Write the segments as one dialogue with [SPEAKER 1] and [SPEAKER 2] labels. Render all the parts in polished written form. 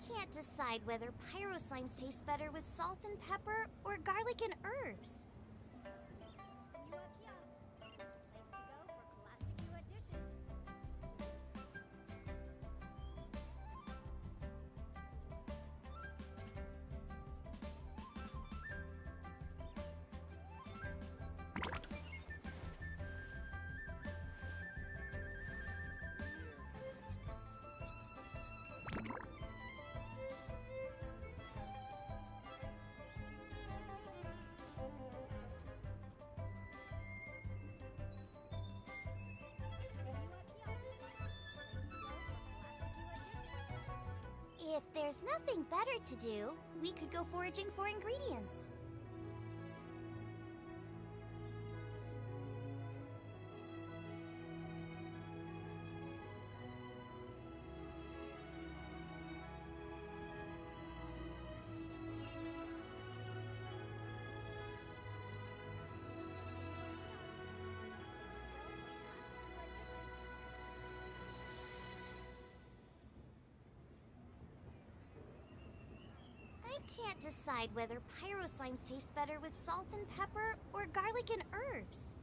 [SPEAKER 1] can't decide whether pyro slimes taste better with salt and pepper or garlic and herbs. If there's nothing better to do, we could go foraging for ingredients. I can't decide whether pyro slimes taste better with salt and pepper or garlic and herbs.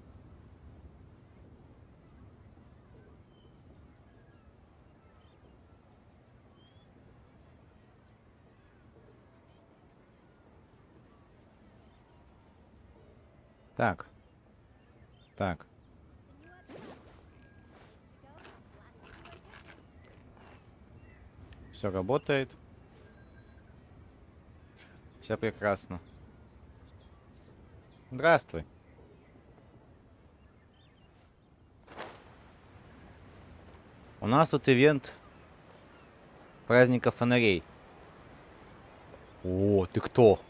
[SPEAKER 2] Так. Так. Все работает. Все прекрасно. Здравствуй. У нас тут ивент праздника фонарей. О, ты кто?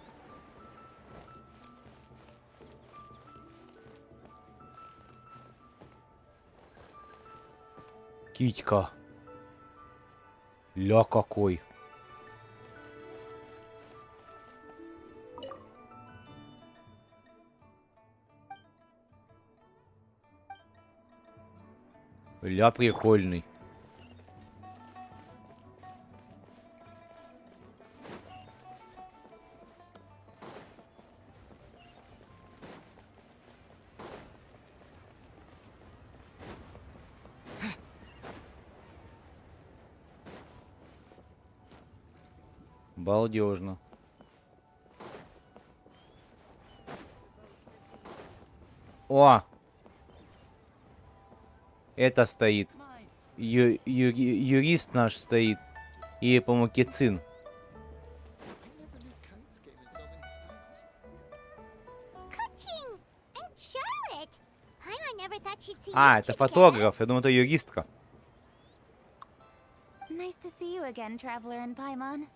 [SPEAKER 2] Китька. Ля какой. Ля прикольный. Балдежно. О! Это стоит. Юрист наш стоит. И, по-моему, Кицин. А, это фотограф. Я думаю, это юристка.
[SPEAKER 1] Nice to see you again, traveler in Paimon.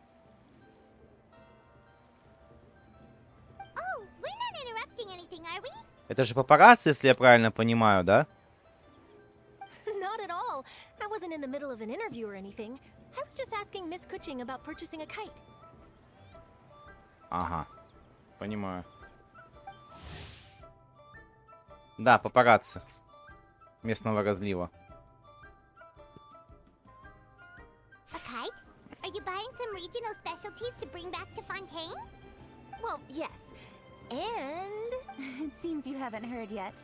[SPEAKER 1] Oh, we're not interrupting anything, are we?
[SPEAKER 2] Это же папарацци, если я правильно понимаю, да?
[SPEAKER 3] Not at all. I wasn't in the middle of an interview or anything. I was just asking Miss Kuching about purchasing a kite.
[SPEAKER 2] Ага. Понимаю. Да, папарацци. Местного разлива.
[SPEAKER 1] A kite? Are you buying some regional specialties to bring back to Fontaine?
[SPEAKER 3] Well, yes. And
[SPEAKER 1] It seems you haven't heard yet.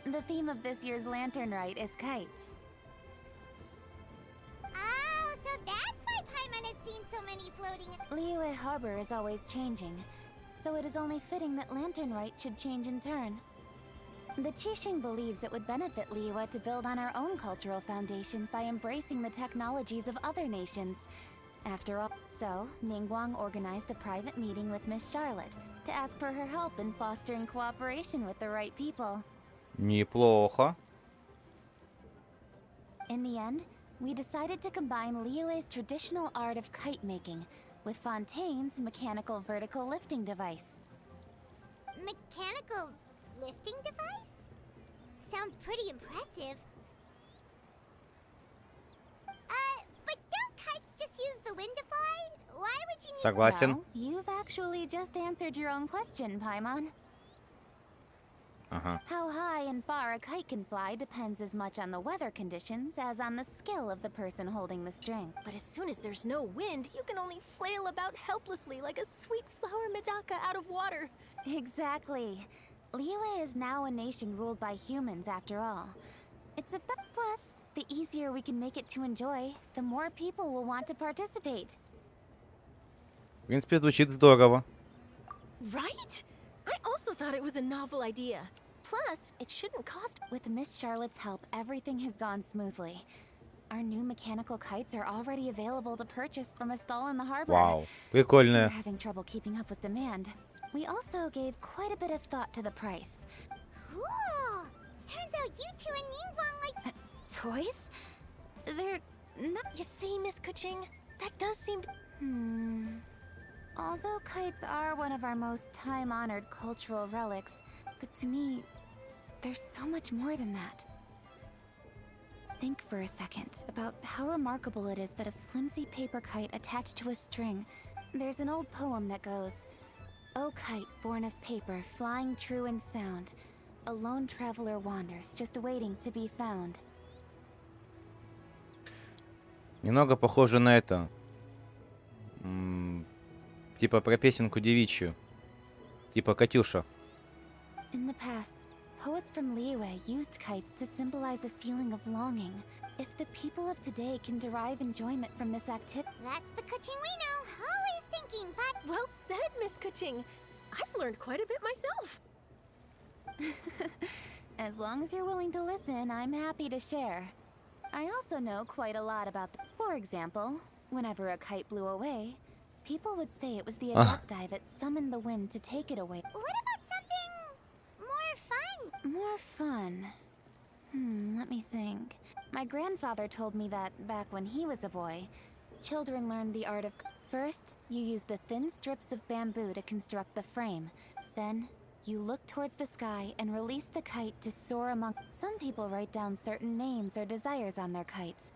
[SPEAKER 1] The theme of this year's Lantern Rite is kites. Oh, so that's why Paimon has seen so many floating. Liyue Harbor is always changing, so it is only fitting that Lantern Rite should change in turn. The Qixing believes it would benefit Liyue to build on our own cultural foundation by embracing the technologies of other nations. After all, so Ningguang organized a private meeting with Miss Charlotte to ask for her help in fostering cooperation with the right people.
[SPEAKER 2] Неплохо.
[SPEAKER 1] In the end, we decided to combine Liyue's traditional art of kite making with Fontaine's mechanical vertical lifting device. Mechanical lifting device? Sounds pretty impressive. But don't kites just use the wind to fly? Why would you need...
[SPEAKER 2] Согласен.
[SPEAKER 1] Well, you've actually just answered your own question, Paimon.
[SPEAKER 2] Ага.
[SPEAKER 1] How high and far a kite can fly depends as much on the weather conditions as on the skill of the person holding the string.
[SPEAKER 3] But as soon as there's no wind, you can only flail about helplessly like a sweet flower medaka out of water.
[SPEAKER 1] Exactly. Liyue is now a nation ruled by humans after all. It's a plus. The easier we can make it to enjoy, the more people will want to participate.
[SPEAKER 2] В принципе, звучит здорово.
[SPEAKER 3] Right? I also thought it was a novel idea. Plus, it shouldn't cost.
[SPEAKER 1] With Miss Charlotte's help, everything has gone smoothly. Our new mechanical kites are already available to purchase from a stall in the harbor.
[SPEAKER 2] Вау.
[SPEAKER 1] We're
[SPEAKER 2] Прикольно.
[SPEAKER 1] having trouble keeping up with demand. We also gave quite a bit of thought to the price.
[SPEAKER 4] Cool! Turns out you two and Ningguang like...
[SPEAKER 1] Toys? They're not...
[SPEAKER 3] You see, Miss Kuching? That does seem...
[SPEAKER 1] Although kites are one of our most time-honored cultural relics, but to me, there's so much more than that. Think for a second about how remarkable it is that a flimsy paper kite attached to a string. There's an old poem that goes, "O kite born of paper, flying true and sound, a lone traveler wanders, just waiting to be found."
[SPEAKER 2] Немного похоже на это. Типа про песенку девичью. Типа Катюша.
[SPEAKER 1] In the past, poets from Liyue used kites to symbolize a feeling of longing. If the people of today can derive enjoyment from this activity...
[SPEAKER 4] That's the Kuching we know. Always thinking, but...
[SPEAKER 3] Well said, Miss Kuching. I've learned quite a bit myself.
[SPEAKER 1] As long as you're willing to listen, I'm happy to share. I also know quite a lot about For example, whenever a kite blew away, people would say it was the adepti that summoned the wind to take it away.
[SPEAKER 4] What about something... more fun?
[SPEAKER 1] More fun? Let me think. My grandfather told me that back when he was a boy, children learned the art of... First, you use the thin strips of bamboo to construct the frame. Then, you look towards the sky and release the kite to soar among... Some people write down certain names or desires on their kites.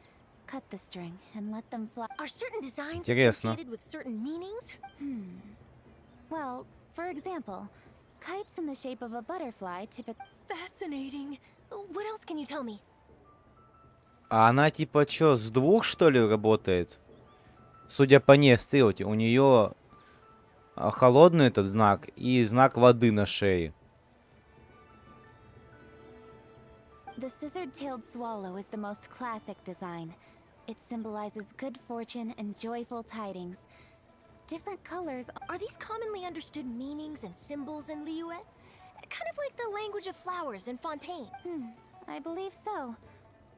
[SPEAKER 1] Cut the string and let them fly.
[SPEAKER 3] Are certain designs
[SPEAKER 2] Интересно.
[SPEAKER 3] associated with certain meanings?
[SPEAKER 1] Well, for example, kites in the shape of a butterfly typically...
[SPEAKER 3] Fascinating. What else can you tell me?
[SPEAKER 2] А она типа чё, с двух что ли работает? Судя по ней, вот, у нее холодный этот знак и знак воды на шее.
[SPEAKER 1] The scissor-tailed swallow is the most classic design. It symbolizes good fortune and joyful tidings. Different colors...
[SPEAKER 3] Are these commonly understood meanings and symbols in Liyue? Kind of like the language of flowers in Fontaine.
[SPEAKER 1] I believe so.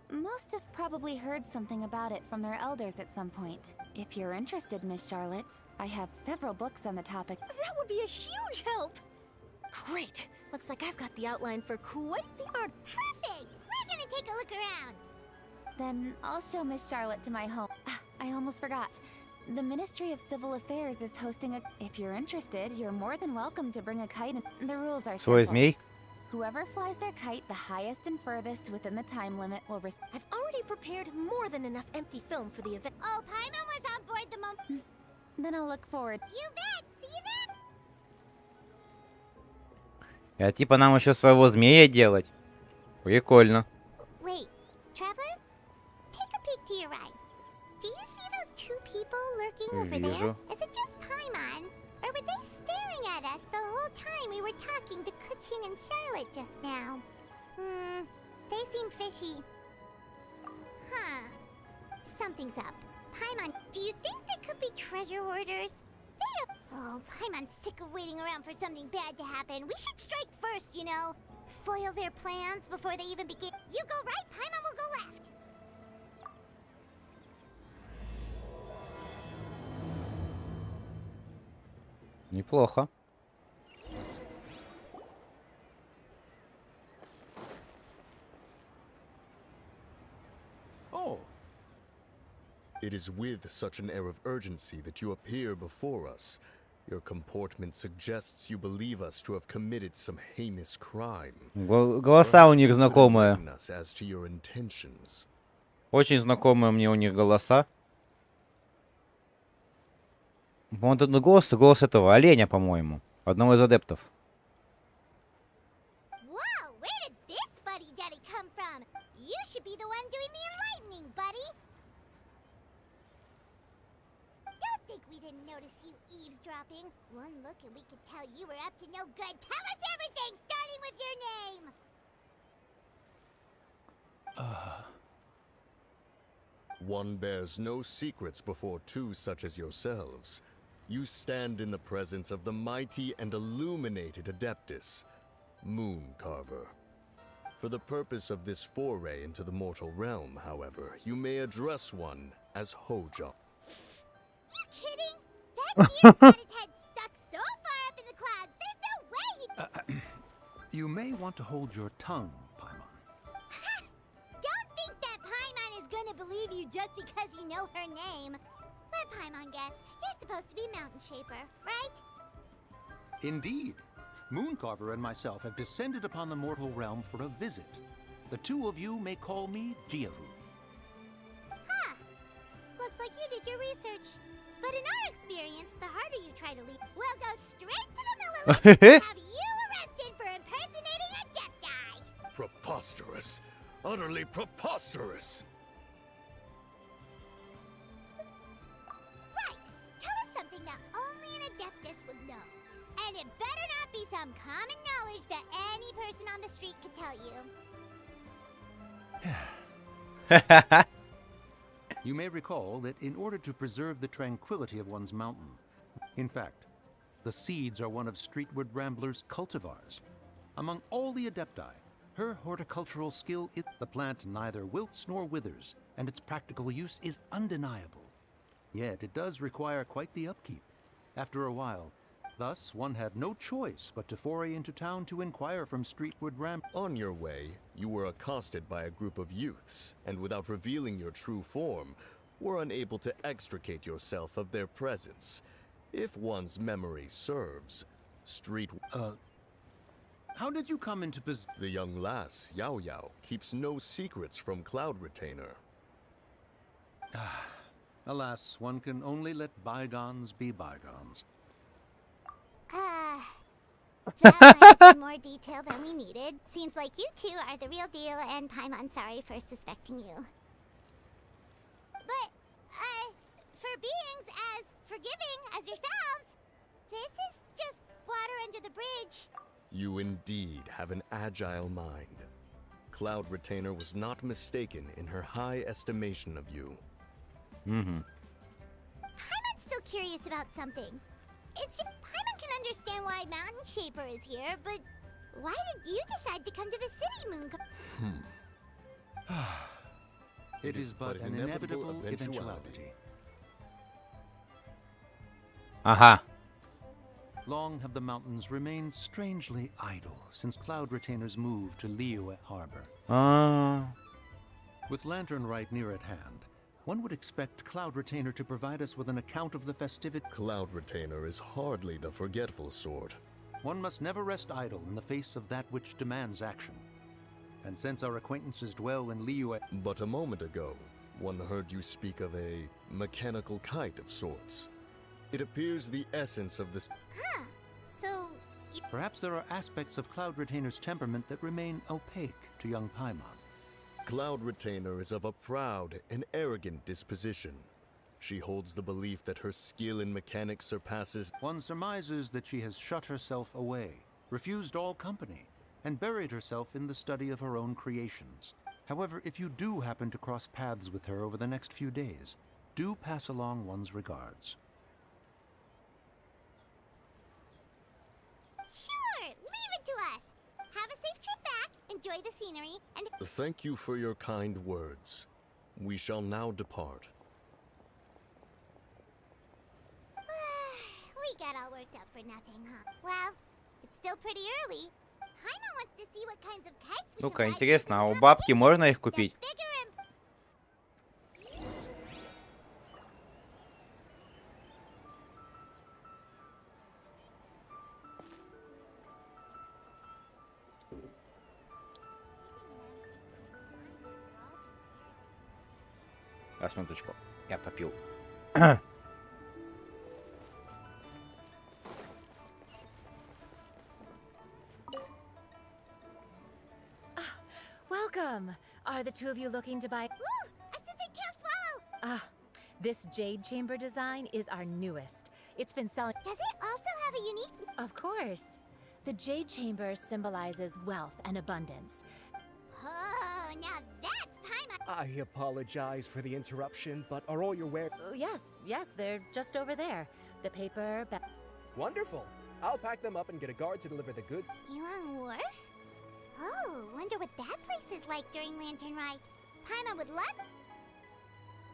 [SPEAKER 1] Most have probably heard something about it from their elders at some point. If you're interested, Miss Charlotte, I have several books on the topic.
[SPEAKER 3] That would be a huge help! Great! Looks like I've got the outline for quite the art.
[SPEAKER 4] Perfect! We're gonna take a look around.
[SPEAKER 1] Then I'll show Miss Charlotte to my home. I almost forgot. The Ministry of Civil Affairs is hosting a... If you're interested, you're more than welcome to bring a kite and... The rules are
[SPEAKER 2] Свой
[SPEAKER 1] simple.
[SPEAKER 2] змей?
[SPEAKER 1] Whoever flies their kite the highest and furthest within the time limit will receive...
[SPEAKER 3] I've already prepared more than enough empty film for the event.
[SPEAKER 4] Oh, Paimon was on board the moment.
[SPEAKER 1] Then I'll look forward.
[SPEAKER 4] You bet! See you then!
[SPEAKER 2] А типа нам еще своего змея делать? Прикольно.
[SPEAKER 4] Wait, Traveler? Take a peek to your right. Do you see those two people lurking over there?
[SPEAKER 2] Вижу.
[SPEAKER 4] Is it just Paimon? Or were they staring at us the whole time we were talking to Kuching and Charlotte just now? They seem fishy. Huh. Something's up. Paimon, do you think they could be treasure hoarders? Oh, Paimon's sick of waiting around for something bad to happen. We should strike first, you know. Foil their plans before they even begin. You go right, Paimon will go left.
[SPEAKER 2] Неплохо.
[SPEAKER 5] Oh. It is with such an air of urgency that you appear before us. Your comportment suggests you believe us to have committed some heinous crime.
[SPEAKER 2] Голоса у них
[SPEAKER 5] Perhaps you could
[SPEAKER 2] знакомые.
[SPEAKER 5] enlighten us as to your intentions.
[SPEAKER 2] Очень знакомые мне у них голоса. По-моему, тут голос этого оленя, по-моему. Одного из адептов.
[SPEAKER 4] Whoa! didn't notice you eavesdropping. One look and we could tell you were up to no good. Tell us everything, starting with your name!
[SPEAKER 5] One bears no secrets before two such as yourselves. You stand in the presence of the mighty and illuminated Adeptus, Moon Carver. For the purpose of this foray into the mortal realm, however, you may address one as Hojo.
[SPEAKER 4] You kidding? That deer's got his head stuck so far up in the clouds, there's no way he...
[SPEAKER 6] You may want to hold your tongue, Paimon.
[SPEAKER 4] Don't think that Paimon is gonna believe you just because you know her name. Let Paimon guess. You're supposed to be Mountain Shaper, right?
[SPEAKER 6] Indeed. Mooncarver and myself have descended upon the mortal realm for a visit. The two of you may call me Jiavu.
[SPEAKER 4] Huh. Looks like you did your research. But in our experience, the harder you try to leave, we'll go straight to the Millilith and have you arrested for impersonating a deaf guy.
[SPEAKER 5] Preposterous. Utterly preposterous.
[SPEAKER 4] Right. Tell us something that only an Adeptus would know. And it better not be some common knowledge that any person on the street could tell you.
[SPEAKER 6] You may recall that in order to preserve the tranquility of one's mountain, in fact, the seeds are one of Streetward Rambler's cultivars. Among all the Adepti, her horticultural skill is the plant neither wilts nor withers, and its practical use is undeniable. Yet it does require quite the upkeep. After a while, thus one had no choice but to foray into town to inquire from Streetward Rambler.
[SPEAKER 5] On your way, you were accosted by a group of youths, and without revealing your true form, were unable to extricate yourself of their presence. If one's memory serves,
[SPEAKER 6] How did you come into possession?
[SPEAKER 5] The young lass, Yao Yao, keeps no secrets from Cloud Retainer.
[SPEAKER 6] Alas, one can only let bygones be bygones.
[SPEAKER 4] That might be more detail than we needed. Seems like you two are the real deal, and Paimon sorry for suspecting you. But, for beings as forgiving as yourselves, this is just water under the bridge.
[SPEAKER 5] You indeed have an agile mind. Cloud Retainer was not mistaken in her high estimation of you.
[SPEAKER 4] Paimon's still curious about something. It's just Paimon can understand why Mountain Shaper is here, but why did you decide to come to the city, Moon?
[SPEAKER 6] It is but an inevitable eventuality.
[SPEAKER 2] Ага.
[SPEAKER 6] Long have the mountains remained strangely idle since Cloud Retainer's move to Liyue Harbor. With Lantern Rite near at hand, one would expect Cloud Retainer to provide us with an account of the festivity.
[SPEAKER 5] Cloud Retainer is hardly the forgetful sort.
[SPEAKER 6] One must never rest idle in the face of that which demands action. And since our acquaintances dwell in Liyue...
[SPEAKER 5] But a moment ago, one heard you speak of a mechanical kite of sorts. It appears the essence of this...
[SPEAKER 4] Huh. So,
[SPEAKER 6] Perhaps there are aspects of Cloud Retainer's temperament that remain opaque to young Paimon.
[SPEAKER 5] Cloud Retainer is of a proud and arrogant disposition. She holds the belief that her skill in mechanics surpasses...
[SPEAKER 6] One surmises that she has shut herself away, refused all company, and buried herself in the study of her own creations. However, if you do happen to cross paths with her over the next few days, do pass along one's regards.
[SPEAKER 4] sure, leave it to us. Have a safe trip back, enjoy the scenery, and...
[SPEAKER 5] Thank you for your kind words. We shall now depart.
[SPEAKER 4] We got all worked up for nothing, huh? Well, it's still pretty early. Paimon wants to see what kinds of kites we
[SPEAKER 2] Ну-ка,
[SPEAKER 4] can buy
[SPEAKER 2] интересно, а
[SPEAKER 4] for
[SPEAKER 2] у
[SPEAKER 4] the
[SPEAKER 2] бабки
[SPEAKER 4] competition.
[SPEAKER 2] можно их
[SPEAKER 4] That's
[SPEAKER 2] купить?
[SPEAKER 4] bigger and...
[SPEAKER 2] Раз, минуточку. Я попил.
[SPEAKER 3] Welcome. Are the two of you looking to buy?
[SPEAKER 4] Ooh, assistant can't swallow!
[SPEAKER 7] This jade chamber design is our newest. It's been selling.
[SPEAKER 4] Does it also have a unique...
[SPEAKER 7] Of course. The jade chamber symbolizes wealth and abundance.
[SPEAKER 4] Oh, now that's Paimon.
[SPEAKER 8] I apologize for the interruption, but are all your wares...
[SPEAKER 7] Yes, they're just over there. The paper...
[SPEAKER 8] Wonderful. I'll pack them up and get a guard to deliver the good...
[SPEAKER 4] Yulong Wharf? Oh, wonder what that place is like during Lantern Rite. Paimon would love...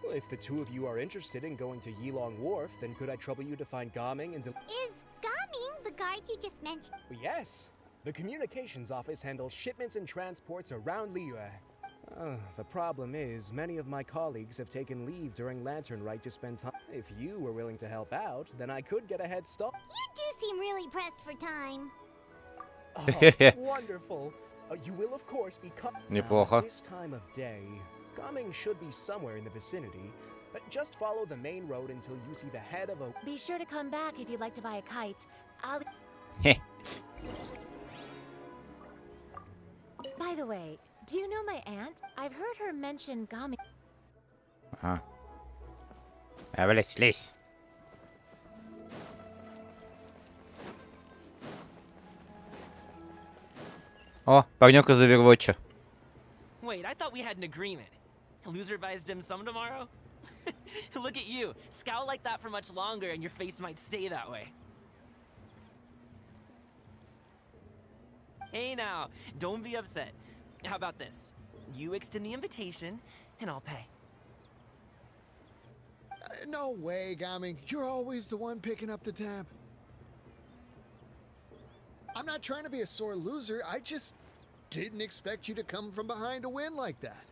[SPEAKER 8] Well, if the two of you are interested in going to Yilong Wharf, then could I trouble you to find Gaming and...
[SPEAKER 4] Is Gaming the guard you just mentioned?
[SPEAKER 8] Yes. The communications office handles shipments and transports around Liyue. The problem is, many of my colleagues have taken leave during Lantern Rite to spend time. If you were willing to help out, then I could get a head start.
[SPEAKER 4] You do seem really pressed for time.
[SPEAKER 8] Oh, wonderful. You will, of course, be
[SPEAKER 2] Неплохо.
[SPEAKER 8] This time of day, Gaming should be somewhere in the vicinity. But just follow the main road until you see the head of a...
[SPEAKER 7] Be sure to come back if you'd like to buy a kite. I'll... By the way, do you know my aunt? I've heard her mention Gaming.
[SPEAKER 2] Ага. Блядь, слезь. О, парнёк из Overwatch.
[SPEAKER 9] Wait, I thought we had an agreement. Loser buys dim sum tomorrow? Look at you. Scowl like that for much longer and your face might stay that way. Hey now, don't be upset. How about this? You extend the invitation and I'll pay.
[SPEAKER 5] No way, Gaming. You're always the one picking up the tab. I'm not trying to be a sore loser. I just didn't expect you to come from behind to win like that.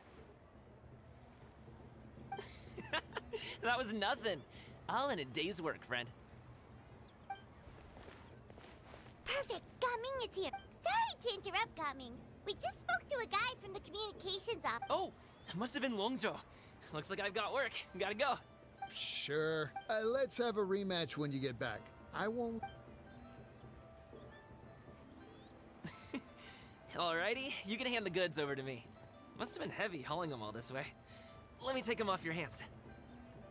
[SPEAKER 9] That was nothing. All in a day's work, friend.
[SPEAKER 4] Perfect. Gaming is here. Sorry to interrupt, Gaming. We just spoke to a guy from the communications office.
[SPEAKER 9] Oh, it must have been Longjo. Looks like I've got work. Gotta go.
[SPEAKER 5] Sure. Let's have a rematch when you get back. I won't...
[SPEAKER 9] Alrighty, you can hand the goods over to me. Must have been heavy hauling them all this way. Let me take them off your hands.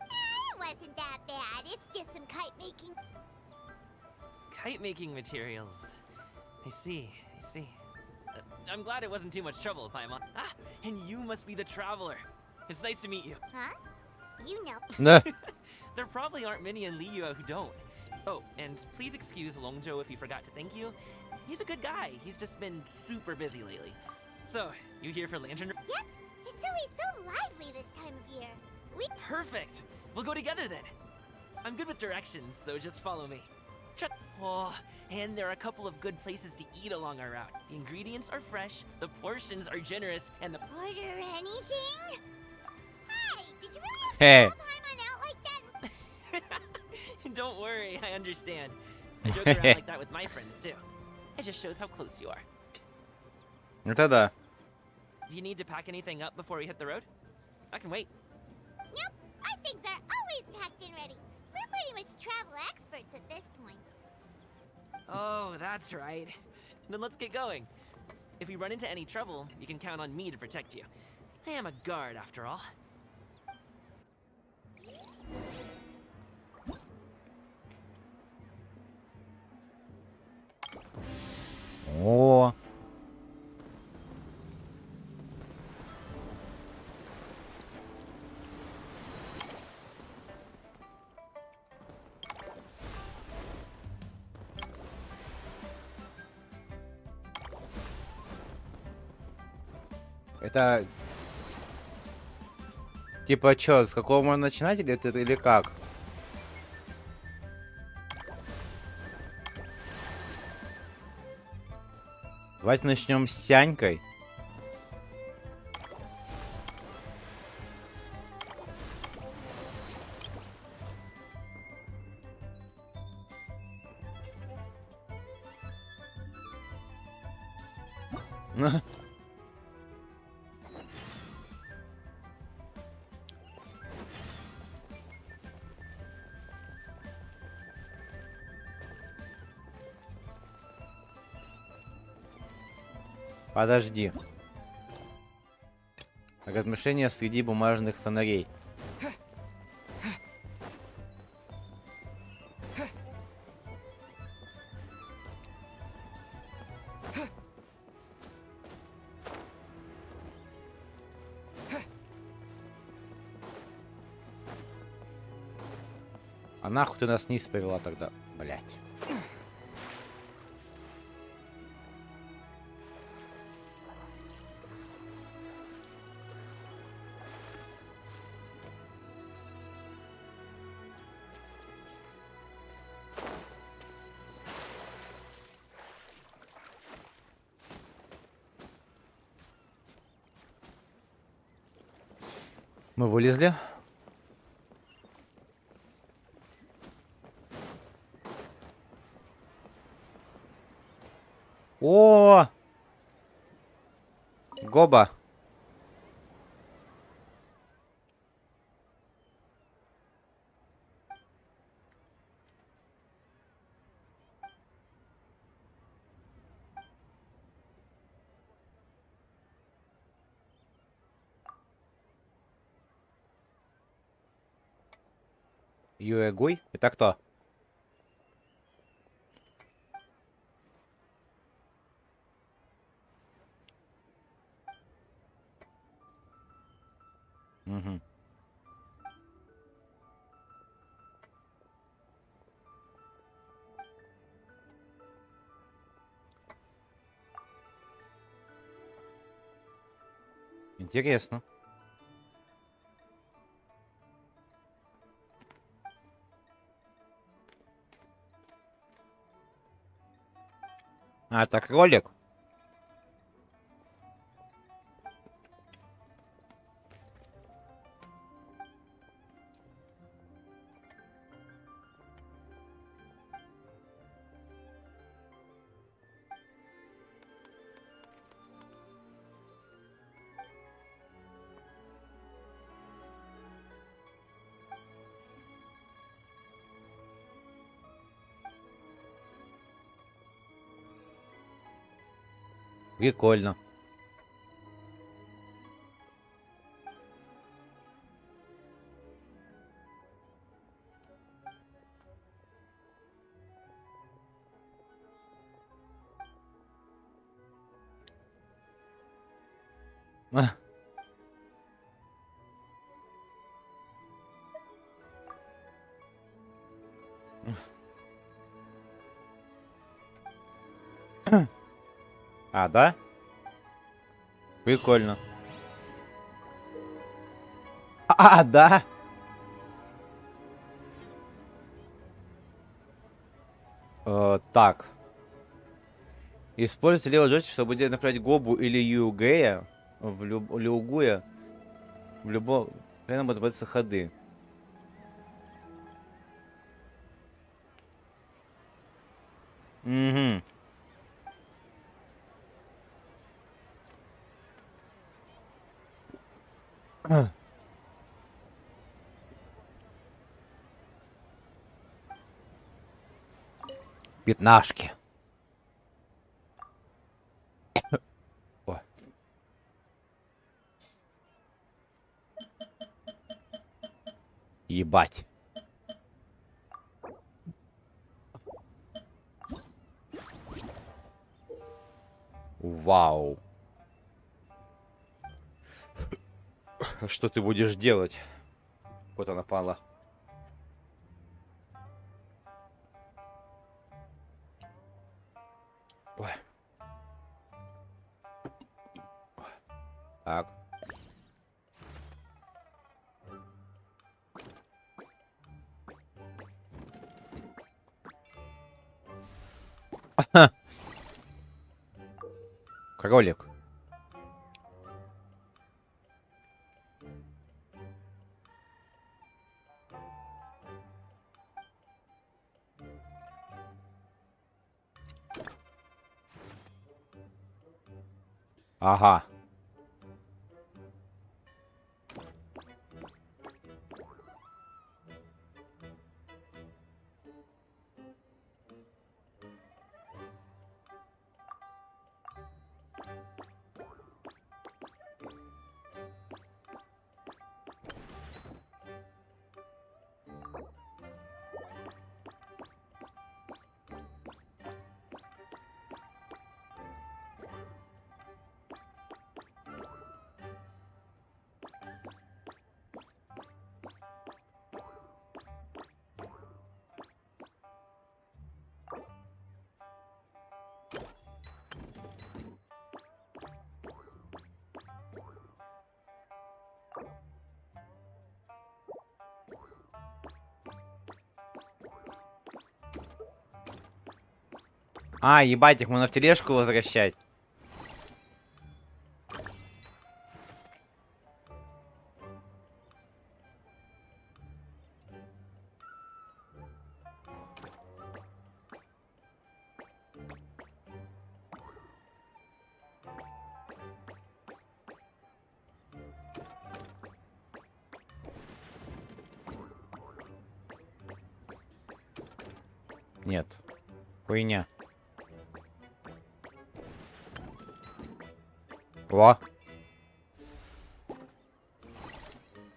[SPEAKER 4] It wasn't that bad. It's just some kite making.
[SPEAKER 9] Kite making materials. I see. I'm glad it wasn't too much trouble, Paimon. Ah, and you must be the traveler. It's nice to meet you.
[SPEAKER 4] Huh? You know.
[SPEAKER 2] Да.
[SPEAKER 9] There probably aren't many in Liyue who don't. Oh, and please excuse Longjo if he forgot to thank you. He's a good guy. He's just been super busy lately. So, you here for Lantern?
[SPEAKER 4] Yep. It's always so lively this time of year.
[SPEAKER 9] Perfect. We'll go together then. I'm good with directions, so just follow me. Oh, and there are a couple of good places to eat along our route. The ingredients are fresh, the portions are generous, and the...
[SPEAKER 4] Order anything? Hey, did you really have
[SPEAKER 2] Hey.
[SPEAKER 4] to call Paimon out like that?
[SPEAKER 9] Don't worry, I understand. I joke around like that with my friends too. It just shows how close you are.
[SPEAKER 2] Это да.
[SPEAKER 9] Do you need to pack anything up before we hit the road? I can wait.
[SPEAKER 4] Nope. Our things are always packed and ready. We're pretty much travel experts at this point.
[SPEAKER 9] Oh, that's right. Then let's get going. If we run into any trouble, you can count on me to protect you. I am a guard after all.
[SPEAKER 2] О. Это типа чё, с какого можно начинать или как? Давайте начнем с Сянькой. Подожди. Размышления среди бумажных фонарей. А нахуй ты нас вниз привела тогда, блять. Мы вылезли. О! Гоба. Юэгуй? Это кто? Угу. Интересно. А, это кролик? Прикольно. А. А, да? Прикольно. А, да? Так. Используйте левый джойстик, чтобы направить Гобу или Югея Люгуя в любом... Прямо будут появляться ходы. Угу. Пятнашки. О. Ебать. Вау. Что ты будешь делать? Вот она напала. Ой. Так. Кролик. Ага. А, ебать, их можно в тележку возвращать. Нет. Хуйня. Во.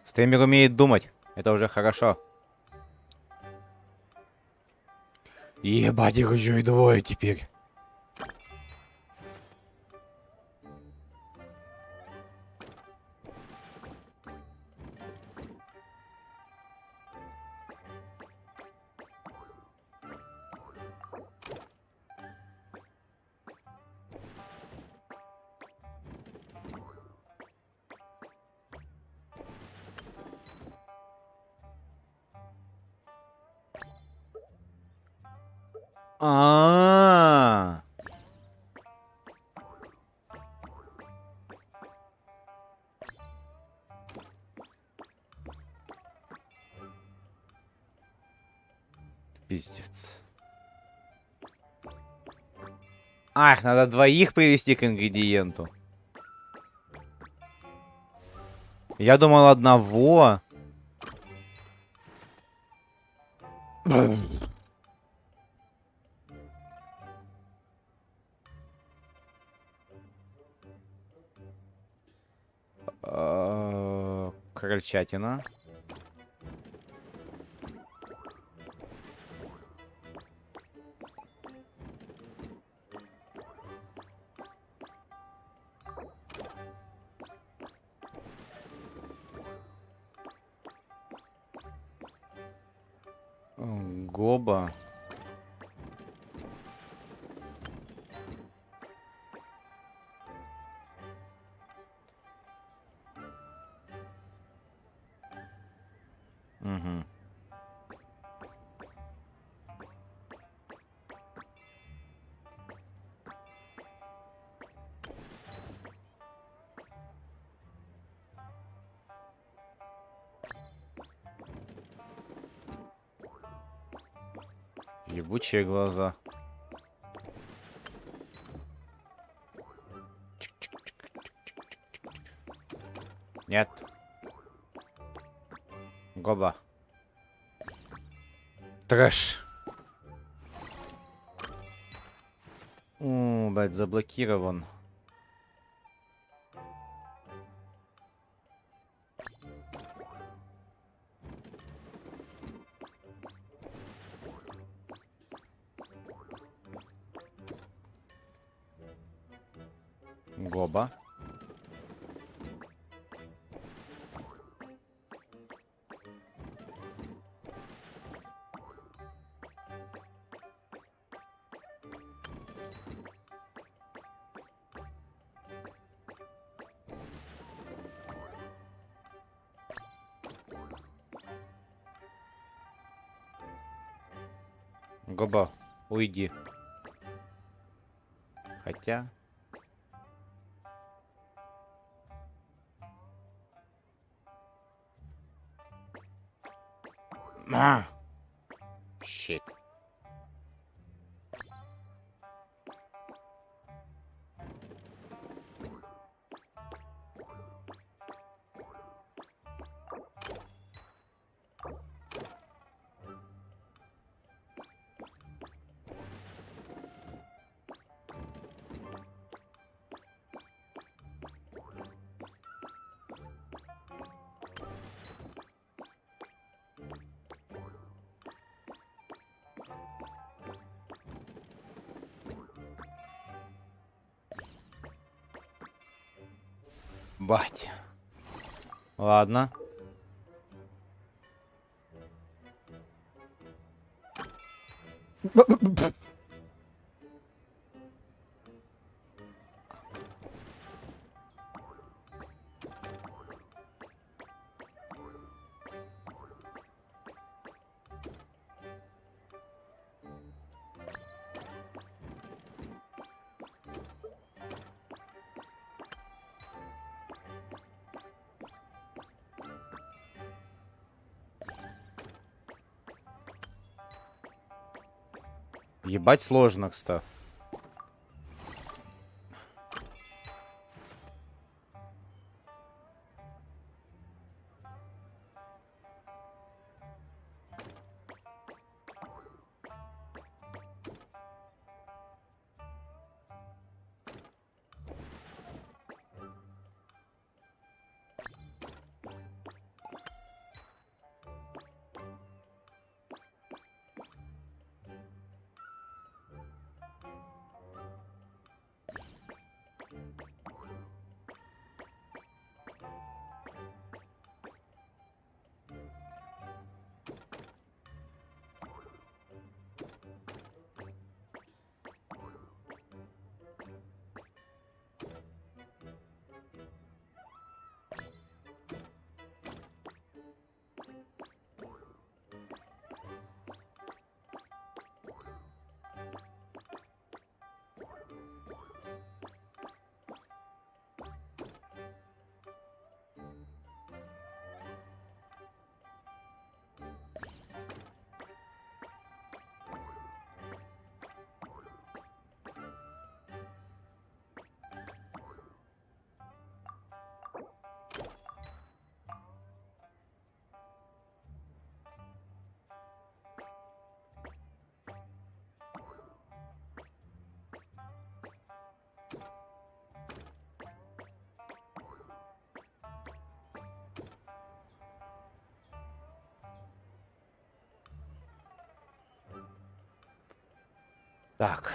[SPEAKER 2] Стример умеет думать. Это уже хорошо. Ебать, их еще и двое теперь. А-а-а. Пиздец. Ах, надо двоих привести к ингредиенту. Я думал одного. Крольчатина. Гоба. Угу. Ебучие глаза. Нет. Гоба. Трэш. О, блядь, заблокирован. Гоба. Гоба, уйди. Хотя... А! Щит. Бать. Ладно. Ебать сложно, кстати. Так.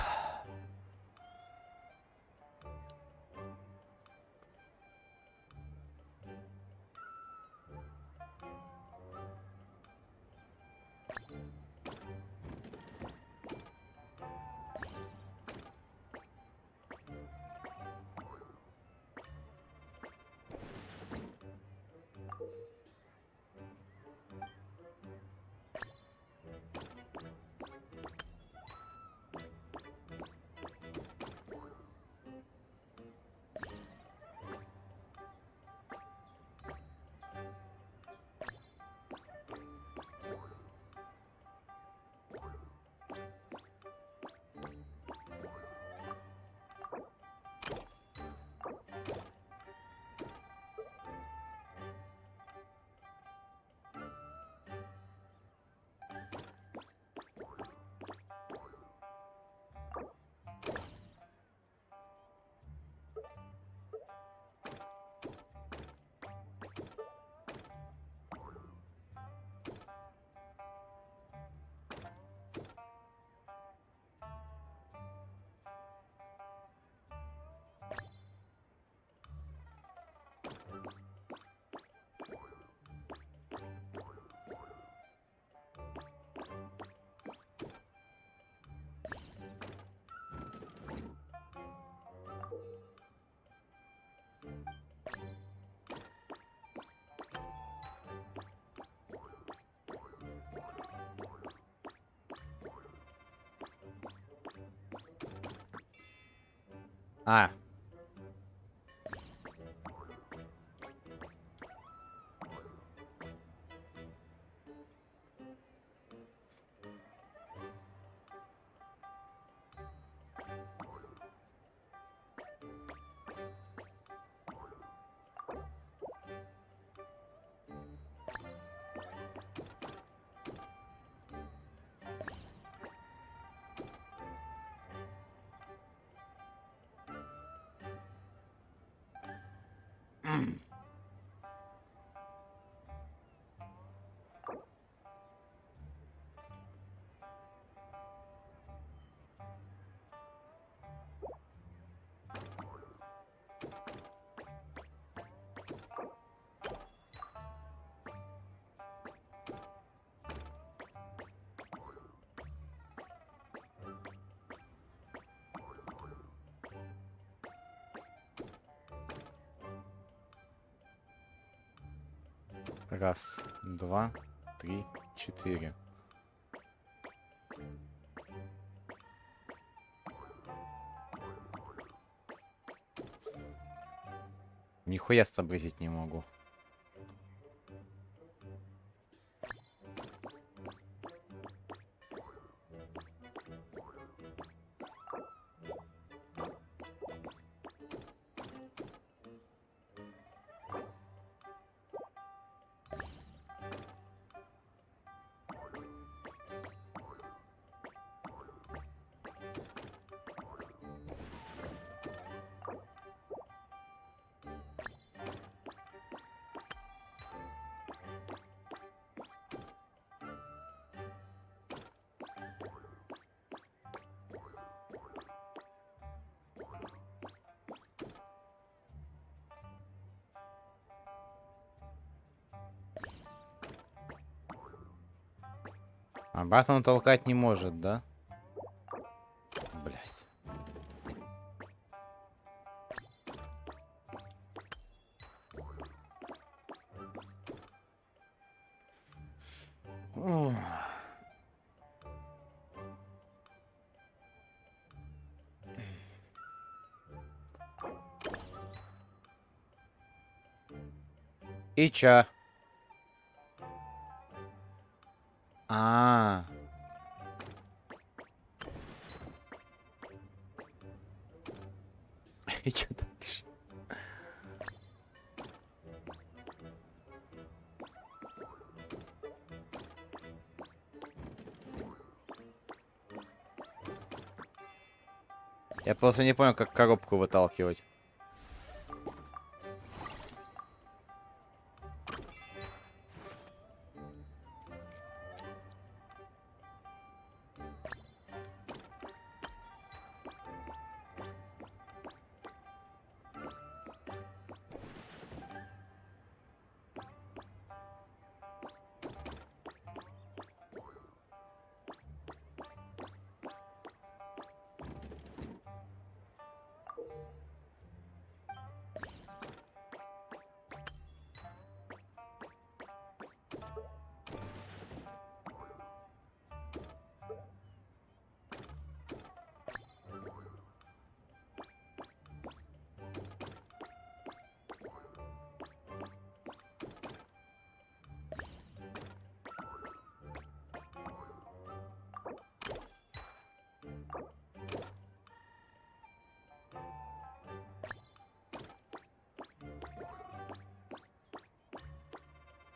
[SPEAKER 2] А. Раз, два, три, четыре. Нихуя сообразить не могу. Обратно он толкать не может, да? Блять. И чё? А. И чё дальше? Я просто не понял, как коробку выталкивать.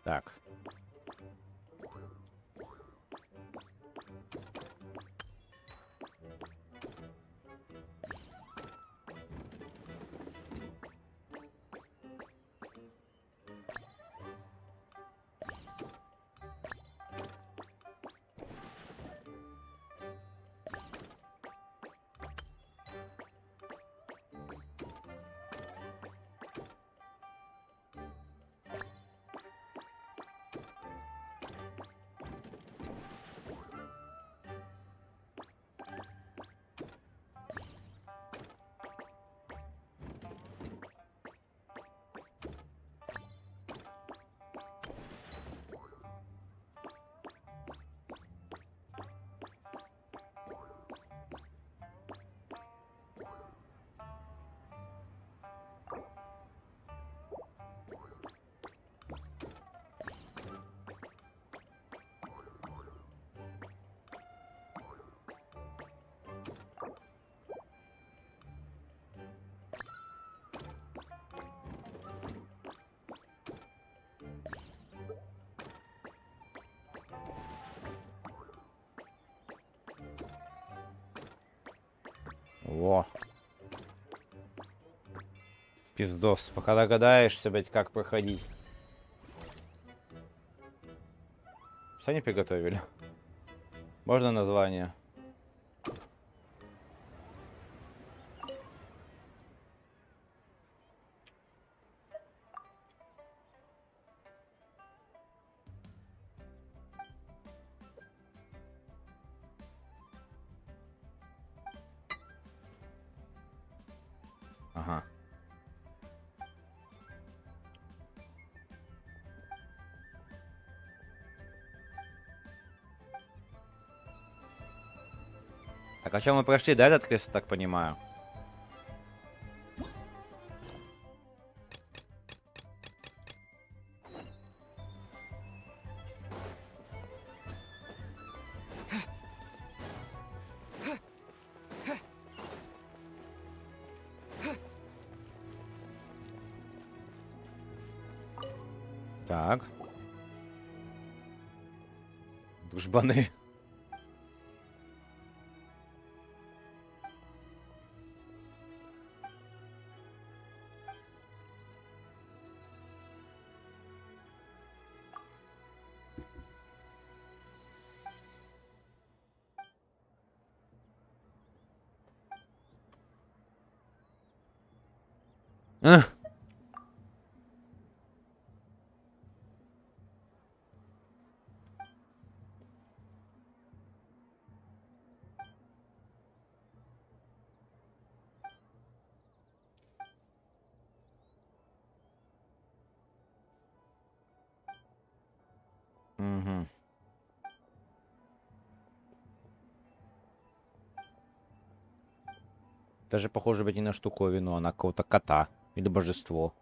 [SPEAKER 2] Так. Во. Пиздос. Пока догадаешься, блять, как проходить. Что они приготовили? Можно название? Ага. Так, а чем мы прошли, да, этот квест, так понимаю? Так. Дружбаны. А? Даже похоже быть не на штуковину, а на какого-то кота или божество.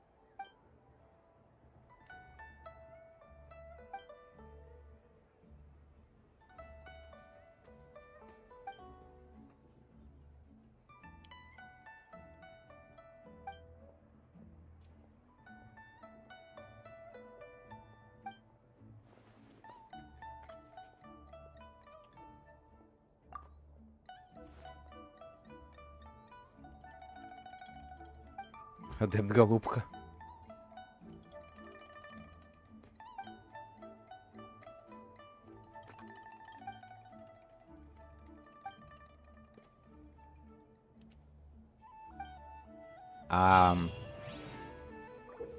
[SPEAKER 2] Адепт голубка.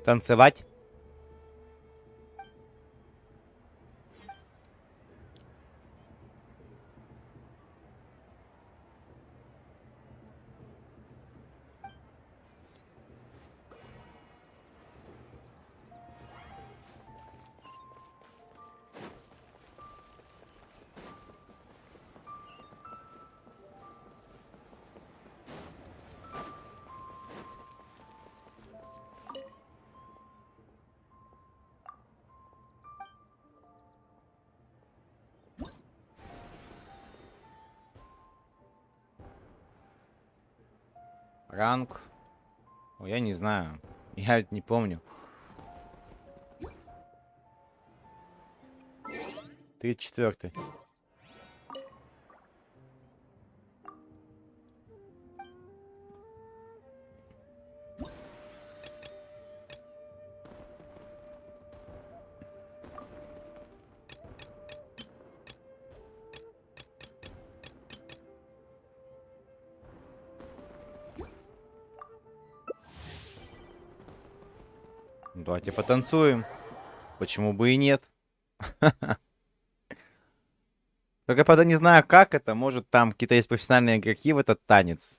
[SPEAKER 2] Танцевать? Ранг. Ой, я не знаю. Я не помню. 34-й. Давайте потанцуем. Почему бы и нет? Только, правда, не знаю, как это. Может, там какие-то есть профессиональные игроки в этот танец.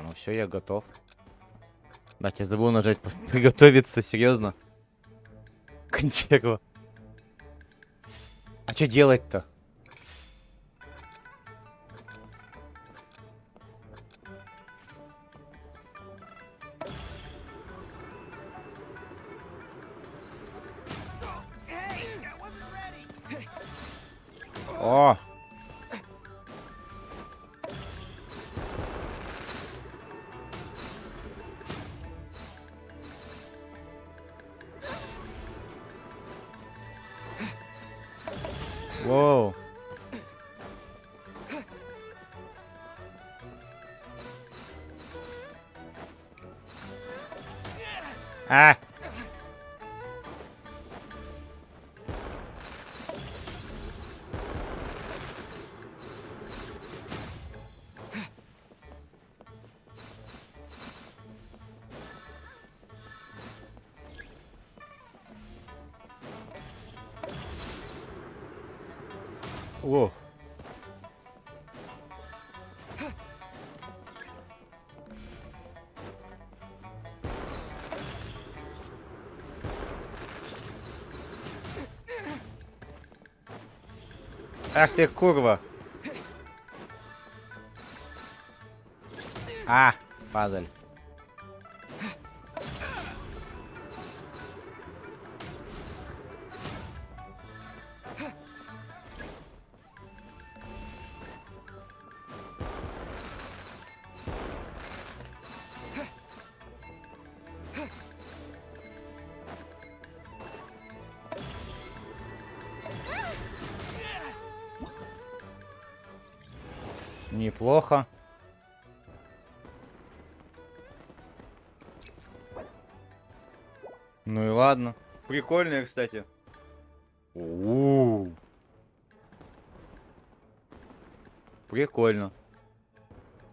[SPEAKER 2] Ну все, я готов. Да, я забыл нажать приготовиться, серьезно. Консерва. А что делать-то? О! Воу. А! О. Ах ты, курва. А, падаль. Неплохо. Ну и ладно. Прикольная, кстати. У-у-у. Прикольно.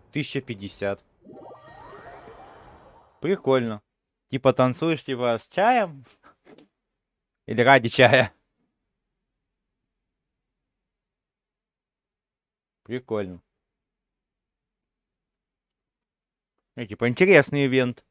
[SPEAKER 2] 1050. Прикольно. Типа танцуешь, типа с чаем? Или ради чая? Прикольно. Типа интересный ивент.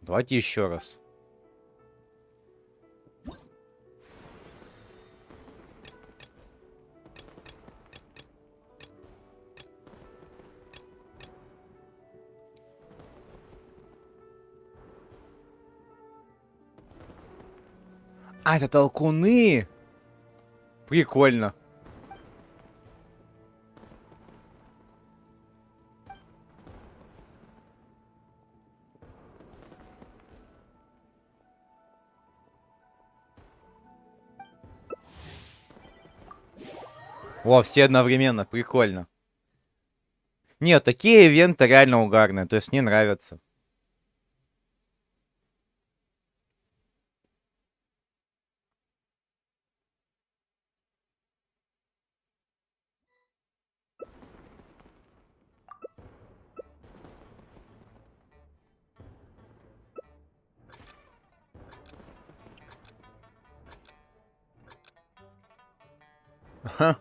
[SPEAKER 2] Давайте еще раз. А, это толкуны! Прикольно. О, все одновременно, прикольно. Нет, такие ивенты реально угарные, то есть мне нравятся. Ага.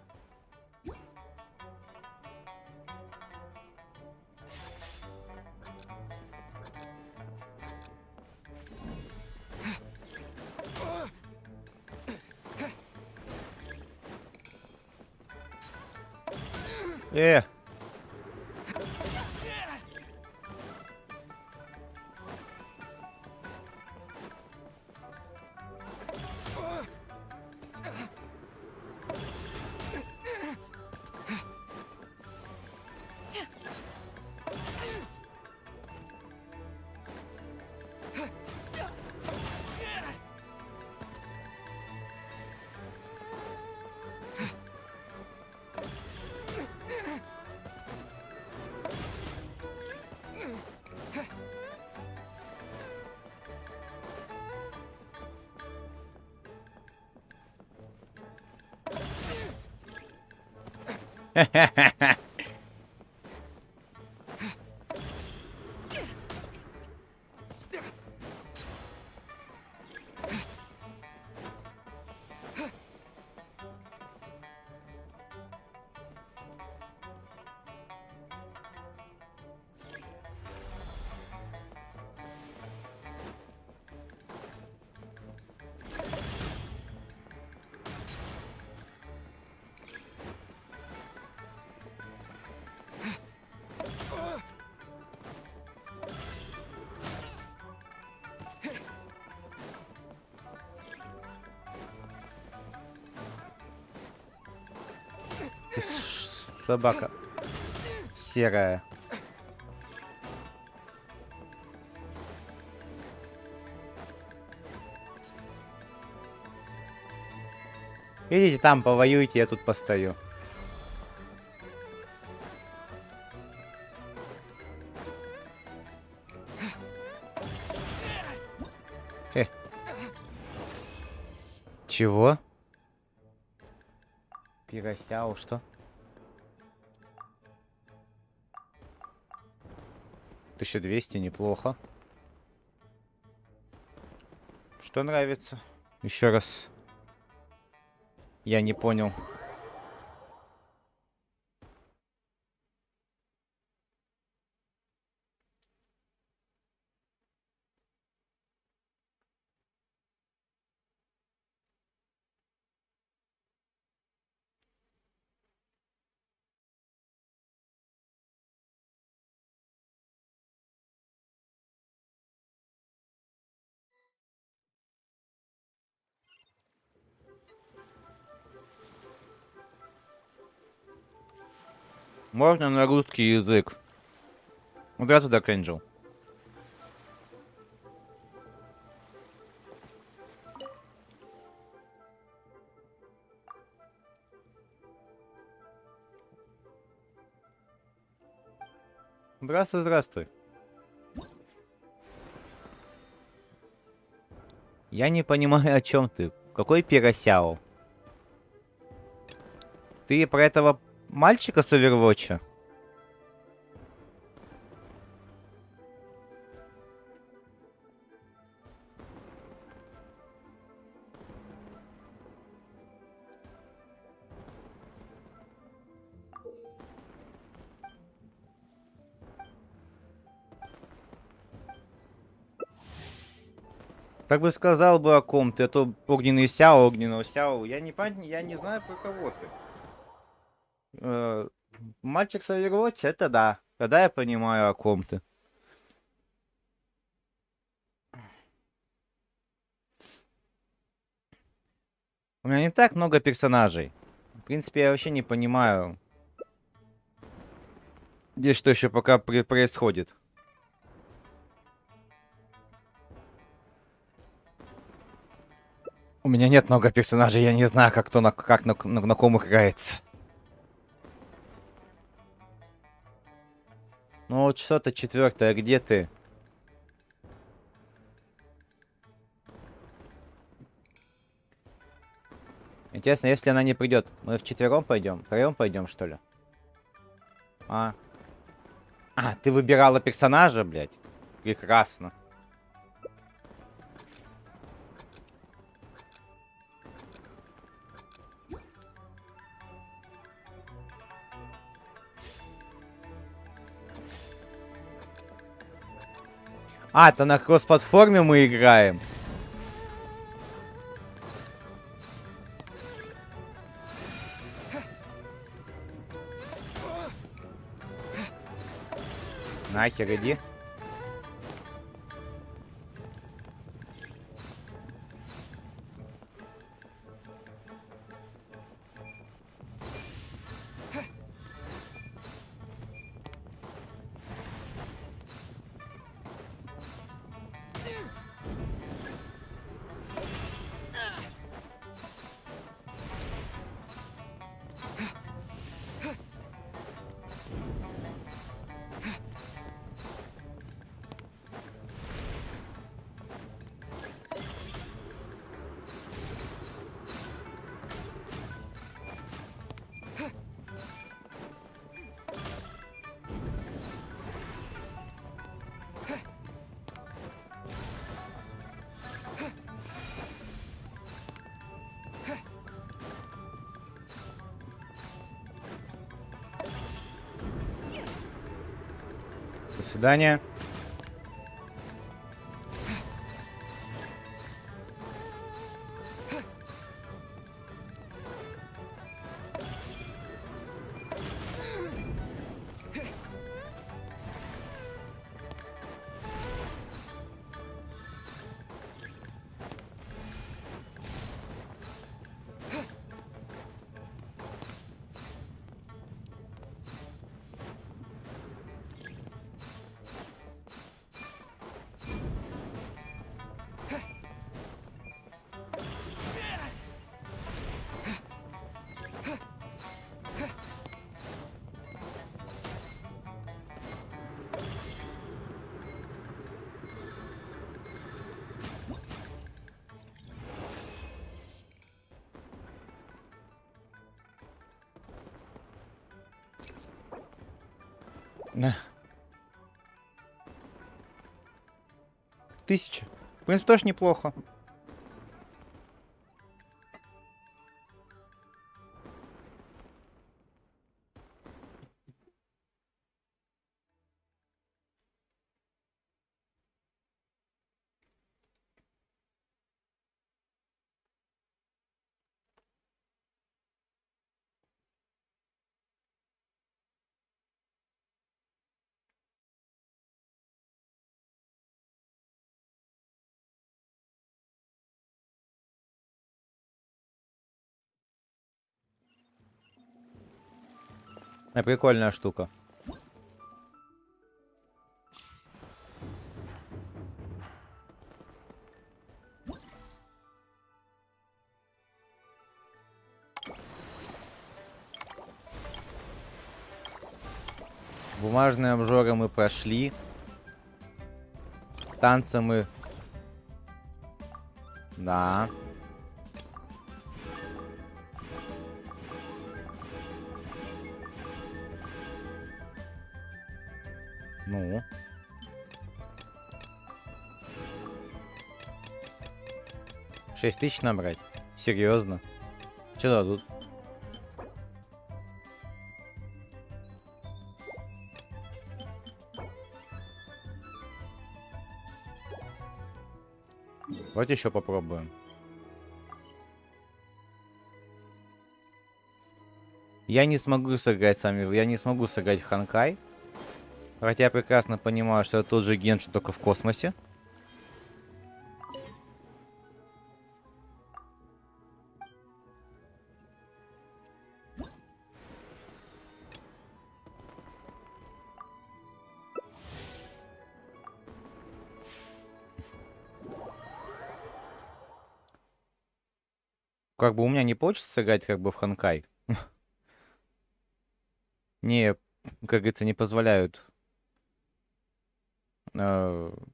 [SPEAKER 2] Э. Собака серая. Идите там, повоюйте, я тут постою. Чего? Пиросяу, что? 1200, неплохо. Что нравится? Еще раз. Я не понял. Можно на русский язык. Здравствуй, Dark Angel. Здравствуй, здравствуй. Я не понимаю, о чем ты. Какой пиросяо? Ты про этого мальчика с Овервотча? Так бы сказал бы о ком ты, а то огненный сяо, огненного сяо. Я не знаю, про кого ты. Мальчик с Overwatch, это да. Тогда я понимаю, о ком ты. У меня не так много персонажей. В принципе, я вообще не понимаю, здесь что еще пока происходит. У меня нет много персонажей, я не знаю, как кто на ком играется. Ну вот что-то четвертое, где ты? Интересно, если она не придет, мы вчетвером пойдем? Втроем пойдем, что ли? А, ты выбирала персонажа, блядь? Прекрасно. Это на кросс-платформе мы играем. Нахер иди. До свидания. На. 1000. В принципе, тоже неплохо. Прикольная штука. Бумажные обжоры мы прошли. Танцы мы Да. Ну. 6000 набрать? Серьезно? Что дадут? Вот еще попробуем. Я не смогу сыграть сами, я не смогу сыграть Ханкай. Хотя я прекрасно понимаю, что это тот же Геншин, только в космосе. Как бы у меня не получится сыграть как бы в Ханкай. Не, как говорится, не позволяют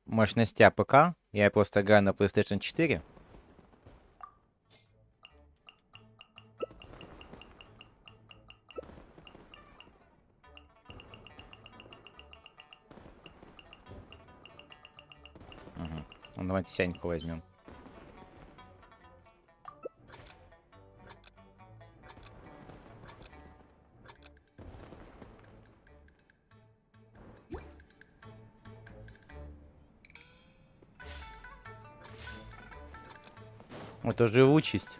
[SPEAKER 2] мощности АПК. Я просто играю на PlayStation 4. Угу. Ну, давайте сяньку возьмем. Это живучесть.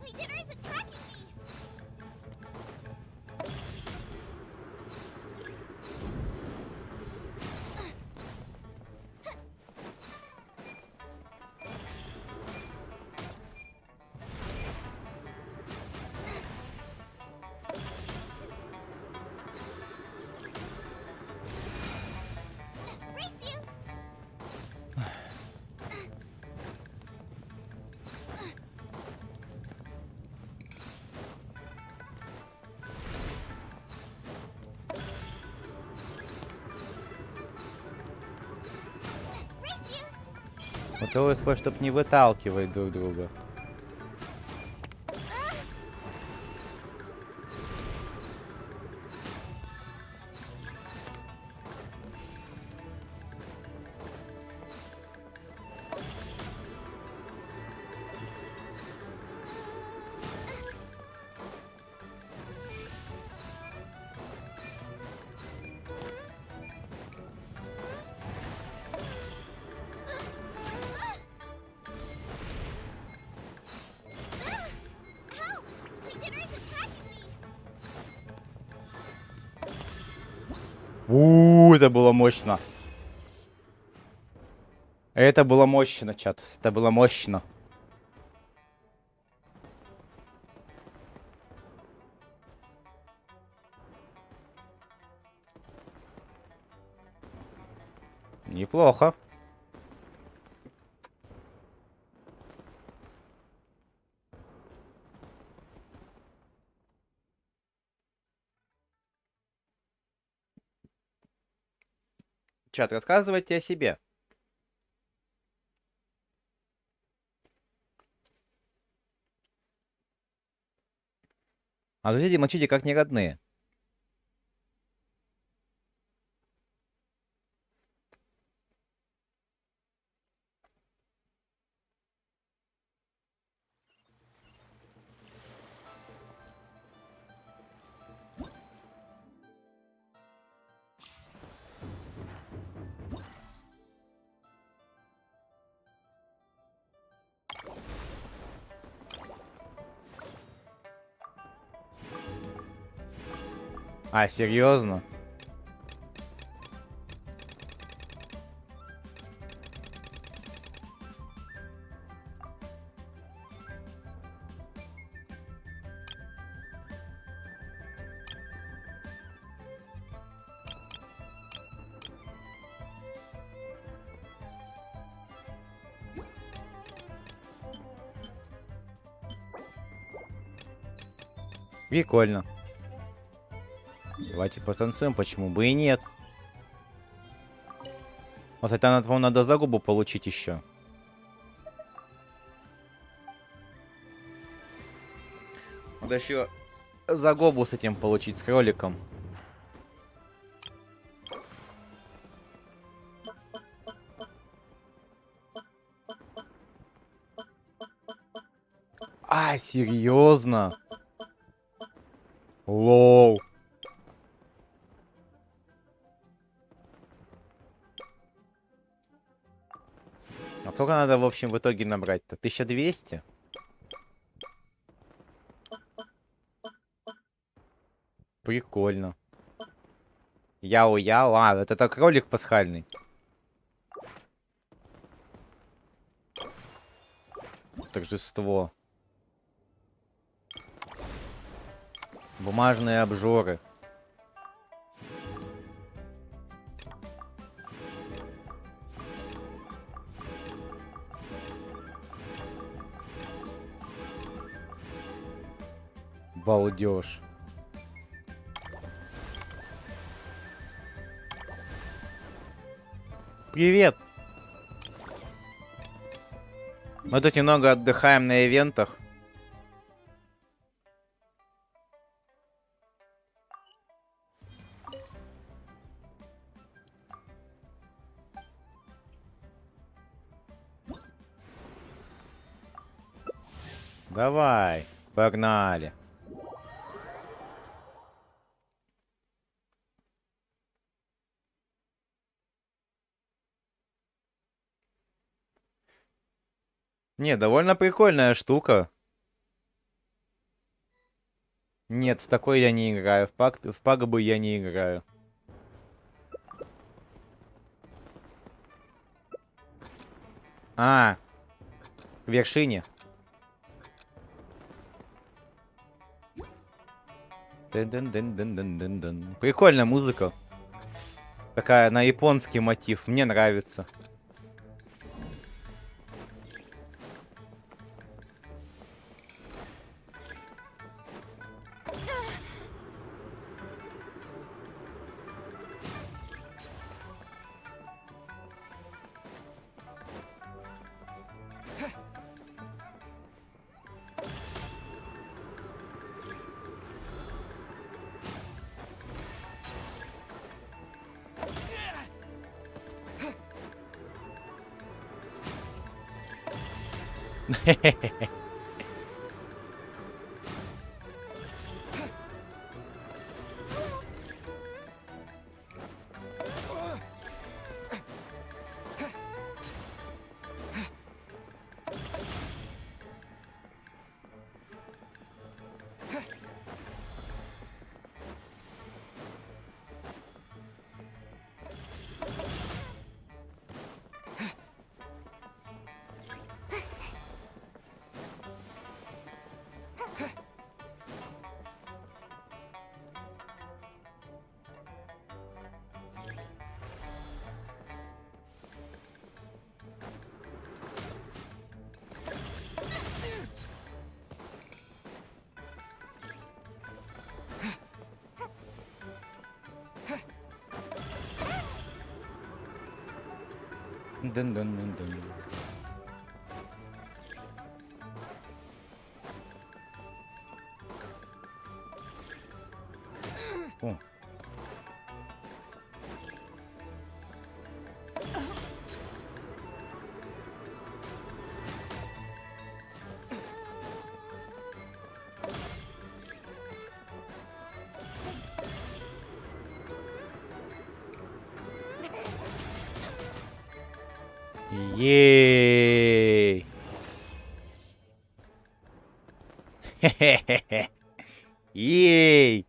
[SPEAKER 4] My dinner is attacking me! Race you! Race you!
[SPEAKER 2] Готовы спать, чтобы не выталкивать друг друга.
[SPEAKER 4] Help! My dinner is attacking me!
[SPEAKER 2] Это было мощно. Это было мощно, чат. Это было мощно. Неплохо. Чат, рассказывайте о себе. А соседи мочите как не родные. А, серьезно? Прикольно. Давайте потанцуем, почему бы и нет. Вот это надо, по-моему, надо за губу получить еще. Надо еще за губу с этим получить, с кроликом. А, серьезно? Лоу. А сколько надо, в общем, в итоге набрать-то? 1200? Прикольно. Яо-яо. А, вот это кролик пасхальный. Торжество. Бумажные обжоры. Балдеж. Привет. Мы тут немного отдыхаем на ивентах. Давай, погнали. Не, довольно прикольная штука. Нет, в такой я не играю. В пагубы я не играю. А, к вершине. Дын-дын-дын-дын-дын-дын-дын. Прикольная музыка. Такая на японский мотив. Мне нравится. Дын-дын-дын-дын. О. Ей! Хе-хе-хе-хе! Ей!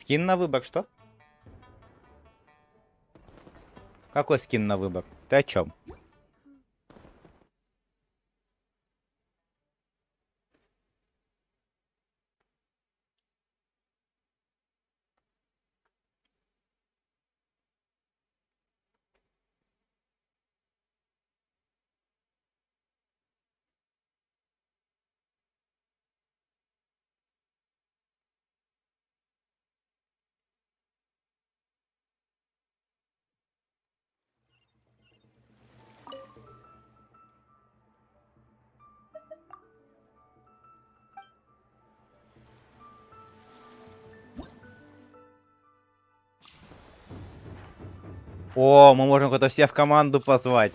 [SPEAKER 2] Скин на выбор, что? Какой скин на выбор? Ты о чем? О, мы можем кого-то все в команду позвать.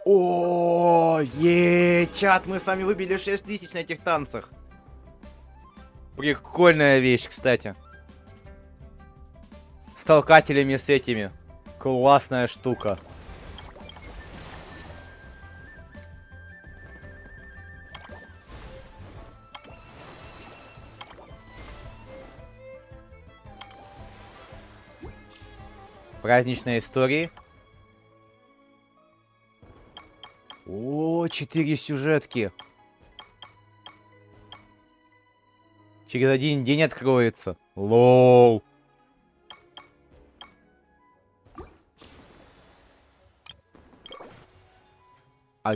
[SPEAKER 2] О, чат, мы с вами выбили 6000 на этих танцах. Прикольная вещь, кстати. С толкателями с этими. Классная штука. Праздничные истории. О, 4 сюжетки. Через 1 день откроется. Лоу. А...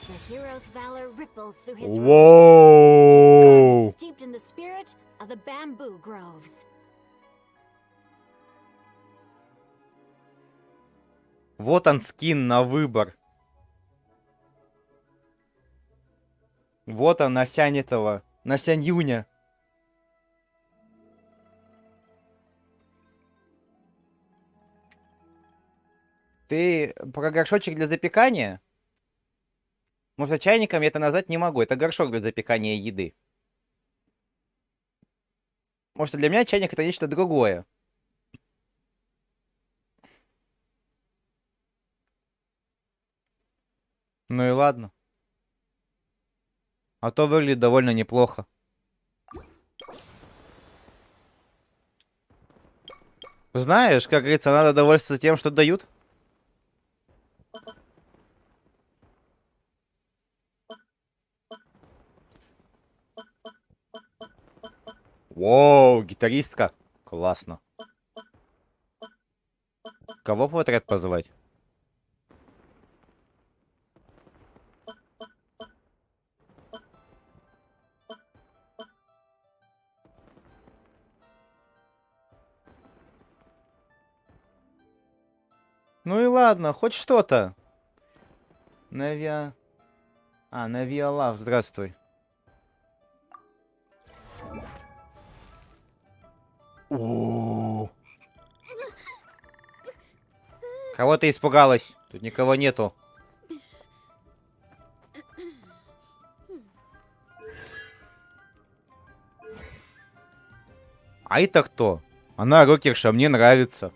[SPEAKER 7] The hero's valor ripples through his
[SPEAKER 2] Whoa!
[SPEAKER 7] steeped in the spirit of the bamboo groves.
[SPEAKER 2] Вот он скин на выбор. Вот он, Насянь этого. Насянь Юня. Ты про горшочек для запекания? Может, чайником я это назвать не могу. Это горшок для запекания еды. Может, для меня чайник это нечто другое. Ну и ладно. А то выглядит довольно неплохо. Знаешь, как говорится, надо довольствоваться тем, что дают. Воу, гитаристка. Классно. Кого в отряд позвать? Ну и ладно, хоть что-то. Навиалав, здравствуй. О. Кого ты испугалась? Тут никого нету. А это кто? Она рокерша, мне нравится.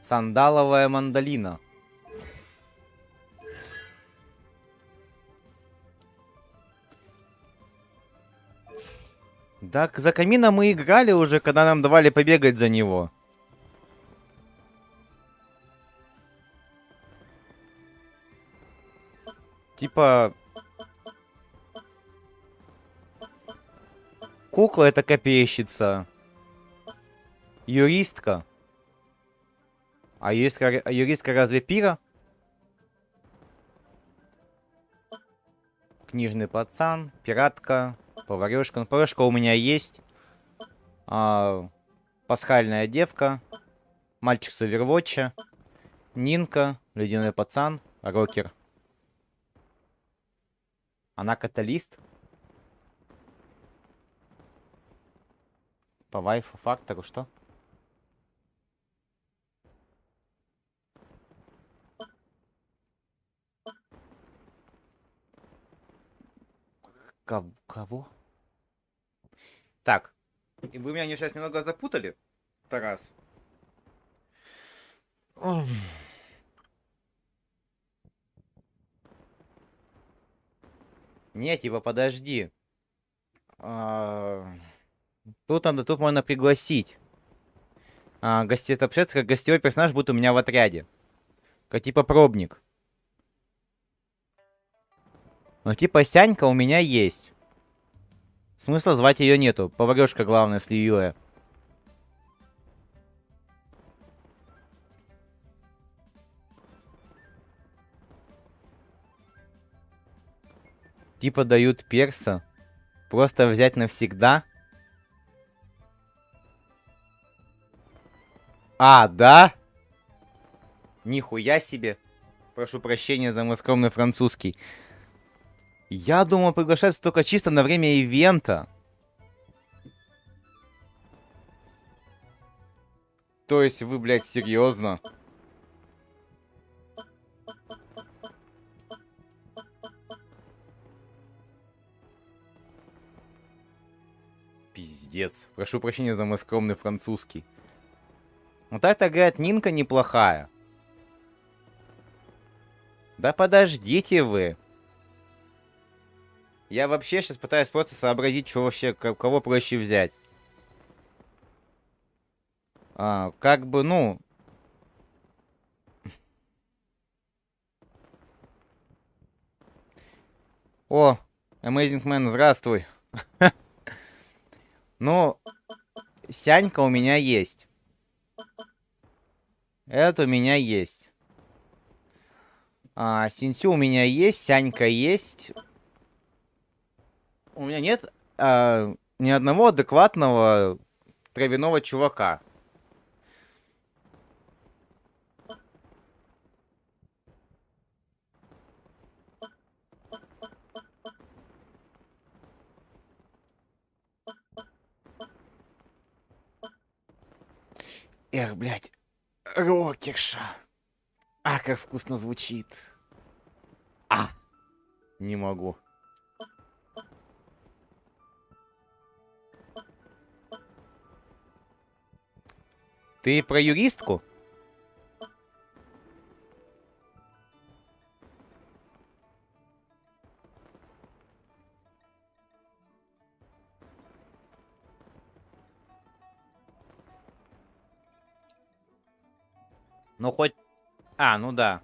[SPEAKER 2] Сандаловая мандолина. Да, за камином мы играли уже, когда нам давали побегать за него. Типа... Кукла это копейщица. Юристка. А юристка разве пира? Книжный пацан, пиратка, поварешка. Ну, поварешка у меня есть. Пасхальная девка. Мальчик с Овервотча. Нинка, ледяной пацан, рокер. Она каталист. По вайфу фактору, что? Кого? Так. И вы меня сейчас немного запутали, Тарас. Не, типа, подожди. Тут можно пригласить. Это общается как гостевой персонаж будет у меня в отряде. Как типа пробник. Но типа Сянька у меня есть. Смысла звать ее нету. Поварешка главная с Льюэ. Типа дают перса. Просто взять навсегда. А, да? Нихуя себе. Прошу прощения за мой скромный французский. Я думал, приглашается только чисто на время ивента. То есть вы, блядь, серьезно? Пиздец. Прошу прощения за мой скромный французский. Вот это, говорят, Нинка неплохая. Да подождите вы. Я вообще сейчас пытаюсь просто сообразить, что вообще, кого проще взять. Как бы, ну... О, Amazing Man, здравствуй. Ну, Сянька у меня есть. Это у меня есть. Синсю у меня есть, Сянька есть. У меня нет ни одного адекватного травяного чувака. Эх, блядь. Рокерша. Как вкусно звучит. Не могу. Ты про юристку? Ну хоть... ну да.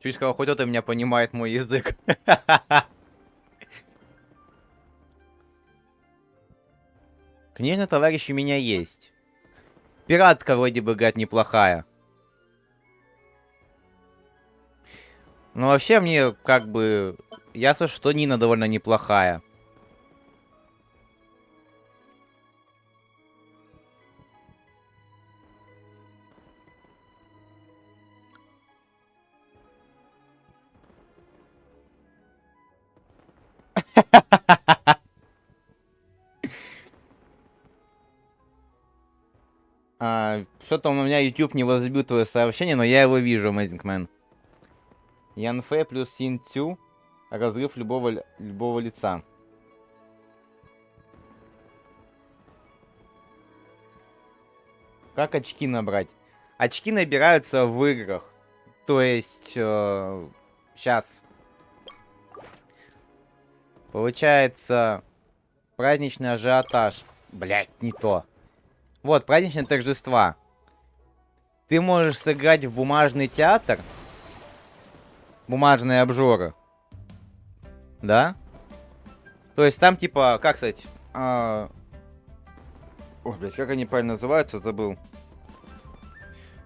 [SPEAKER 2] Чуть сказал, хоть кто-то меня понимает мой язык. Конечно, товарищ у меня есть. Пиратка вроде бы, гад, неплохая. Но вообще мне, как бы... Ясно, что Нина довольно неплохая. Что-то у меня YouTube не возлюбил твое сообщение, но я его вижу, Amazing Man. Янфэ плюс Синцю. Разрыв любого лица. Как очки набрать? Очки набираются в играх. То есть... сейчас. Получается... Праздничный ажиотаж. Блять, не то. Вот, праздничные торжества. Ты можешь сыграть в бумажный театр. Бумажные обжоры. Да? То есть там типа, как сказать... Ой, блядь, как они правильно называются, забыл.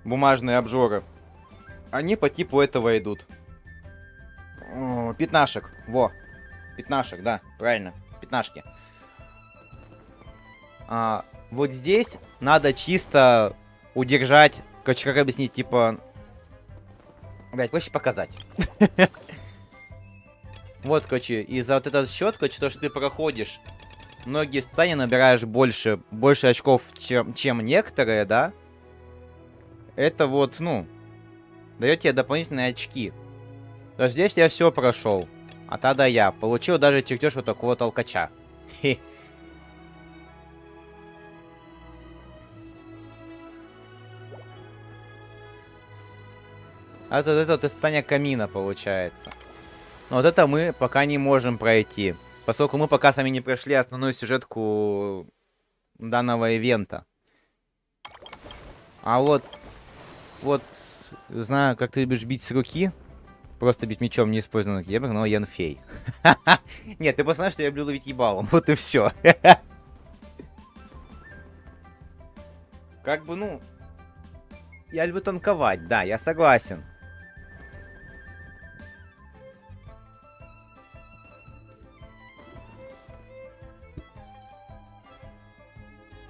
[SPEAKER 2] Бумажные обжоры. Они по типу этого идут. Пятнашек. Во. Пятнашек, да, правильно. Пятнашки. Вот здесь надо чисто удержать, короче, как объяснить, типа... Блять, проще показать. Вот, короче, и за вот этот счет, короче, то, что ты проходишь, многие испытания набираешь больше очков, чем некоторые, да? Это вот, ну, дает тебе дополнительные очки. То есть здесь я все прошел. А тогда я получил даже чертеж вот такого толкача. Хе. А это вот испытание камина получается. Но вот это мы пока не можем пройти. Поскольку мы пока сами не прошли основную сюжетку данного ивента. А вот, знаю, как ты любишь бить с руки. Просто бить мечом, не используя кибер, но Янфей. Нет, ты просто знаешь, что я люблю ловить ебалом. Вот и все. Как бы, ну... Я люблю танковать, да, я согласен.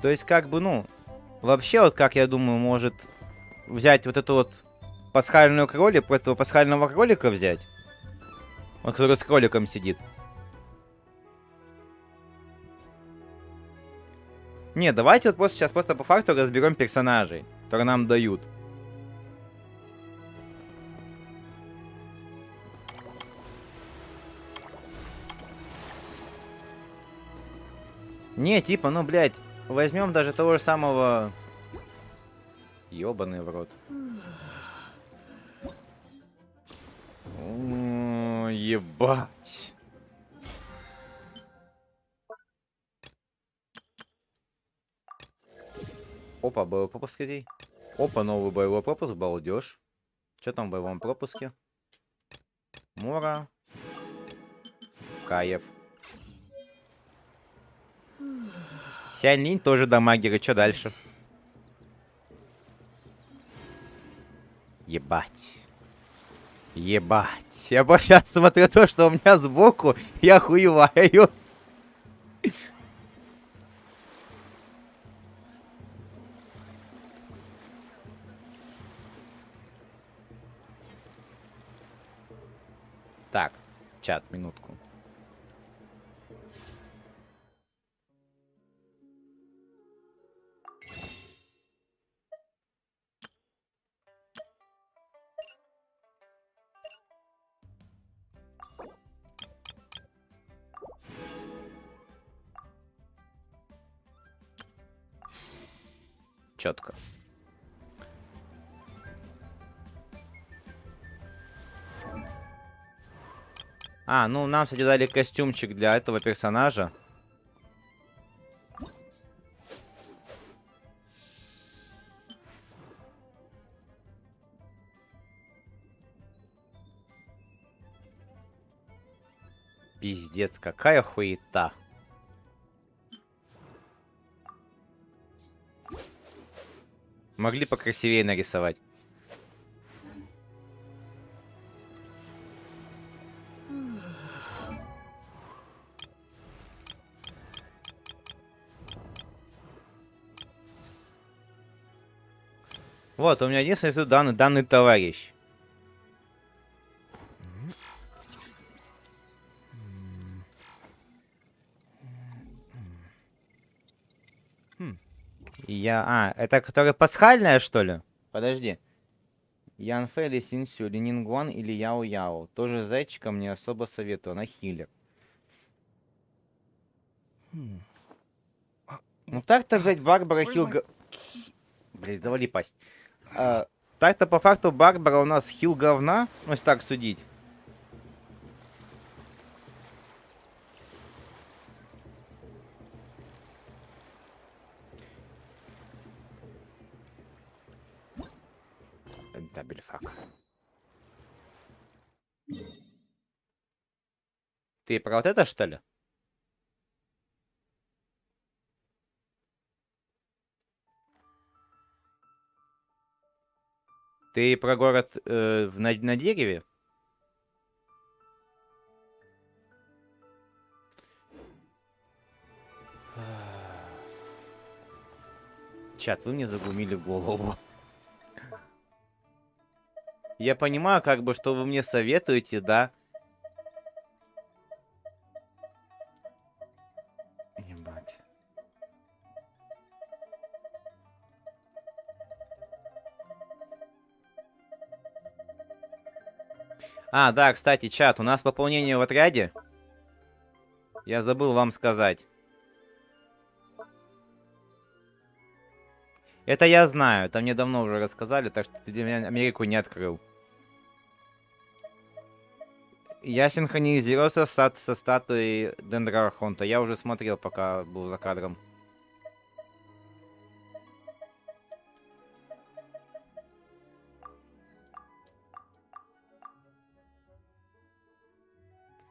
[SPEAKER 2] То есть, как бы, ну... Вообще, вот как я думаю, может взять вот эту вот пасхальную кролик, этого пасхального кролика взять. Он, который с кроликом сидит. Не, давайте вот просто сейчас просто по факту разберем персонажей, которые нам дают. Не, типа, ну, блядь, возьмем даже того же самого... Ёбаный в рот. О, ебать. Опа, боевой пропуск какой. Опа, новый боевой пропуск, балдеж. Что там в боевом пропуске? Мора. Каев. Сянь-Линь тоже дамагер, и что дальше? Ебать. Ебать. Я сейчас смотрю то, что у меня сбоку, я охуеваю. Так, чат, минутку. Четко. А, ну нам, кстати, дали костюмчик для этого персонажа. Пиздец, какая хуета. Могли покрасивее нарисовать. Вот, у меня единственный данный товарищ. Это которая пасхальная, что ли? Подожди. Янфэ или Синсю, или Нингуан, или Яо-Яо. Тоже зайчиком не особо советую, она хилер. Ну так-то, блядь, Барбара хил... Блядь, завали пасть. Так-то по факту Барбара у нас хил говна, ну если так судить. Дабельфак. Ты про вот это, что ли? Ты про город на дереве? Чат, вы мне заглумили голову. Я понимаю, как бы, что вы мне советуете, да? Ебать. А, да, кстати, чат, у нас пополнение в отряде. Я забыл вам сказать. Это я знаю, это мне давно уже рассказали, так что ты для меня Америку не открыл. Я синхронизировался со статуей Дендрархонта. Я уже смотрел, пока был за кадром.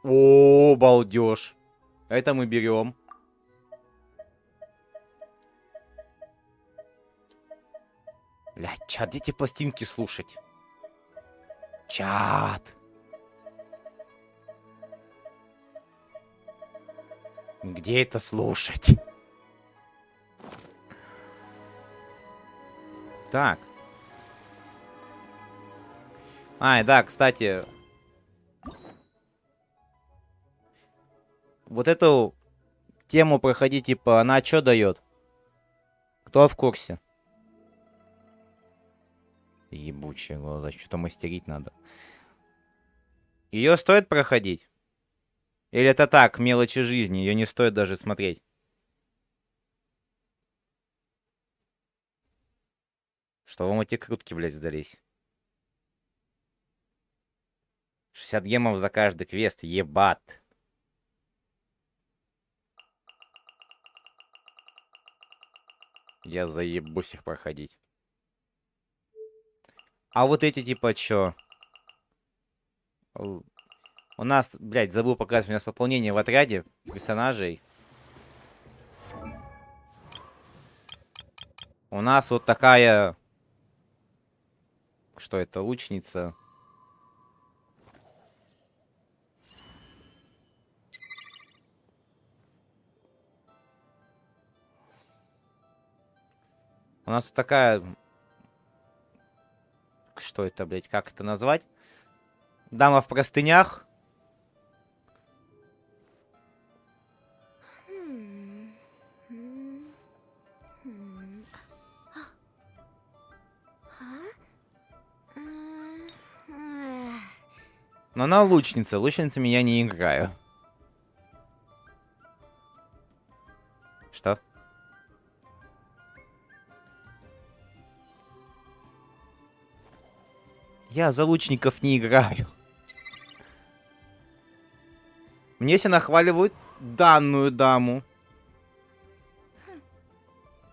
[SPEAKER 2] О, балдеж. Это мы берем. Блядь, чат, эти пластинки слушать. Чат. Где это слушать? Так. А, да, кстати. Вот эту тему проходить, типа, она что дает? Кто в курсе? Ебучие глаза, что-то мастерить надо. Ее стоит проходить? Или это так, мелочи жизни, ее не стоит даже смотреть? Что вам эти крутки, блядь, сдались? 60 гемов за каждый квест, ебат. Я заебусь их проходить. А вот эти типа чё? У нас, блядь, забыл показывать, у нас пополнение в отряде персонажей. У нас вот такая... Что это, лучница? У нас такая... Что это, блядь, как это назвать? Дама в простынях. Но она лучница. Лучницами я не играю. Что? Я за лучников не играю. Мне все нахваливают данную даму.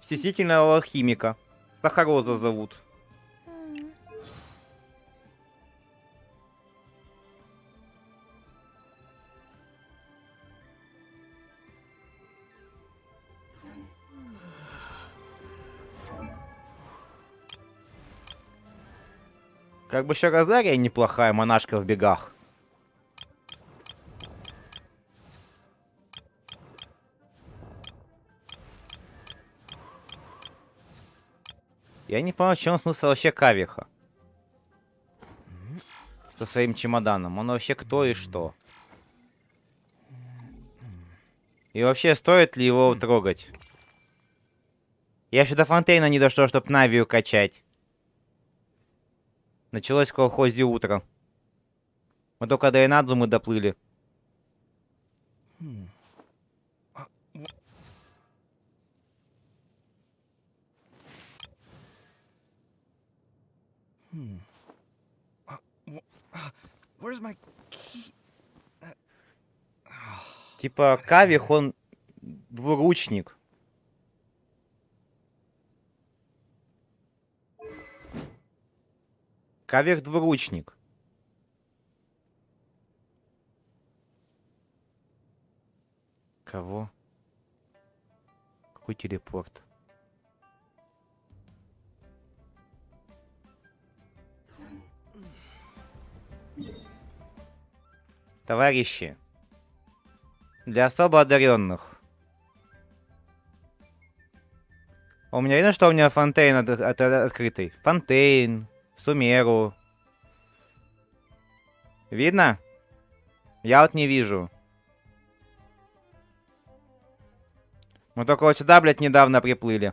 [SPEAKER 2] Стеснительного алхимика. Сахароза зовут. Как бы еще Розария неплохая монашка в бегах. Я не понимаю, в чем смысл вообще Кавиха. Со своим чемоданом. Он вообще кто и что. И вообще, стоит ли его трогать? Я еще до Фонтейна не дошел, чтобы Навию качать. Началось в колхозе утро. Мы только до Инадзумы доплыли. Типа Кавих, он двуручник. Кавих двуручник. Кого? Какой телепорт? Товарищи, для особо одаренных. У меня видно, что у меня Фонтейн открытый. Фонтейн, Сумеру. Видно? Я вот не вижу. Мы только вот сюда, блядь, недавно приплыли.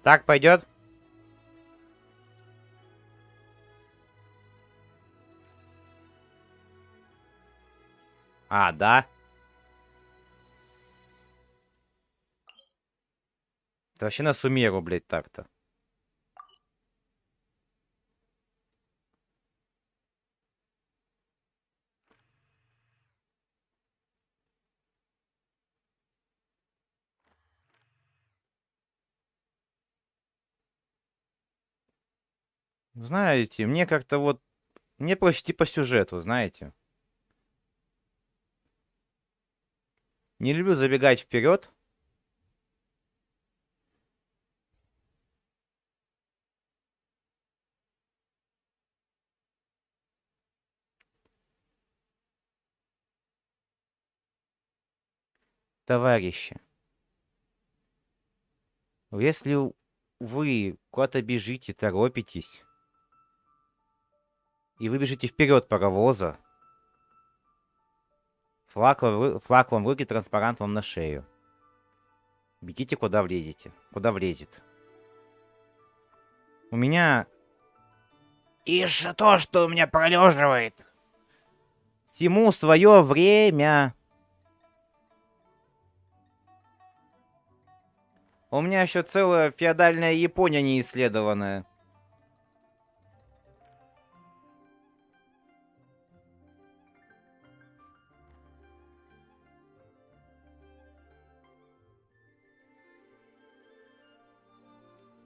[SPEAKER 2] Так пойдет? А, да? Это вообще на суммеру, блядь, так-то. Знаете, мне как-то вот... Мне проще по сюжету, знаете. Не люблю забегать вперед. Товарищи, если вы куда-то бежите, торопитесь, и вы бежите вперед паровоза, флаг вам в руки, транспарант вам на шею. Бегите, куда влезете, куда влезет. У меня... Ишь, то, что у меня пролеживает. Всему свое время. У меня еще целая феодальная Япония не исследованная.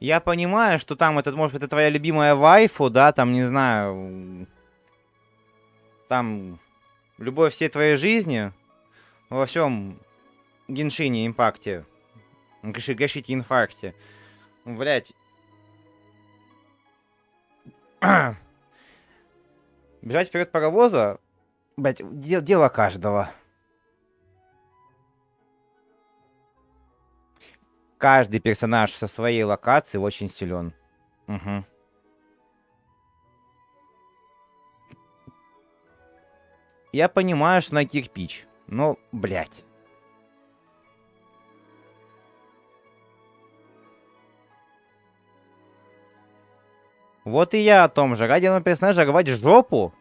[SPEAKER 2] Я понимаю, что там этот, может, это твоя любимая вайфу, да, там, не знаю, там, любовь всей твоей жизни, во всем Геншине, импакте, гашите инфаркте, блять. Бежать вперед паровоза, блять, дело каждого. Каждый персонаж со своей локации очень силен. Угу. Я понимаю, что на кирпич, но, блядь. Вот и я о том же. Ради одного персонажа рвать жопу?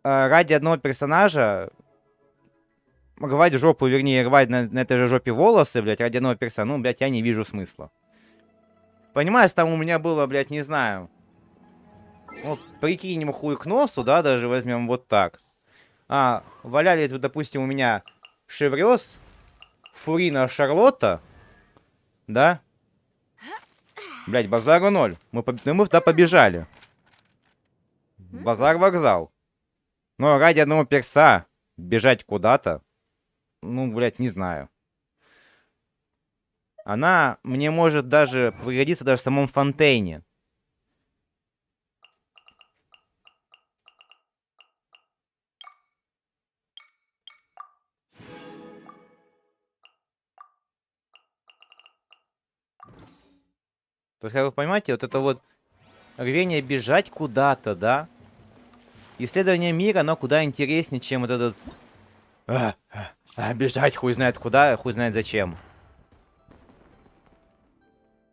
[SPEAKER 2] Ради одного персонажа рвать жопу, вернее, рвать на этой же жопе волосы, блядь, ради одного персонажа, ну, блядь, я не вижу смысла. Понимаешь, там у меня было, блядь, не знаю. Вот прикинем хуй к носу, да, даже возьмем вот так. Валялись бы, допустим, у меня Шеврёс, Фурина, Шарлотта, да? Блядь, базару ноль. Мы туда побежали. Базар вокзал. Но ради одного перса бежать куда-то, ну, блядь, не знаю. Она мне может даже пригодиться даже в самом Фонтейне. То есть, как вы понимаете, вот это вот рвение бежать куда-то, да? Исследование мира, оно куда интереснее, чем вот этот... бежать хуй знает куда, хуй знает зачем.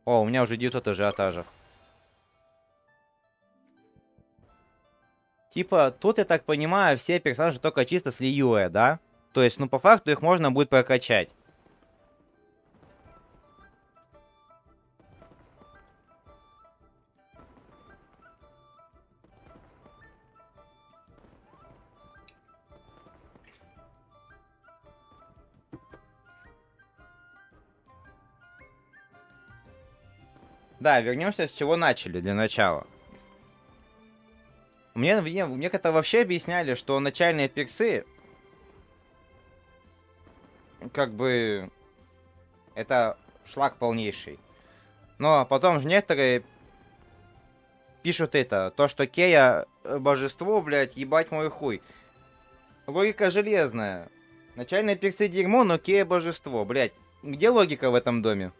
[SPEAKER 2] О, у меня уже 900 ажиотажа. Типа, тут, я так понимаю, все персонажи только чисто с Лиюэ, да? То есть, ну, по факту их можно будет прокачать. Да, вернемся с чего начали для начала. Мне как-то вообще объясняли, что начальные персы, как бы, это шлак полнейший. Но потом же некоторые пишут то, что Кея божество, блядь, ебать мой хуй. Логика железная. Начальные персы дерьмо, но Кея божество, блядь. Где логика в этом доме?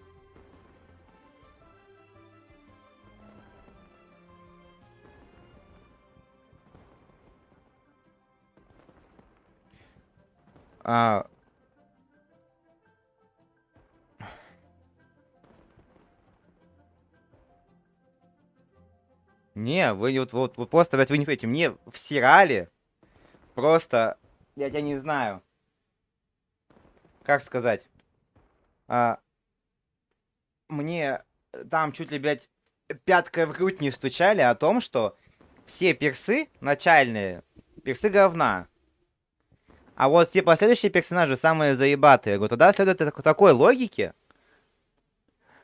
[SPEAKER 2] Не, вы вот просто, блядь, вы не понимаете, мне в сериале просто, я тебя не знаю, как сказать, а, мне там чуть ли, блядь, пяткой в грудь не стучали о том, что все персы начальные, персы говна. А вот все последующие персонажи самые заебатые. Я говорю, тогда следует такой логике.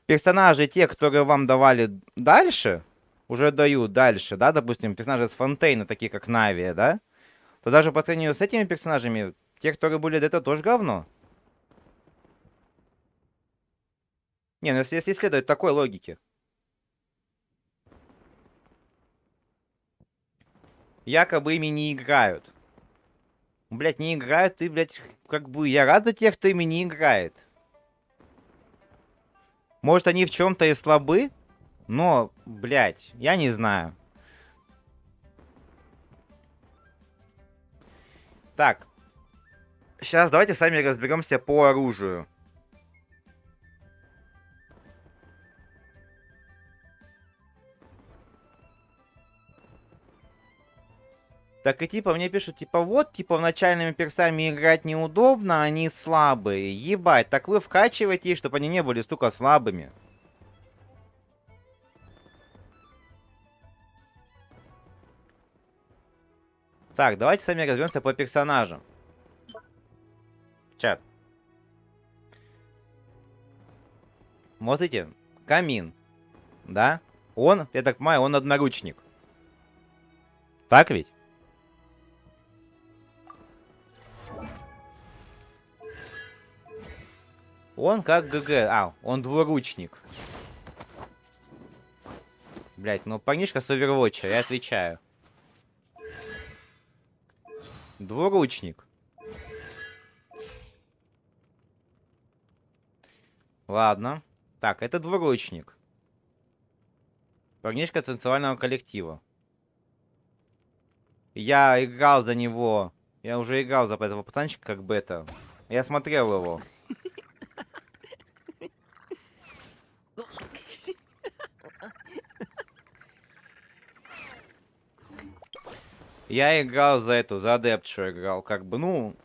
[SPEAKER 2] Персонажи, те, которые вам давали дальше, уже дают дальше, да, допустим, персонажи с Фонтейна, такие как Навия, да, то даже по сравнению с этими персонажами, те, которые были до этого, тоже говно. Не, ну если следовать такой логике. Якобы ими не играют. Блять, не играют, и, блять, как бы я рад за тех, кто ими не играет. Может, они в чем-то и слабы, но, блять, я не знаю. Так. Сейчас давайте сами разберемся по оружию. Так и типа мне пишут, типа вот, типа в начальными персами играть неудобно, они слабые. Ебать, так вы вкачиваете их, чтобы они не были столько слабыми. Так, давайте сами разберемся по персонажам. Чат. Смотрите, камин. Да? Он, я так понимаю, он одноручник. Так ведь? Он как ГГ. А, он двуручник. Блять, ну парнишка с овервотча, я отвечаю. Двуручник. Ладно. Так, это двуручник. Парнишка танцевального коллектива. Я играл за него. Я уже играл за этого пацанчика как бета. Я смотрел его. Я играл за эту, за адептшу играл. Как бы, ну,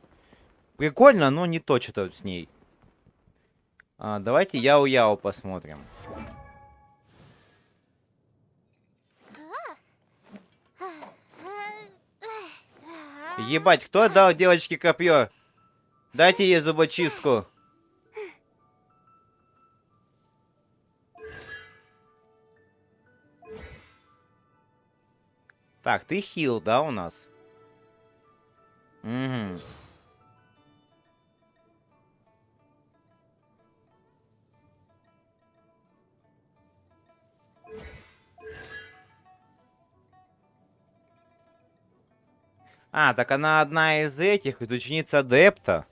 [SPEAKER 2] прикольно, но не то что-то с ней. Давайте Яо-Яо посмотрим. Ебать, кто дал девочке копье? Дайте ей зубочистку. Так, ты хил, да, у нас? Угу. А, так она одна из этих, из учениц адепта.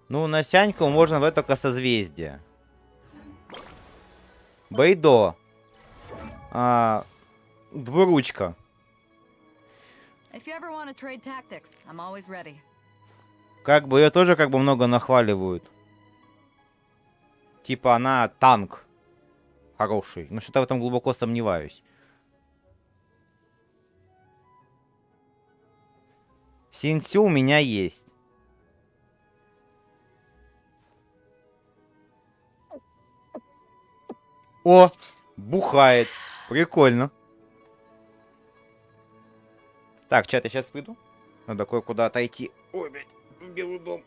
[SPEAKER 2] Ну, на Сяньку можно в только созвездие. Бейдо. Двуручка. Как бы ее тоже как бы много нахваливают. Типа она танк. Хороший. Но что-то в этом глубоко сомневаюсь. Синсю у меня есть. О, бухает. Прикольно. Так, чат, я сейчас приду. Надо кое-куда отойти. Ой, блядь, в Белый дом.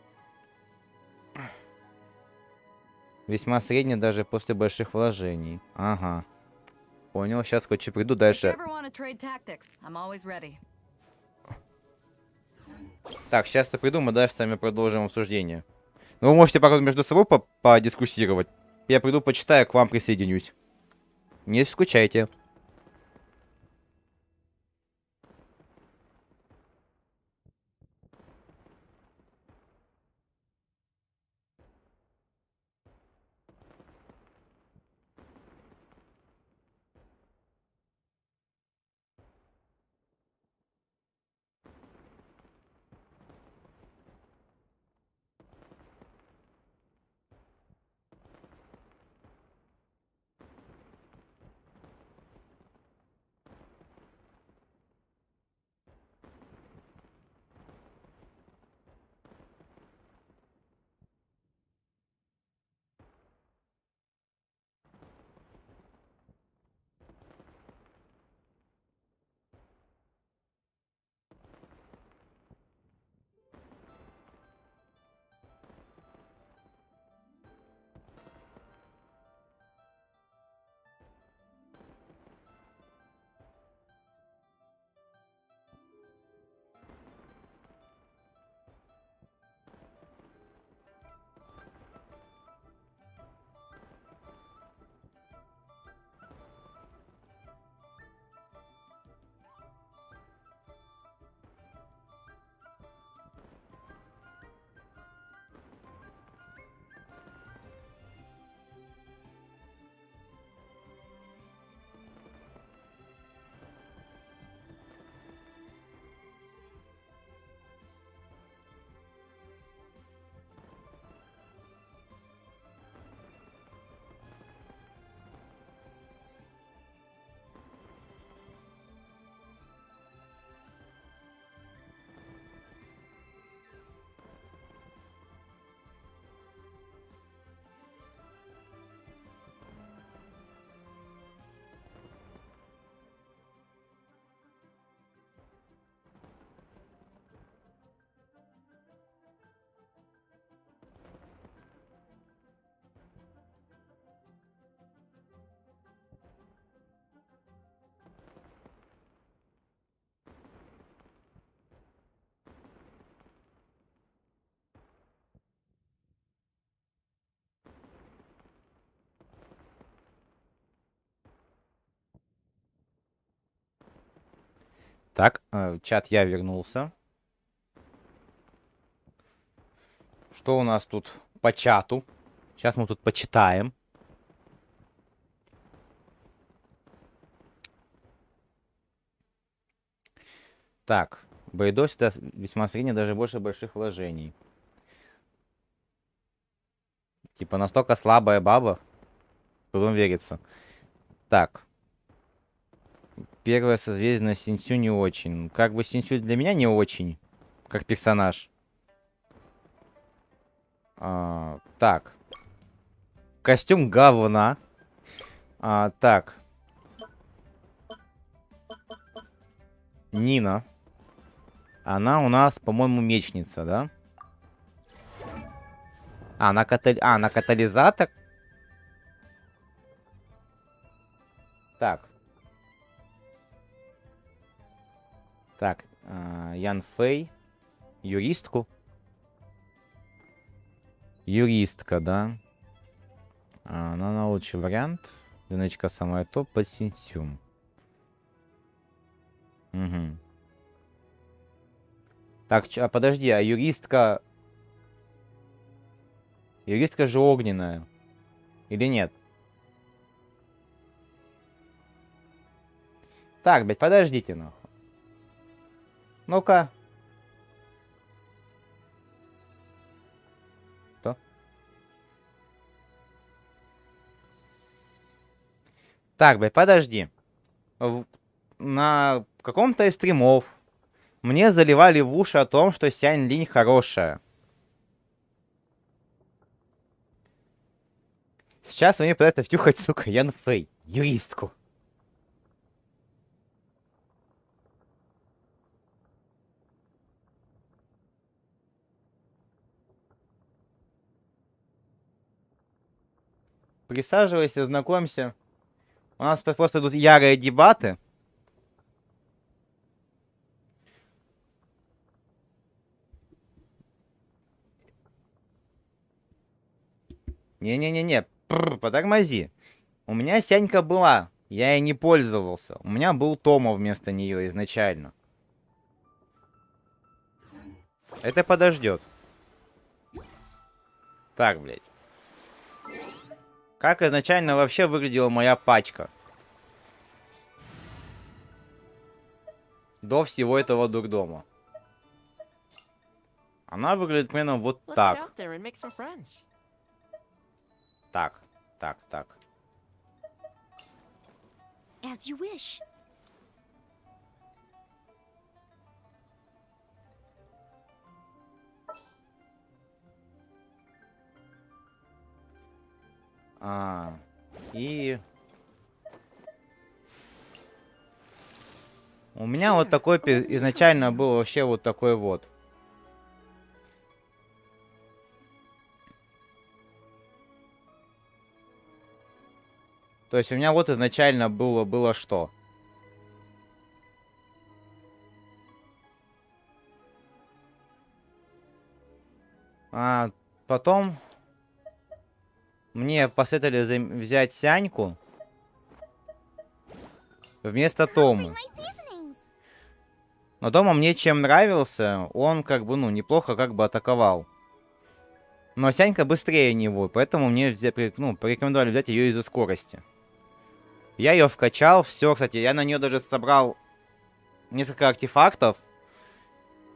[SPEAKER 2] Весьма средний даже после больших вложений. Ага. Понял, сейчас хоть приду дальше. Так, сейчас я приду, мы дальше с вами продолжим обсуждение. Ну, вы можете пока между собой подискуссировать. Я приду, почитаю, к вам присоединюсь. Не скучайте. Так, чат, я вернулся. Что у нас тут по чату? Сейчас мы тут почитаем. Так, Бойдо всегда весьма средний, даже больше больших вложений. Типа настолько слабая баба, что он верится. Так. Первое созвездие на Синсю не очень. Как бы Синсю для меня не очень, как персонаж. Так. Костюм говна. Так. Нина. Она у нас, по-моему, мечница, да? На катализатор? Так. Так, Ян Фэй. Юристку. Юристка, да? Она лучший вариант. Дыночка самая топ под Синсюм. Угу. Так, подожди, а юристка... Юристка же огненная. Или нет? Так, блядь, подождите, нахуй. Ну-ка. Что? Так, блядь, подожди. На каком-то из стримов мне заливали в уши о том, что Сянь Линь хорошая. Сейчас мне пытается втюхать, сука, Ян Фэй, юристку. Присаживайся, знакомься. У нас просто идут ярые дебаты. Не-не-не-не, потормози. У меня Сянька была, я ей не пользовался. У меня был Тома вместо нее изначально. Это подождет. Так, блядь. Как изначально вообще выглядела моя пачка? До всего этого дурдома. Она выглядит примерно вот так. Так, так, так.
[SPEAKER 3] As you wish.
[SPEAKER 2] И... У меня вот такой изначально был вообще вот такой вот. То есть у меня вот изначально было что? Потом мне посоветовали взять Сяньку вместо Томы. Но Тома мне чем нравился, он как бы, ну, неплохо как бы атаковал. Но Сянька быстрее него, поэтому мне порекомендовали взять ее из-за скорости. Я ее вкачал, все, кстати, я на нее даже собрал несколько артефактов.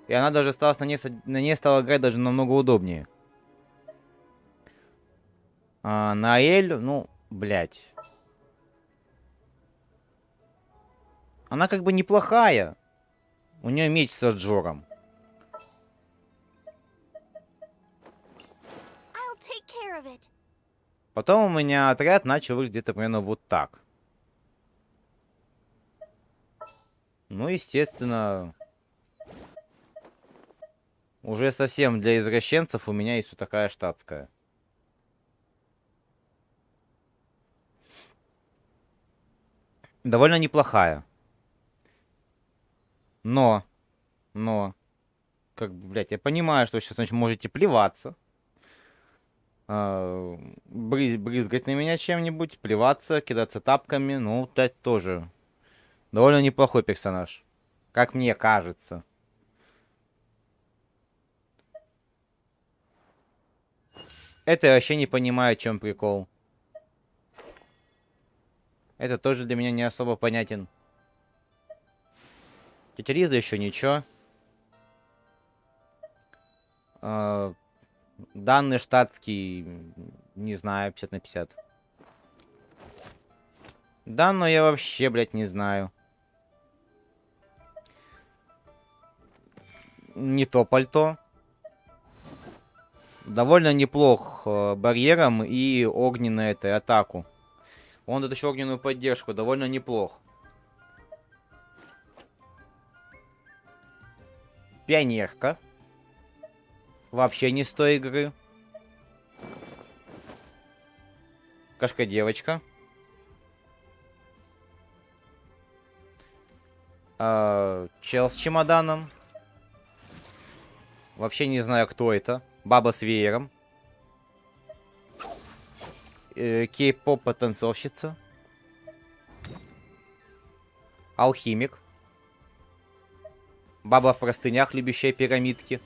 [SPEAKER 2] И она даже стала на ней стала играть даже намного удобнее. На Эль, ну, блядь. Она как бы неплохая. У нее меч с отжором. Потом у меня отряд начал выглядеть где-то примерно вот так. Ну, естественно, уже совсем для извращенцев у меня есть вот такая штатская. Довольно неплохая. Но, как бы, блядь, я понимаю, что сейчас, значит, можете плеваться. Брызгать на меня чем-нибудь, плеваться, кидаться тапками. Ну, блядь, тоже довольно неплохой персонаж. Как мне кажется. Это я вообще не понимаю, в чем прикол. Это тоже для меня не особо понятен. Тетя Лиза еще ничего. Данный штатский, не знаю, 50 на 50. Данную я вообще, блядь, не знаю. Не то пальто. Довольно неплох барьером и огненной этой атаку. Он дает еще огненную поддержку. Довольно неплох. Пионерка. Вообще не с той игры. Кошка-девочка. Чел с чемоданом. Вообще не знаю, кто это. Баба с веером. Кей-поп-потанцовщица. Алхимик. Баба в простынях, любящая пирамидки.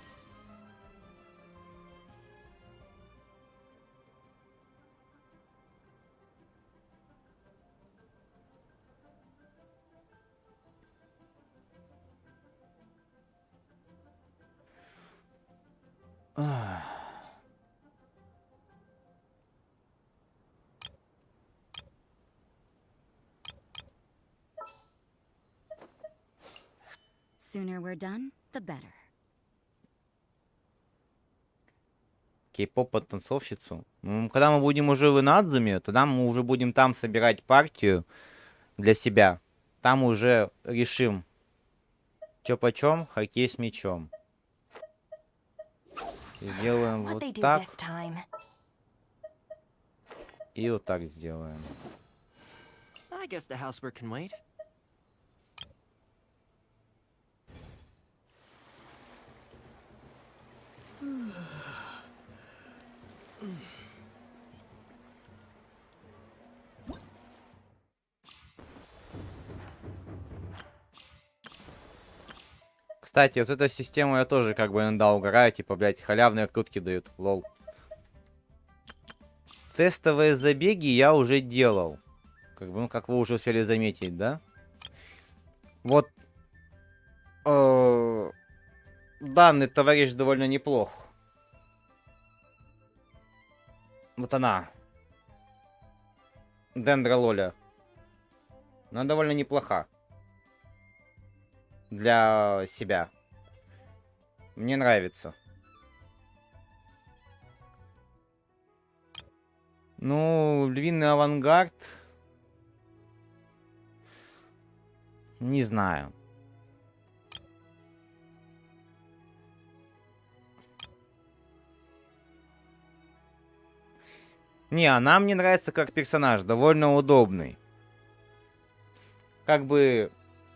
[SPEAKER 10] Sooner we're done, the better.
[SPEAKER 2] Кей-поп-потанцовщицу. Ну, когда мы будем уже в Инадзуме, тогда мы уже будем там собирать партию для себя. Там уже решим, чё почем, хоккей с мячом. Сделаем вот так. И вот так сделаем.
[SPEAKER 9] I guess the housework can wait.
[SPEAKER 2] Кстати, вот эта система я тоже как бы иногда угораю, типа, блядь, халявные открутки дают, лол. Тестовые забеги я уже делал. Как бы, ну, как вы уже успели заметить, да? Вот. Данный товарищ довольно неплох. Вот она. Дендра Лоля. Она довольно неплоха. Для себя. Мне нравится. Ну, львиный авангард. Не знаю. Не, она мне нравится как персонаж. Довольно удобный. Как бы...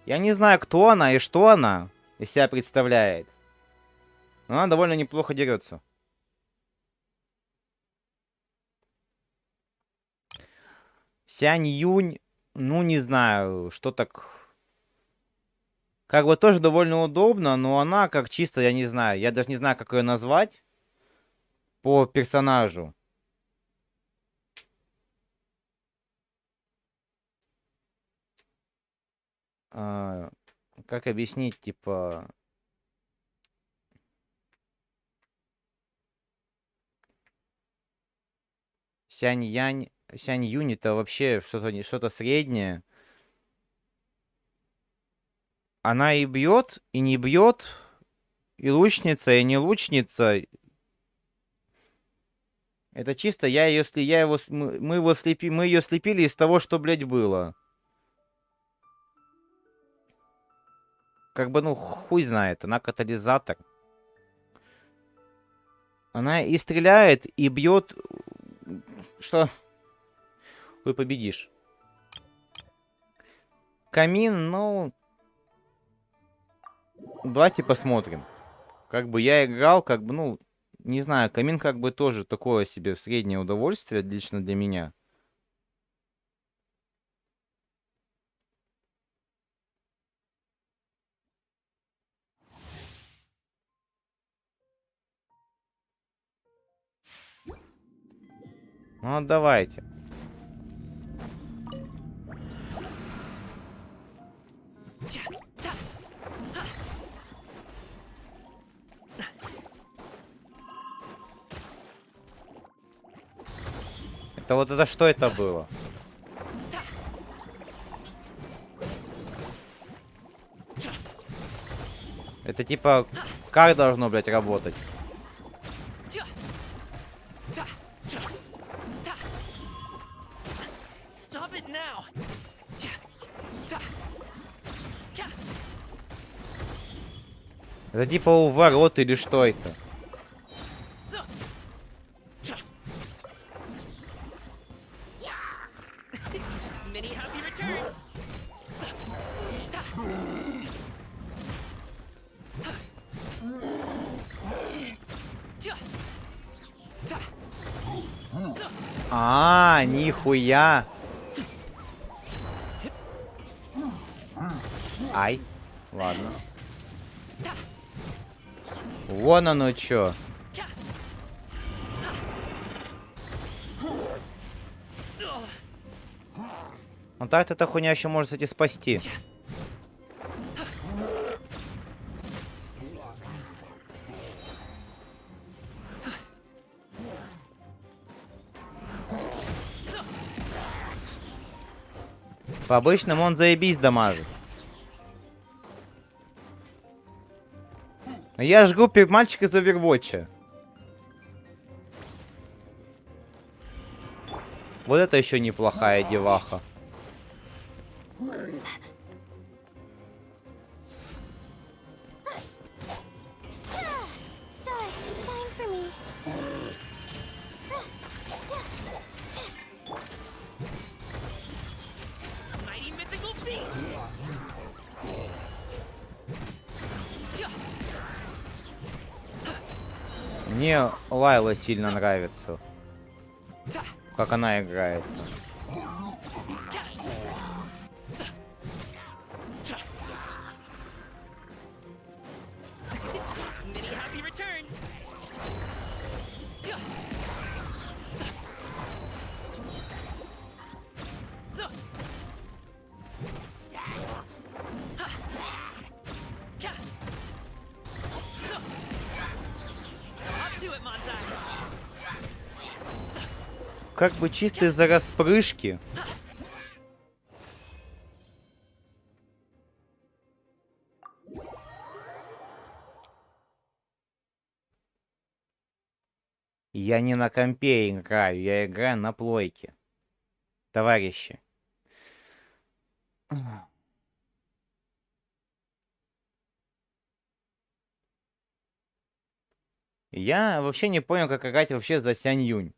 [SPEAKER 2] Я не знаю, кто она и что она из себя представляет. Но она довольно неплохо дерется. Сянь Юнь, ну не знаю, что так... Как бы тоже довольно удобно, но она как чисто, я не знаю. Я даже не знаю, как ее назвать по персонажу. Как объяснить, типа... Сянь Юнь это вообще что-то среднее. Она и бьет, и не бьет, и лучница, и не лучница. Это чисто мы ее слепили из того, что, блядь, было. Как бы, ну, хуй знает, она катализатор. Она и стреляет, и бьет. Что? Хуй победишь. Камин, ну... Давайте посмотрим. Как бы я играл, как бы, ну... Не знаю, камин как бы тоже такое себе среднее удовольствие лично для меня. Ну, давайте. Это вот это что это было? Это типа как должно, блядь, работать? Это типа у ворот или что это? А, нихуя. Ай, ладно. Вон оно чё. Ну так эта хуйня еще может, кстати, спасти. По-обычному он заебись дамажит. Я жгу мальчика из Овервотча. Вот это еще неплохая деваха. Мне Лайла сильно нравится. Как она играет. Как бы чисто из-за распрыжки. Я не на компе играю, я играю на плойке. Товарищи. Я вообще не понял, как играть вообще за Сянь Юнь.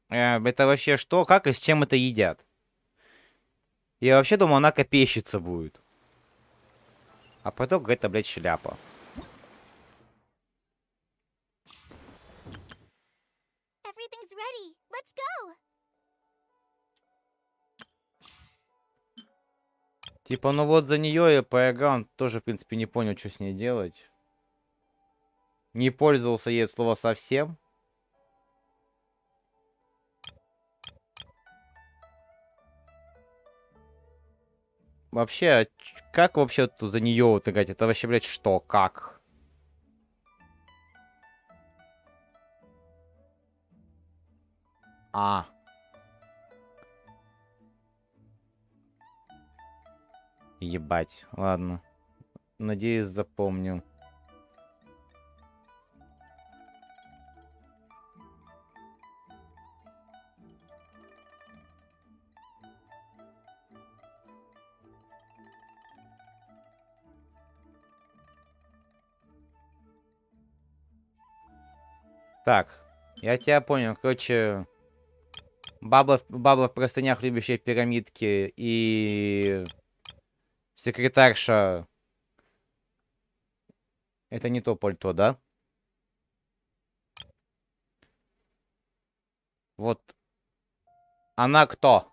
[SPEAKER 2] Это вообще что, как и с чем это едят? Я вообще думал, она копейщица будет. А потом это, блядь, шляпа.
[SPEAKER 4] Everything's ready. Let's go.
[SPEAKER 2] Типа, ну вот за нее я поиграл, тоже, в принципе, не понял, что с ней делать. Не пользовался ей от слова совсем. Вообще, как вообще тут за нее вот играть? Это вообще, блядь, что? Как? А. Ебать. Ладно. Надеюсь, запомню. Так, я тебя понял. Короче, баба в простынях, любящая пирамидки, и секретарша. Это не то пальто, да? Вот. Она кто?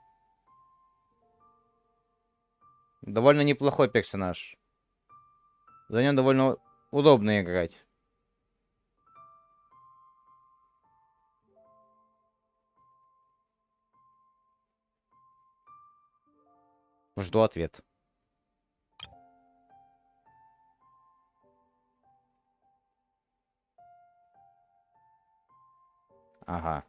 [SPEAKER 2] Довольно неплохой персонаж. За ним довольно удобно играть. Жду ответ. Ага.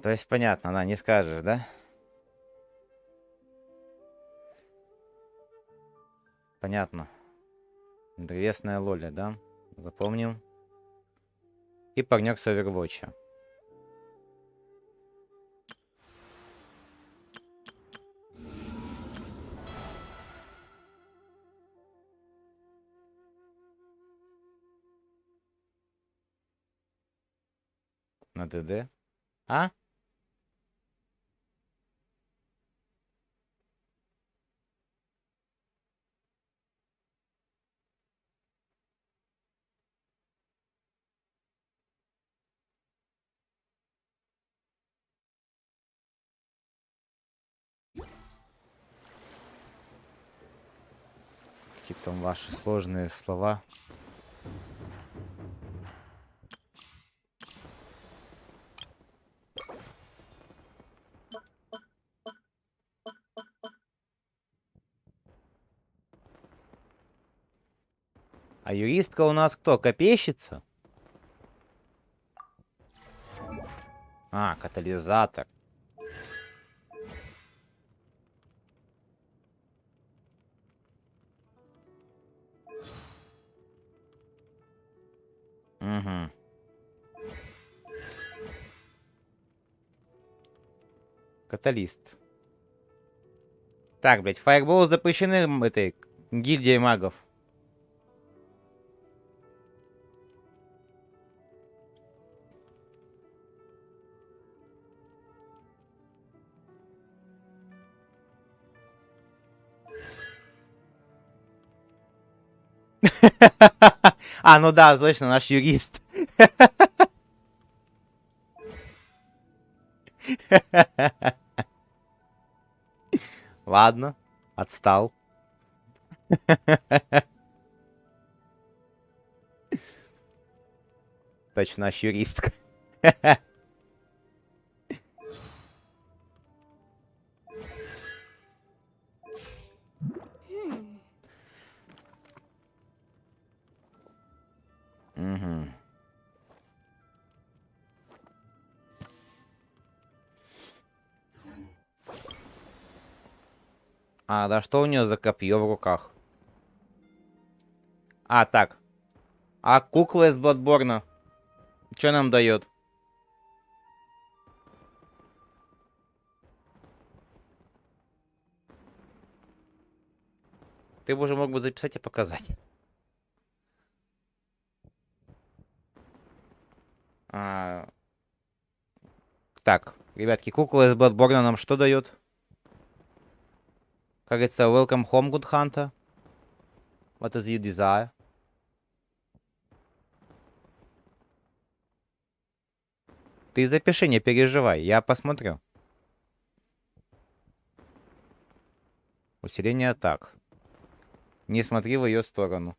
[SPEAKER 2] То есть понятно, она не скажешь, да? Понятно. Древесная лоля, да? Запомним. И парнёк с овервотча. На ДД. А? Какие там ваши сложные слова? А юристка у нас кто? Копейщица? А, катализатор. Угу. Каталист. Так, блядь, фаербол запрещены этой гильдией магов. А, ну да, точно, наш юрист. Ладно, отстал. Точно, наш юристка. Угу. А, да что у нее за копье в руках? А, так. А кукла из Бладборна? Что нам дает? Ты бы уже мог бы записать и показать. А... Так, ребятки, кукла из Бладборна нам что дает? Как говорится, welcome home, good hunter. What is your desire? Ты запиши, не переживай, я посмотрю. Усиление атак. Не смотри в ее сторону.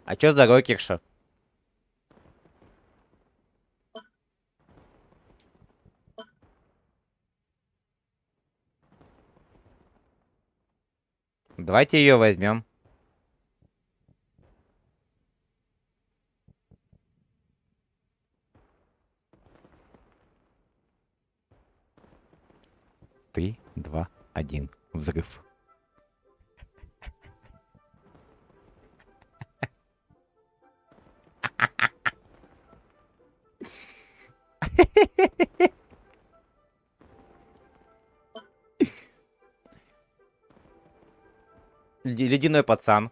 [SPEAKER 2] А чё за рокерша? Давайте ее возьмем. Три, два, один. Взрыв. Ледяной пацан.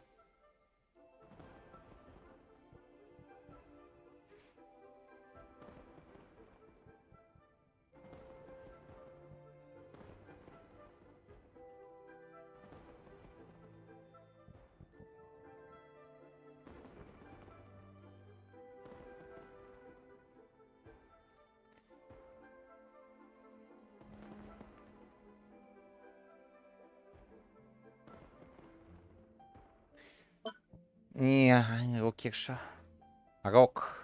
[SPEAKER 2] Не, рокерша. Рок.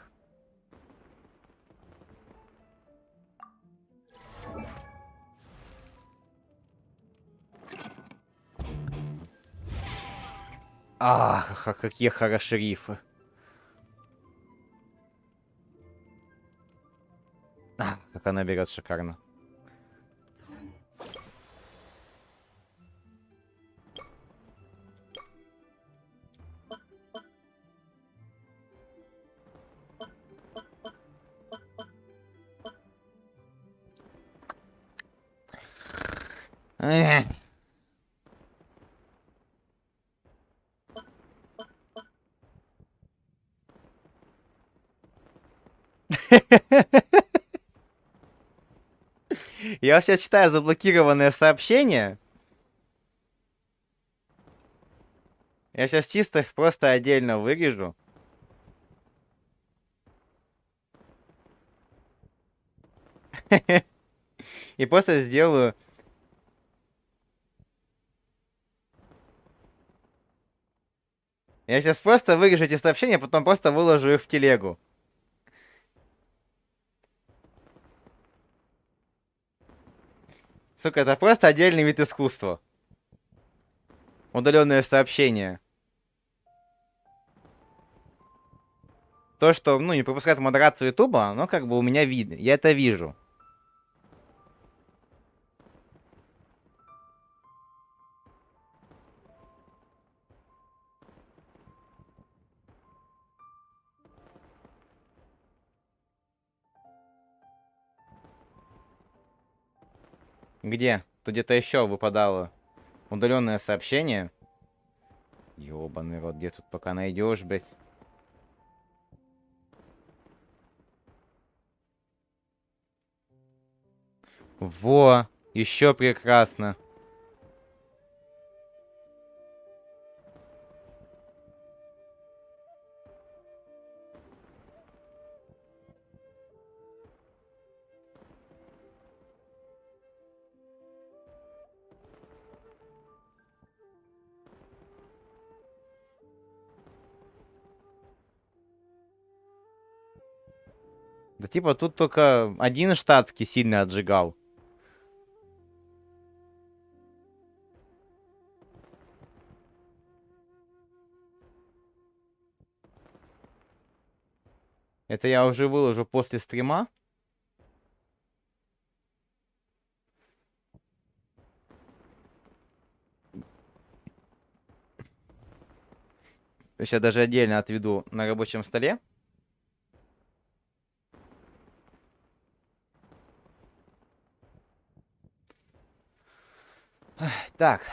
[SPEAKER 2] Ах, какие хорошие рифы. Как она берет шикарно. Эх. Я сейчас читаю заблокированные сообщения. Я сейчас чисто их просто отдельно вырежу. И просто сделаю... Я сейчас просто вырежу эти сообщения, потом просто выложу их в телегу. Сука, это просто отдельный вид искусства. Удаленные сообщения. То, что, ну, не пропускает модерацию Ютуба, оно как бы у меня видно. Я это вижу. Где? Тут где-то еще выпадало удаленное сообщение. Ёбаный рот, где тут пока найдешь, блядь? Во, еще прекрасно. Да типа тут только один штатский сильно отжигал. Это я уже выложу после стрима. Сейчас даже отдельно отведу на рабочем столе. Так,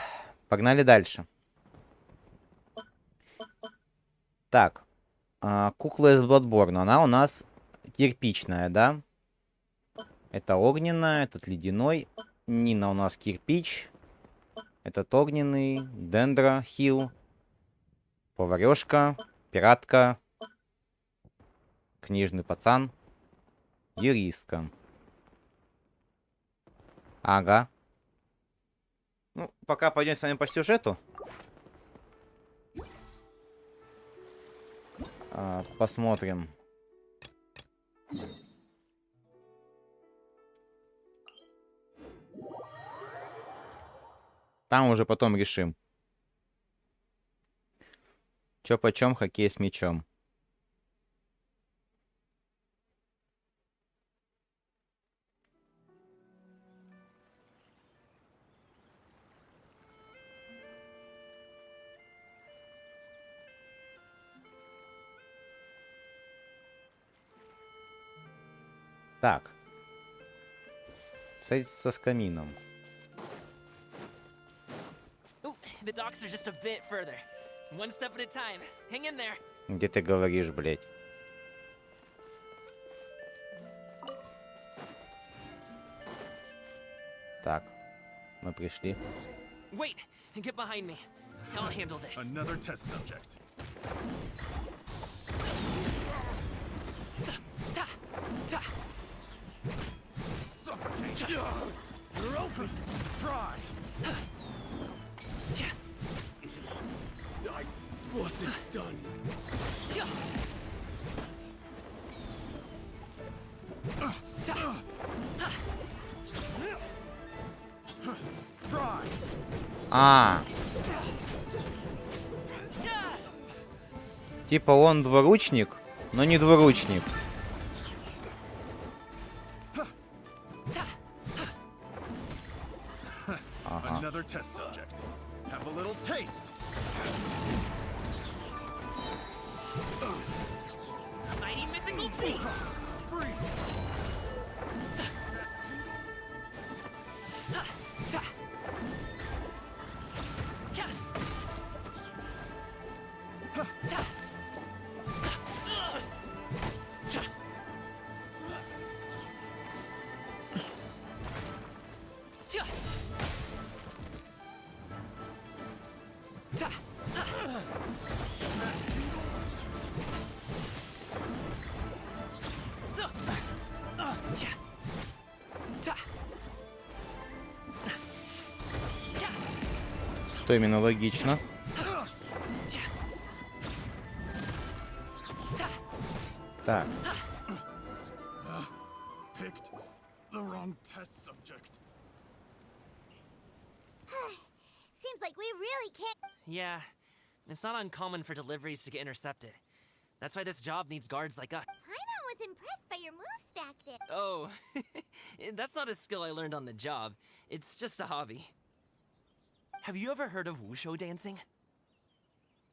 [SPEAKER 2] погнали дальше. Так, кукла из Bloodborne, она у нас кирпичная, да? Это огненная, этот ледяной. Нина у нас кирпич. Этот огненный, Дендра, Хилл. Поварешка, пиратка. Книжный пацан. Юристка. Ага. Ну, пока пойдем с вами по сюжету. Посмотрим. Там уже потом решим. Чё почем, хоккей с мячом. Так. Встретиться с камином.
[SPEAKER 9] The docks are just a bit further. One step at a time. Hang in there.
[SPEAKER 2] Где ты говоришь, блядь? Так, мы пришли.
[SPEAKER 9] Wait, get behind me. I'll handle this.
[SPEAKER 5] Another test subject.
[SPEAKER 11] You're open. Try. I wasn't done.
[SPEAKER 2] А. Типа он двуручник, но не двуручник. Ага.
[SPEAKER 11] Another test subject. Have a little taste.
[SPEAKER 9] Mighty mythical beast.
[SPEAKER 11] Free.
[SPEAKER 2] Что именно логично? Так.
[SPEAKER 11] Picked the wrong test subject.
[SPEAKER 4] Seems like we really can't.
[SPEAKER 9] Yeah, it's not uncommon for deliveries to get intercepted. That's why this job needs guards like us.
[SPEAKER 4] Paimon was impressed by your moves back there.
[SPEAKER 9] Oh, that's not a skill I learned on the job. It's just a hobby. Have you ever heard of wushu dancing?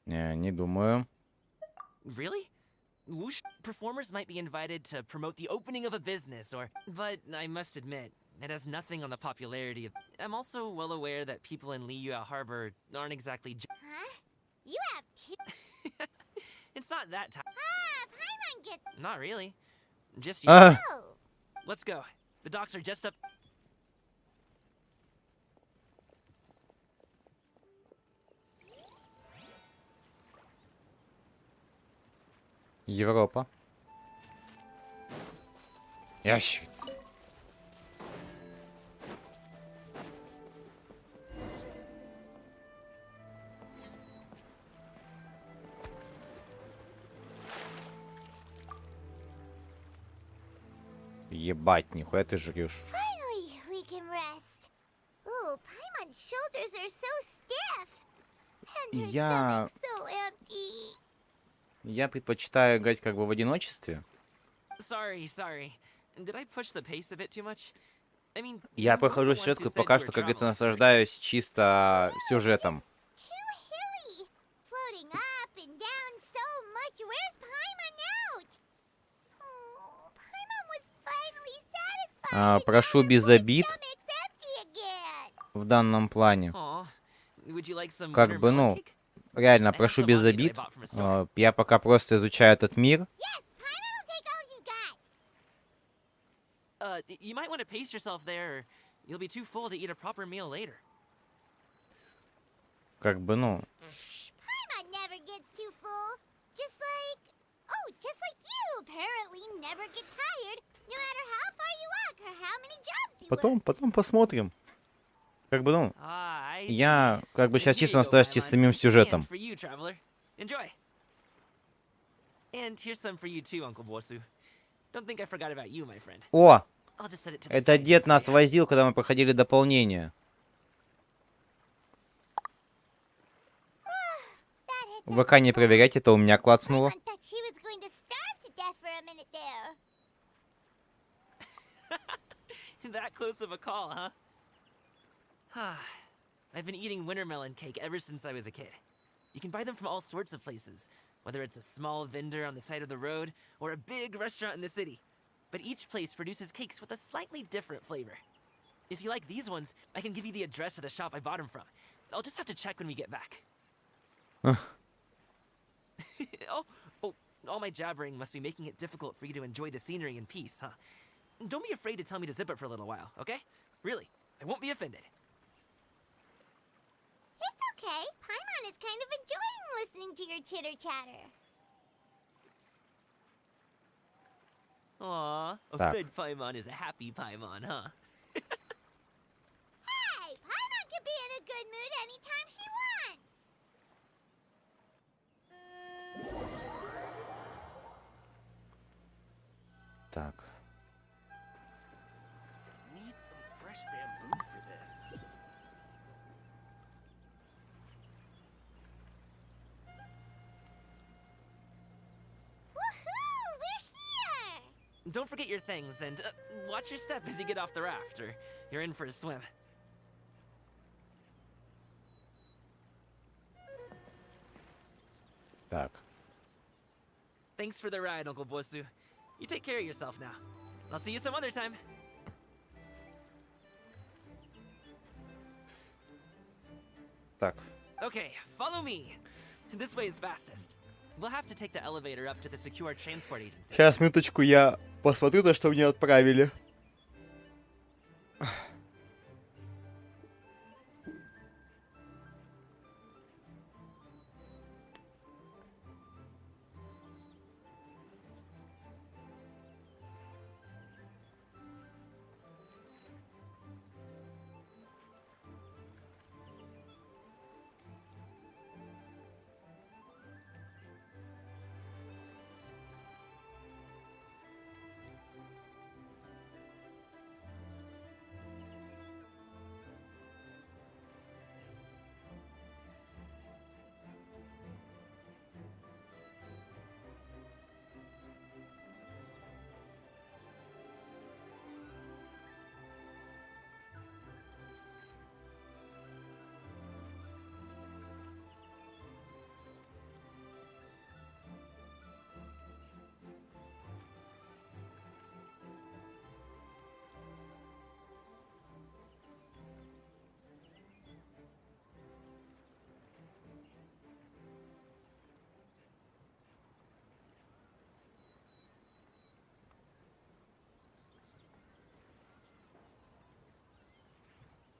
[SPEAKER 2] Не думаю.
[SPEAKER 9] Really? Wushu performers might be invited to promote the opening of a business but I must admit, it has nothing on the popularity of... I'm also well aware that people in Liyue Harbor aren't exactly...
[SPEAKER 4] Huh? You have two.
[SPEAKER 9] It's not that time.
[SPEAKER 4] Paimon gets.
[SPEAKER 9] Not really. Just you.
[SPEAKER 2] А,
[SPEAKER 4] Oh.
[SPEAKER 9] Let's go. The docks are just up...
[SPEAKER 2] Европа. Ящерица. Ебать, нихуя ты жрешь.
[SPEAKER 4] Finally, we can rest. Ooh, Paimon's shoulders are so stiff. And her
[SPEAKER 2] Я...
[SPEAKER 4] stomach's so empty.
[SPEAKER 2] Я предпочитаю играть как бы в одиночестве.
[SPEAKER 9] Sorry. Did I push the pace a bit too much? I mean,
[SPEAKER 2] Я
[SPEAKER 9] you
[SPEAKER 2] прохожу
[SPEAKER 9] were the ones
[SPEAKER 2] сюжетку,
[SPEAKER 9] who said
[SPEAKER 2] пока
[SPEAKER 9] you
[SPEAKER 2] что,
[SPEAKER 9] were
[SPEAKER 2] как говорится,
[SPEAKER 9] travel experts.
[SPEAKER 2] наслаждаюсь чисто сюжетом.
[SPEAKER 4] Too hilly. Floating up and down so much. Where's Paimon out? Oh, Paimon was finally satisfied. and
[SPEAKER 2] Прошу
[SPEAKER 4] now her
[SPEAKER 2] без
[SPEAKER 4] poor
[SPEAKER 2] обид
[SPEAKER 4] stomach's empty again.
[SPEAKER 2] в данном плане.
[SPEAKER 9] Aw. Would you like some
[SPEAKER 2] Как
[SPEAKER 9] winter
[SPEAKER 2] бы,
[SPEAKER 9] melon
[SPEAKER 2] ну,
[SPEAKER 9] cake?
[SPEAKER 2] реально,
[SPEAKER 9] I have
[SPEAKER 2] прошу
[SPEAKER 9] some
[SPEAKER 2] без
[SPEAKER 9] on me that I
[SPEAKER 2] обид.
[SPEAKER 9] bought from a store.
[SPEAKER 2] Я пока просто изучаю этот мир.
[SPEAKER 4] Yes, Paimon will take all you got.
[SPEAKER 9] You might want to pace yourself there, or you'll be too full to eat a proper meal later.
[SPEAKER 2] Как бы, ну...
[SPEAKER 4] Paimon never gets too full. Just like you apparently never get tired, no matter how far you walk or how many jobs you work.
[SPEAKER 2] Потом посмотрим. Как бы, ну...
[SPEAKER 9] I
[SPEAKER 2] Я,
[SPEAKER 9] see.
[SPEAKER 2] как бы,
[SPEAKER 9] Then
[SPEAKER 2] сейчас
[SPEAKER 9] here
[SPEAKER 2] чисто
[SPEAKER 9] you go,
[SPEAKER 2] наслаждаюсь
[SPEAKER 9] Mylon.
[SPEAKER 2] самим сюжетом.
[SPEAKER 9] And for you, traveler. Enjoy. And here's some for you too, Uncle Bosu. Don't think I forgot about you, my friend.
[SPEAKER 2] О!
[SPEAKER 9] I'll just set it to the
[SPEAKER 2] Это
[SPEAKER 9] side
[SPEAKER 2] дед
[SPEAKER 9] here
[SPEAKER 2] нас
[SPEAKER 9] for you.
[SPEAKER 2] возил, когда мы проходили дополнение.
[SPEAKER 4] That hit
[SPEAKER 2] В ВК не проверяйте, это у меня клацнуло.
[SPEAKER 4] Paimon thought she was going to starve to death for a minute there.
[SPEAKER 9] That close of a call, huh? I've been eating winter melon cake ever since I was a kid. You can buy them from all sorts of places, whether it's a small vendor on the side of the road or a big restaurant in the city. But each place produces cakes with a slightly different flavor. If you like these ones, I can give you the address of the shop I bought them from. I'll just have to check when we get back. All my jabbering must be making it difficult for you to enjoy the scenery in peace, huh? Don't be afraid to tell me to zip it for a little while, okay? Really, I won't be offended.
[SPEAKER 4] It's okay. Paimon is kind of enjoying listening to your chitter-chatter.
[SPEAKER 9] Aw, a
[SPEAKER 2] Так.
[SPEAKER 9] fed Paimon is a happy Paimon, huh?
[SPEAKER 4] Hey, Paimon can be in a good mood anytime she wants.
[SPEAKER 2] Так.
[SPEAKER 11] Need some fresh bamboo for this.
[SPEAKER 9] Don't forget your things and watch your step as you get off the raft, or you're in for a swim.
[SPEAKER 2] Так.
[SPEAKER 9] Thanks for the ride, Uncle Bosu. You take care of yourself now. I'll see you some other time.
[SPEAKER 2] Так.
[SPEAKER 9] Okay, follow me. This way is fastest. We'll have to take the elevator up to the secure transport agency.
[SPEAKER 2] Сейчас, минуточку, я посмотрю, на что мне отправили.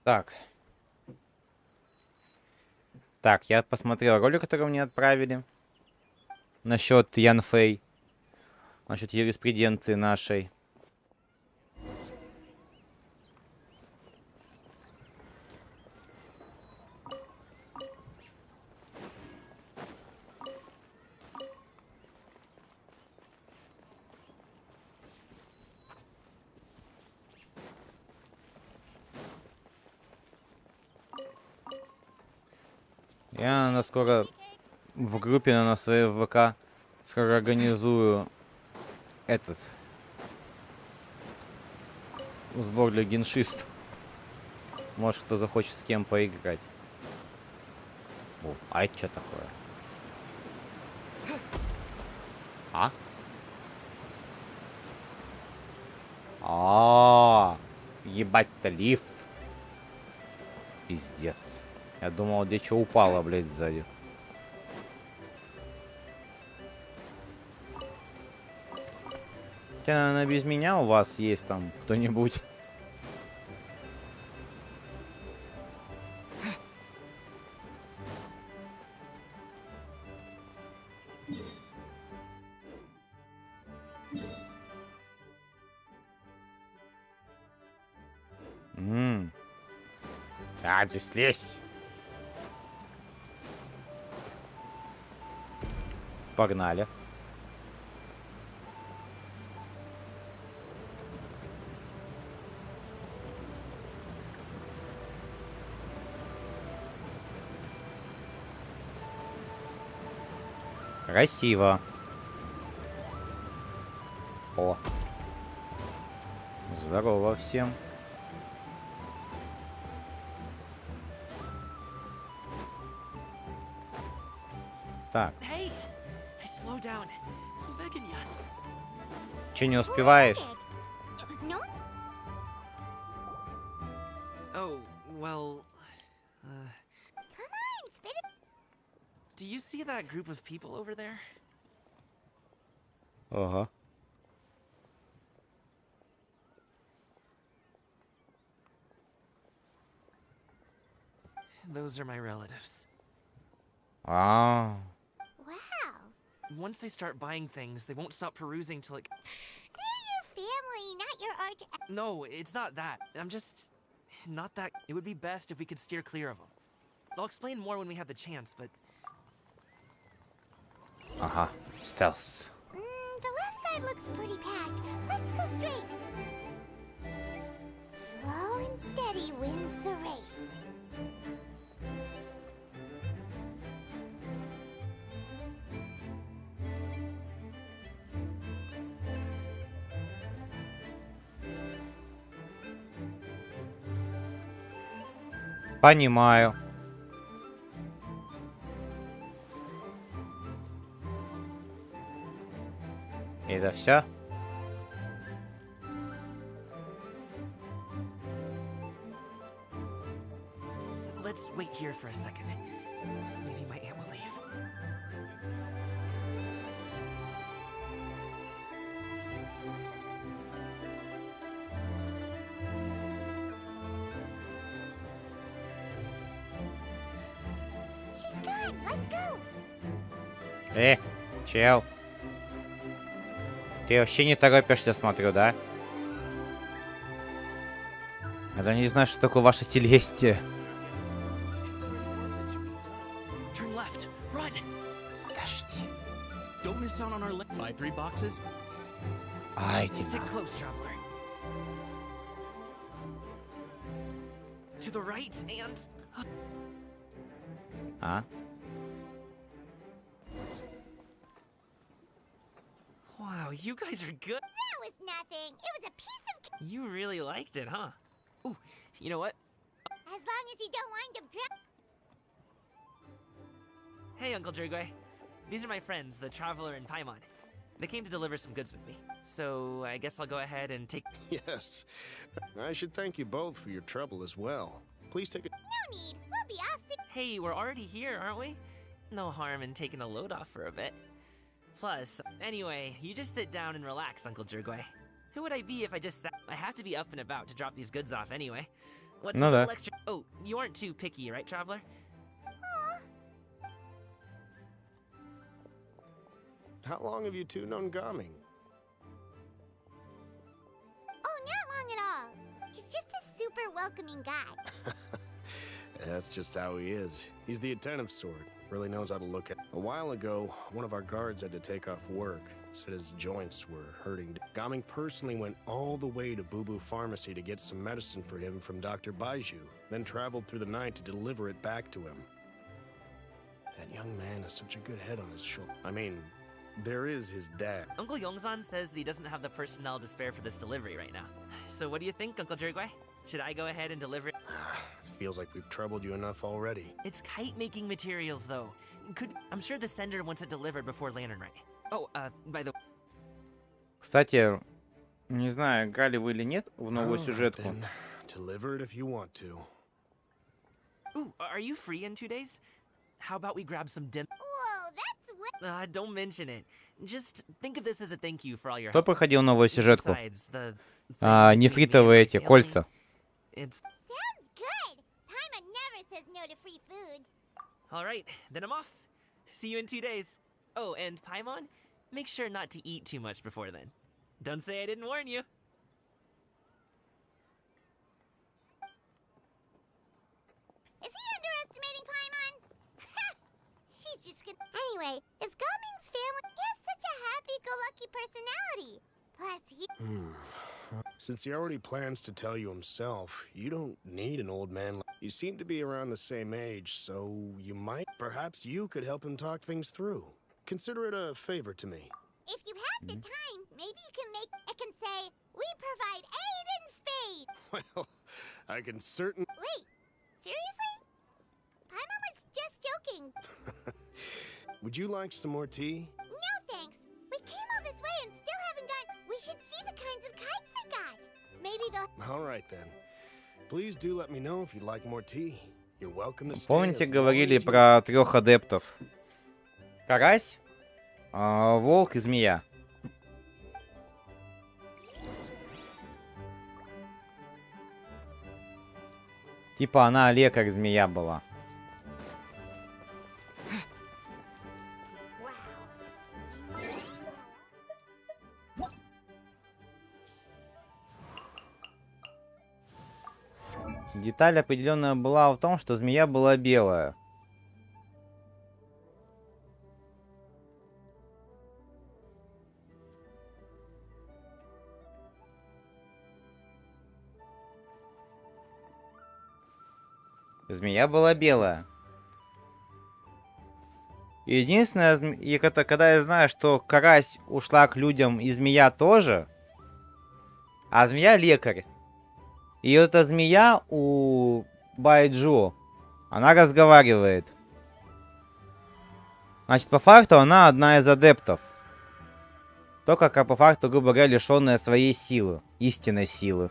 [SPEAKER 2] Так. Так, я посмотрел ролик, который мне отправили. Насчет Ян Фэй. Насчет юриспруденции нашей. Я скоро в группе на своей ВК скоро организую этот сбор для геншистов. Может, кто-то хочет с кем поиграть. О, а это что такое? А? Ебать-то лифт. Пиздец. Я думал, где что упало, блядь, сзади. Хотя, наверное, без меня у вас есть там кто-нибудь. А, ты слезь. Погнали. Красиво. О. Здорово всем. Так. Че не успеваешь?
[SPEAKER 4] No?
[SPEAKER 9] Oh, well...
[SPEAKER 4] Come on, spit it.
[SPEAKER 9] Do you see that group of people over there?
[SPEAKER 2] Ага.
[SPEAKER 9] Those are my relatives.
[SPEAKER 2] А.
[SPEAKER 4] Wow.
[SPEAKER 9] Once they start buying things, they won't stop perusing till it...
[SPEAKER 4] They're your family, not your arch...
[SPEAKER 9] No, it's not that. I'm just... not that... It would be best if we could steer clear of them. I'll explain more when we have the chance, but...
[SPEAKER 2] Ага. Stealth.
[SPEAKER 4] The left side looks pretty packed. Let's go straight. Slow and steady wins the race.
[SPEAKER 2] Понимаю. И это все?
[SPEAKER 9] Let's wait here for a second. Maybe my aunt will leave.
[SPEAKER 4] She's gone. Let's go.
[SPEAKER 2] Чел. Ты вообще не торопишься, смотрю, да? Я не знаю, что такое ваше Селестия.
[SPEAKER 9] Turn left. Run.
[SPEAKER 2] Подожди.
[SPEAKER 11] Don't miss out on our buy 3 boxes.
[SPEAKER 2] Ай,
[SPEAKER 9] Stick close, traveler. To the right and...
[SPEAKER 2] А?
[SPEAKER 9] Wow, you guys are good.
[SPEAKER 4] That was nothing. It was a piece of...
[SPEAKER 9] You really liked it, huh? Ooh, you know what?
[SPEAKER 4] As long as you don't wind up
[SPEAKER 9] Hey, Uncle Drugway. These are my friends, the Traveler and Paimon. They came to deliver some goods with me. So, I guess I'll go ahead and take...
[SPEAKER 12] Yes. I should thank you both for your trouble as well. Please take it.
[SPEAKER 4] No need. We'll be off soon.
[SPEAKER 9] Hey, we're already here, aren't we? No harm in taking a load off for a bit. Plus, anyway, you just sit down and relax, Uncle Drugway. Who would I be if I just sat? I have to be up and about to drop these goods off anyway. What's a little extra? Oh, you aren't too picky, right, Traveler?
[SPEAKER 12] How long have you two known Gaming?
[SPEAKER 4] Oh, not long at all. He's just a super welcoming guy.
[SPEAKER 12] That's just how he is. He's the attentive sort. Really knows how to look at. A while ago, one of our guards had to take off work. Said his joints were hurting. Gaming personally went all the way to Bubu Pharmacy to get some medicine for him from Dr. Baiju, then traveled through the night to deliver it back to him. That young man has such a good head on his shoulder. I mean, there is his dad.
[SPEAKER 9] Uncle Yongzan says he doesn't have the personnel to spare for this delivery right now. So what do you think, Uncle Drugway? Should I go ahead and deliver it?
[SPEAKER 12] Feels like we've troubled you enough already.
[SPEAKER 9] It's kite-making materials, though. I'm sure the sender wants it delivered before Lantern Right. Oh, by the...
[SPEAKER 2] Кстати, не знаю, играли вы или нет в новую сюжетку.
[SPEAKER 12] Deliver it if you want to.
[SPEAKER 9] Ooh, are you free in 2 days? How about we grab some dim...
[SPEAKER 4] Whoa, that's what...
[SPEAKER 9] Don't mention it. Just think of this as a thank you for all your...
[SPEAKER 2] Кто проходил новую сюжетку?
[SPEAKER 9] Besides, the...
[SPEAKER 2] Нефритовые эти кольца.
[SPEAKER 9] It's...
[SPEAKER 4] Sounds good. Paimon never says no to free food.
[SPEAKER 9] All right, then I'm off. See you in 2 days. Oh, and Paimon, make sure not to eat too much before then. Don't say I didn't warn you.
[SPEAKER 4] Is he underestimating Paimon? She's just gonna... Anyway, is Gaming's family... He has such a happy-go-lucky personality. Plus, he...
[SPEAKER 12] Since he already plans to tell you himself, you don't need an old man. You seem to be around the same age, so you might... Perhaps you could help him talk things through. Consider it a favor to me.
[SPEAKER 4] If you have the time, maybe you can make... I can say, we provide aid in spades.
[SPEAKER 12] Well, I can certainly...
[SPEAKER 4] Wait, seriously? Paimon was just joking.
[SPEAKER 12] Would you like some more tea?
[SPEAKER 4] No, thanks. We came all this way and still haven't got... We should see the kinds of kites they got. Maybe they'll...
[SPEAKER 12] All right, then. Please do let me know if you'd like more tea. You're welcome to stay.
[SPEAKER 2] Помните, говорили про 3 адептов? Карась, волк и змея. Типа она лекарь-змея была. Деталь определенная была в том, что змея была белая. Змея была белая. Единственное, это когда я знаю, что карась ушла к людям и змея тоже, а змея лекарь. И эта змея у Байджу. Она разговаривает. Значит, по факту она одна из адептов. Только как по факту, грубо говоря, лишенная своей силы. Истинной силы.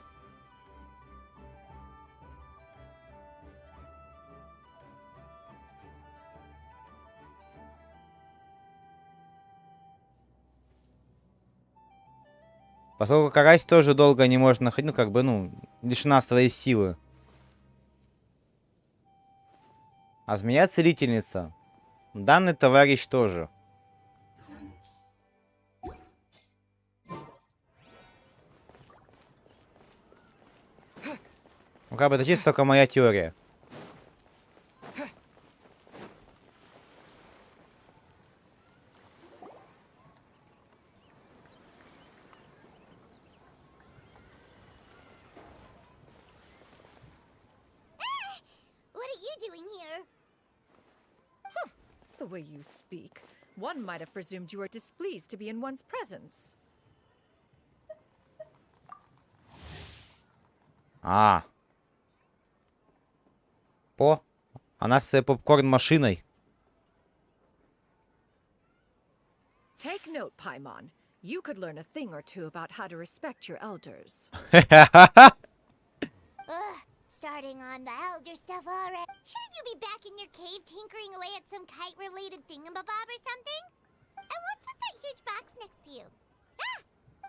[SPEAKER 2] Поскольку карась тоже долго не может находить, ну, как бы, ну, лишена своей силы. А змея-целительница. Данный товарищ тоже. Ну, как бы, это чисто только моя теория.
[SPEAKER 13] The way you speak, one might have presumed you were displeased to be in one's presence.
[SPEAKER 2] А. О, она с попкорн-машиной.
[SPEAKER 13] Take note, Paimon. You could learn a thing or two about how to respect your elders.
[SPEAKER 4] Starting on the elder stuff already. Shouldn't you be back in your cave tinkering away at some kite-related thingamabob or something? And what's with that huge box next to you? Ah!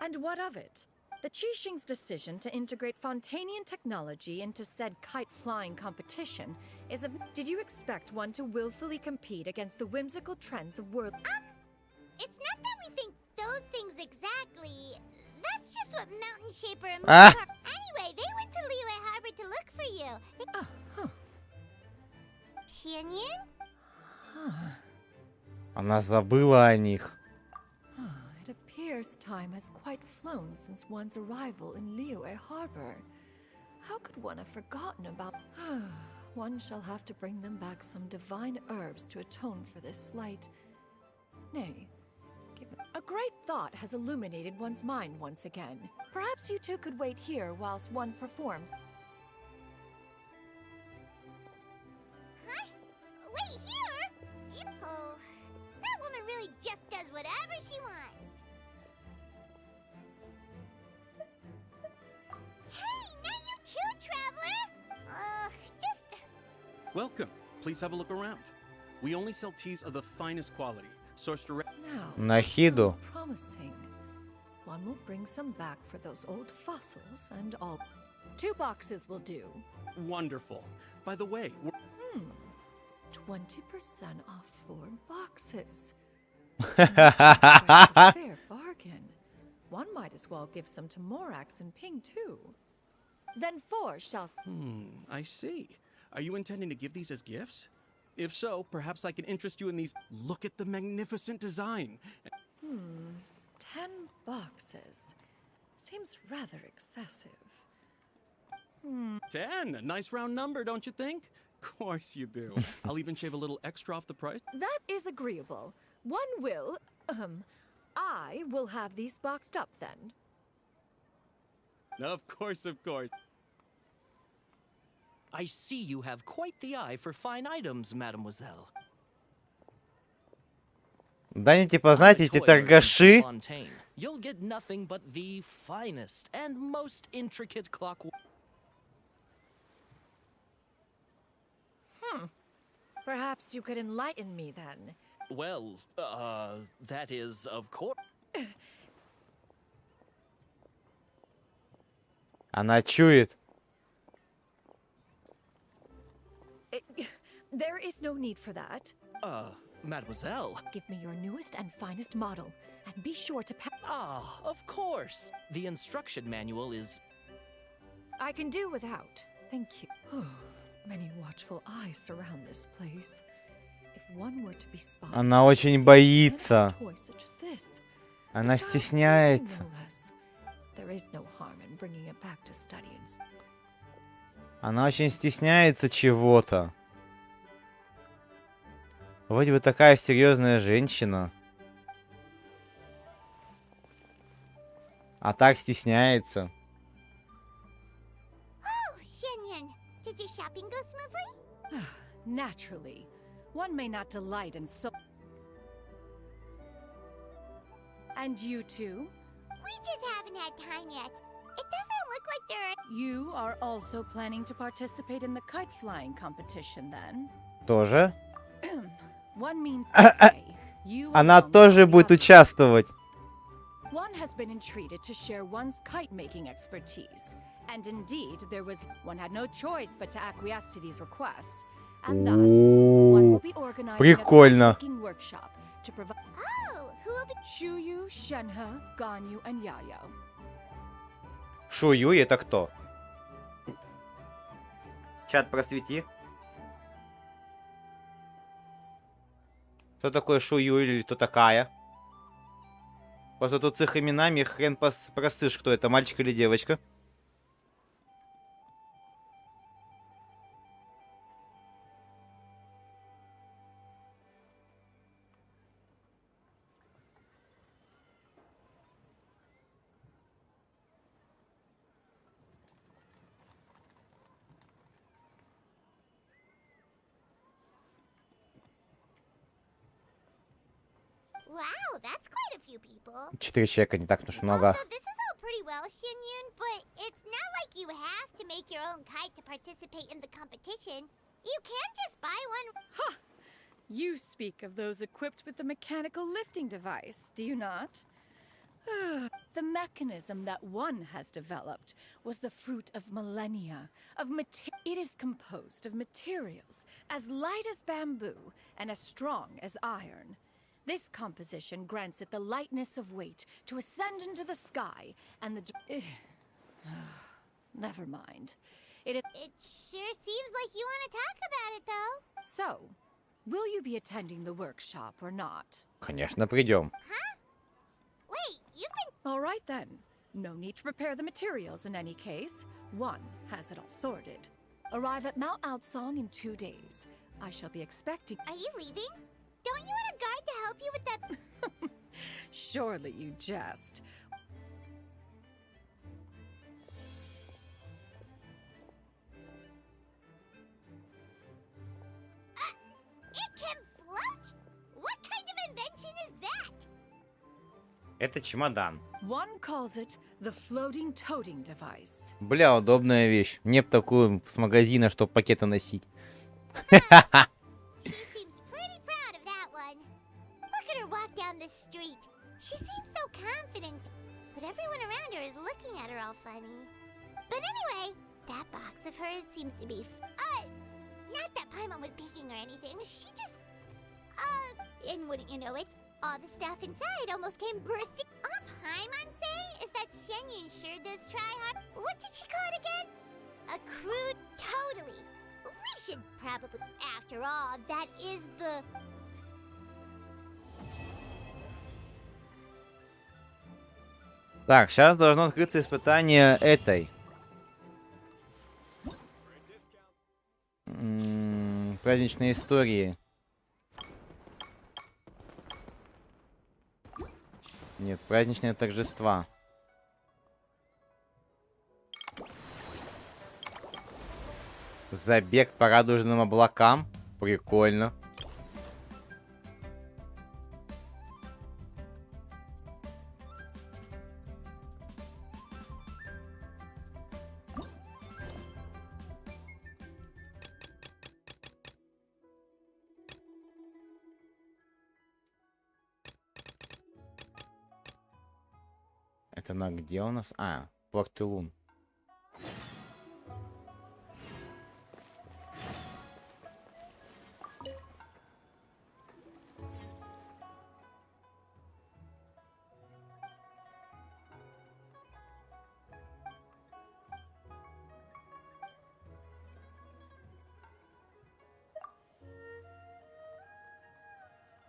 [SPEAKER 13] And what of it? The Qixing's decision to integrate Fontanian technology into said kite-flying competition is of... Did you expect one to willfully compete against the whimsical trends of world...
[SPEAKER 4] It's not that we think those things exactly. That's just what Mountain Shaper and
[SPEAKER 2] Ah.
[SPEAKER 4] Anyway, they went to Liyue Harbor to look for you. Tianyin?
[SPEAKER 2] Она забыла о них.
[SPEAKER 13] It appears time has quite flown since one's arrival in Liyue Harbor. How could one have forgotten about... One shall have to bring them back some divine herbs to atone for this slight... Nay, a great thought has illuminated one's mind once again. Perhaps you two could wait here whilst one performs.
[SPEAKER 4] Huh? Wait here? Oh, that woman really just does whatever she wants. Hey, not you too, traveler! Just...
[SPEAKER 11] Welcome. Please have a look around. We only sell teas of the finest quality, sourced direct.
[SPEAKER 13] Now,
[SPEAKER 2] Nahido.
[SPEAKER 13] sounds promising. One will bring some back for those old fossils and all. 2 boxes will do.
[SPEAKER 11] Wonderful. By the way,
[SPEAKER 13] 20% off 4 boxes. Seems like a fair bargain. One might as well give some to Morax and Ping too. Then 4 shall.
[SPEAKER 11] I see. Are you intending to give these as gifts? If so, perhaps I can interest you in these. Look at the magnificent design.
[SPEAKER 13] 10 boxes. Seems rather excessive.
[SPEAKER 11] 10. A nice round number, don't you think? Of course you do. I'll even shave a little extra off the price.
[SPEAKER 13] That is agreeable. One will, I will have these boxed up then.
[SPEAKER 11] Of course, of course.
[SPEAKER 14] I see you have quite the eye for fine items, mademoiselle.
[SPEAKER 2] Да они типа, знаете, эти торгаши.
[SPEAKER 14] You'll get nothing but the finest and most intricate clockwork.
[SPEAKER 13] Perhaps you could enlighten me then.
[SPEAKER 14] Well, that is, of course.
[SPEAKER 2] Она чует.
[SPEAKER 13] There is no need for that.
[SPEAKER 14] Mademoiselle.
[SPEAKER 13] Give me your newest and finest model, and be sure to pack.
[SPEAKER 14] Of course. The instruction manual is...
[SPEAKER 13] I can do without. Thank you. Many watchful eyes surround this place. If one were to be spotted,
[SPEAKER 2] Она очень боится.
[SPEAKER 13] toy such as this,
[SPEAKER 2] Она стесняется.
[SPEAKER 13] there is no harm in bringing it back to study and...
[SPEAKER 2] Она очень стесняется чего-то. Вроде бы такая серьезная женщина. А так стесняется.
[SPEAKER 4] Oh, Xianyan, did your shopping go smooth?
[SPEAKER 15] Naturally, one may not delight in so. And you too?
[SPEAKER 4] We just haven't had time yet. It doesn't look like there are...
[SPEAKER 15] You are also planning to participate in the kite flying competition then?
[SPEAKER 2] Тоже.
[SPEAKER 15] One means to say, you
[SPEAKER 2] Она
[SPEAKER 15] alone
[SPEAKER 2] тоже
[SPEAKER 15] will be
[SPEAKER 2] будет
[SPEAKER 15] up-
[SPEAKER 2] участвовать.
[SPEAKER 15] One has been entreated to share one's kite making expertise. And indeed, one had no choice but to acquiesce to these requests. And thus, one will be organizing
[SPEAKER 2] Прикольно.
[SPEAKER 15] a kite making workshop to provide
[SPEAKER 4] Oh, who will be...
[SPEAKER 15] Chuyu, Shenhe, Ganyu, and Yayo.
[SPEAKER 2] Шуюй это кто? Чат просвети. Кто такой Шуюй или кто такая? Просто тут с их именами хрен просышь, кто это, мальчик или девочка.
[SPEAKER 4] Wow, that's quite a few people.
[SPEAKER 2] 4 человека, не так уж много.
[SPEAKER 4] Also, this is all pretty well, Xianyun, but it's not like you have to make your own kite to participate in the competition. You can just buy one.
[SPEAKER 15] Ha! You speak of those equipped with the mechanical lifting device, do you not? The mechanism that one has developed was the fruit of millennia it is composed of materials as light as bamboo and as strong as iron. This composition grants it the lightness of weight to ascend into the sky and the... Never mind.
[SPEAKER 4] It sure seems like you want to talk about it, though.
[SPEAKER 15] So, will you be attending the workshop or not?
[SPEAKER 2] Конечно, придем.
[SPEAKER 4] Huh? Wait, you've been...
[SPEAKER 15] All right then. No need to prepare the materials in any case. One has it all sorted. Arrive at Mount Outsong in 2 days. I shall be expecting...
[SPEAKER 4] Are you leaving? Don't you want a guard to help you with that?
[SPEAKER 15] Surely you jest.
[SPEAKER 4] It can float? What kind of invention is that?
[SPEAKER 2] Это чемодан.
[SPEAKER 15] One calls it the floating toting device.
[SPEAKER 2] Бля, удобная вещь. Мне б такую с магазина, чтобы пакеты носить.
[SPEAKER 4] She seems pretty proud of that one. Look at her walk down the street. She seems so confident, but everyone around her is looking at her all funny. But anyway, that box of hers seems to be not that Paimon was peeking or anything. She just and wouldn't you know it, all the stuff inside almost came bursting. All Paimon say is that Xianyun sure does try hard. What did she call it again? A crude... Totally. We should probably... After all, that is the...
[SPEAKER 2] Так, сейчас должно открыться испытание этой. Праздничной истории. Нет, праздничные торжества. Забег по радужным облакам. Прикольно. Это на где у нас? А, порт Лун.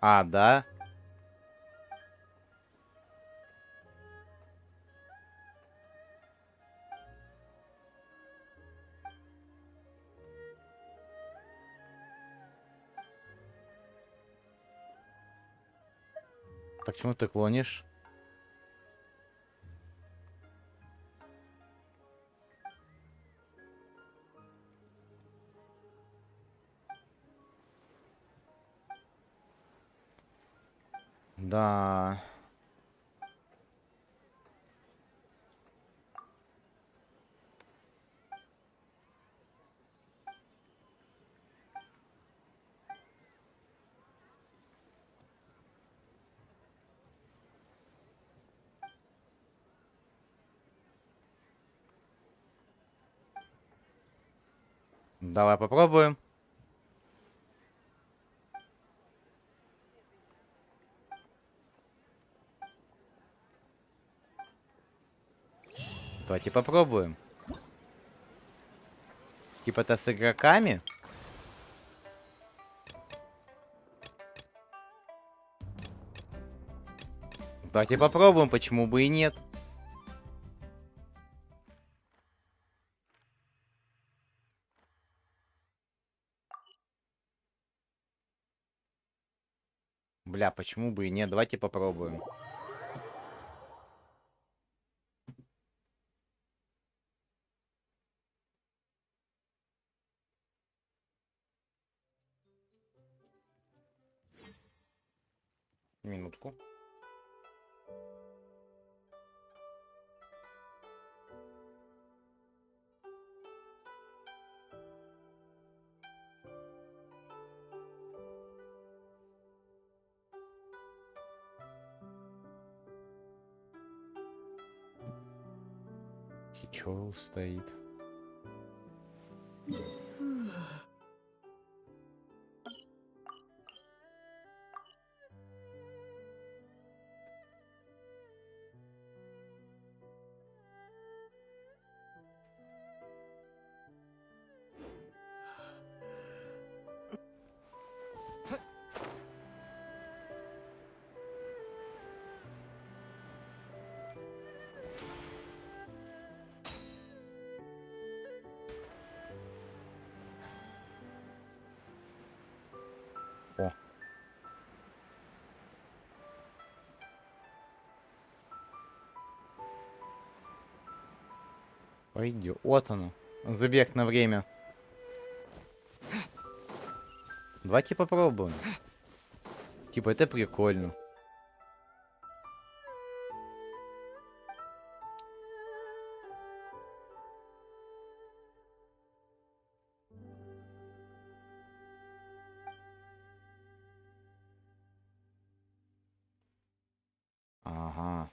[SPEAKER 2] А, да? Так, чему ты клонишь? Да. Давай попробуем. Давайте попробуем. Типа-то с игроками. Давайте попробуем, почему бы и нет. Бля, почему бы и нет? Давайте попробуем. Минутку. Чё стоит? О. Пойдет. Вот оно. Забег на время. Давайте попробуем. Типа, это прикольно. Ага.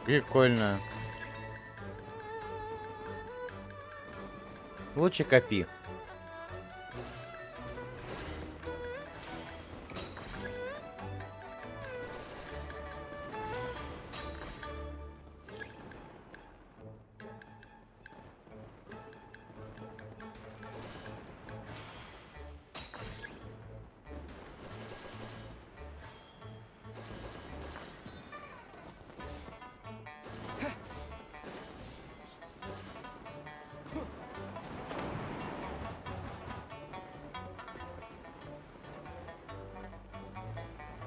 [SPEAKER 2] Прикольно. Лучше копи.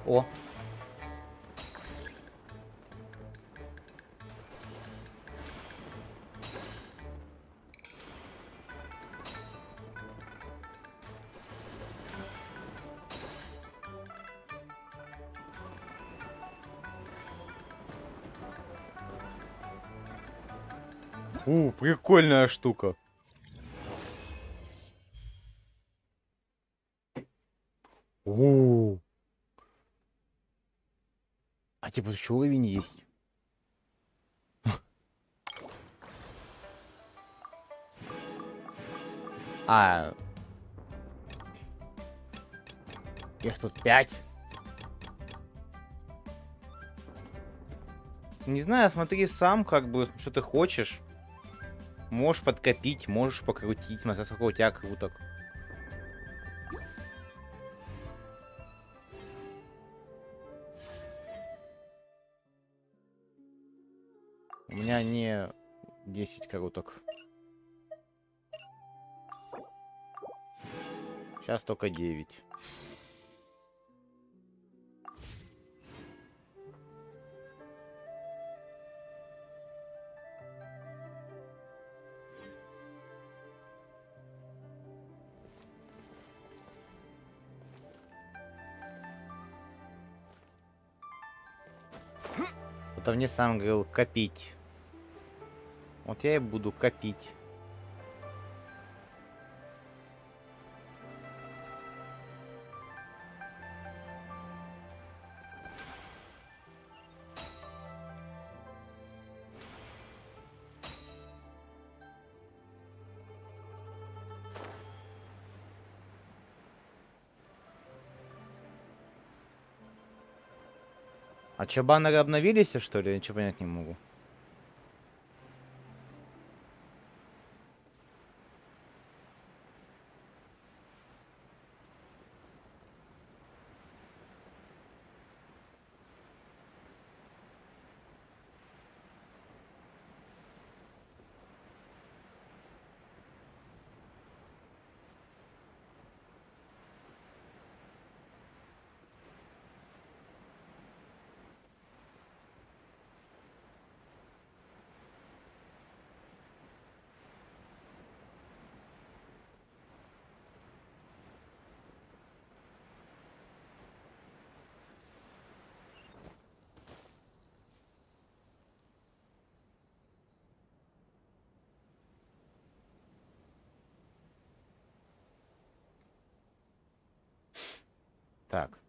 [SPEAKER 2] О. Прикольная штука. А типа еще уровень есть. Их тут 5. Не знаю, смотри сам, как бы, что ты хочешь. Можешь подкопить, можешь покрутить, смотри, сколько у тебя круток. У меня не 10 круток. Сейчас только 9. Это мне сам говорил копить. Вот я и буду копить. А чё, баннеры обновились, что ли? Я ничего понять не могу. Так.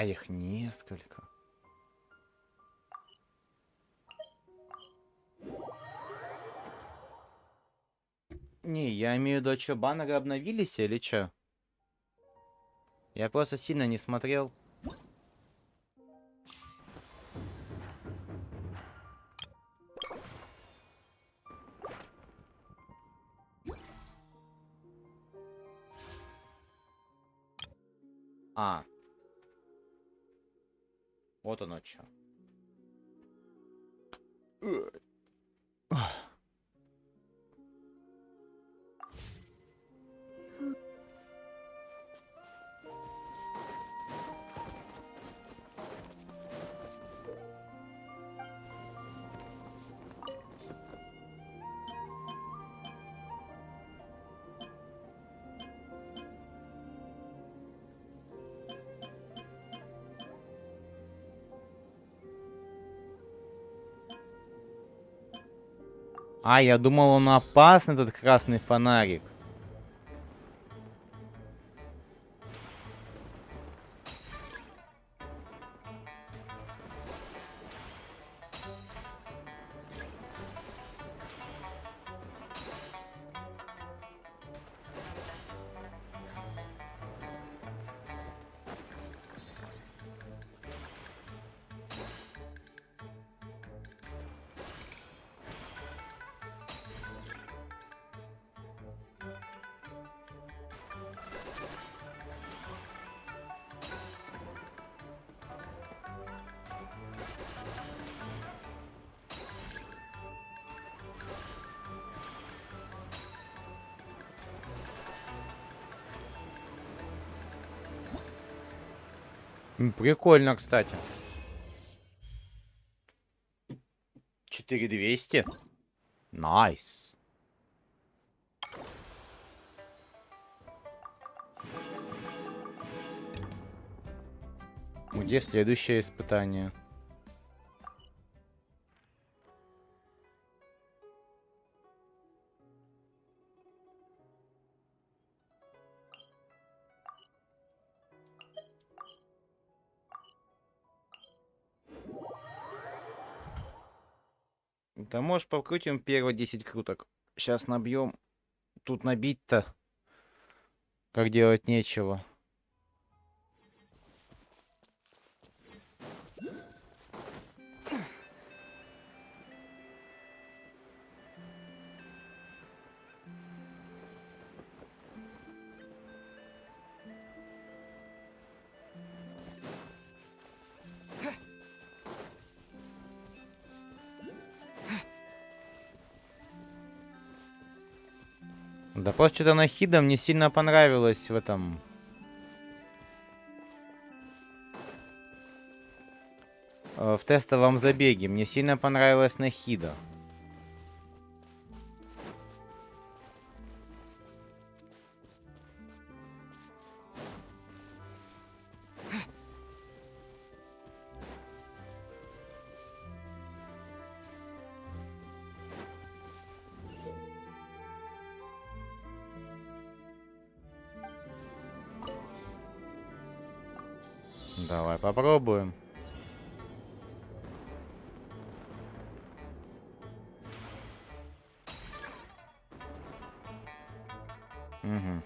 [SPEAKER 2] Их несколько. Не, я имею в виду, что баннеры обновились или что? Я просто сильно не смотрел. А. Вот оно чё. А, я думал, он опасный, этот красный фонарик. Прикольно, кстати. 4200. Найс. Где следующее испытание? Да можешь покрутим первые 10 круток. Сейчас набьем. Тут набить-то, как делать нечего. Да просто что-то Нахида мне сильно понравилось в этом. В тестовом забеге. Мне сильно понравилась Нахида. Давай попробуем. Угу.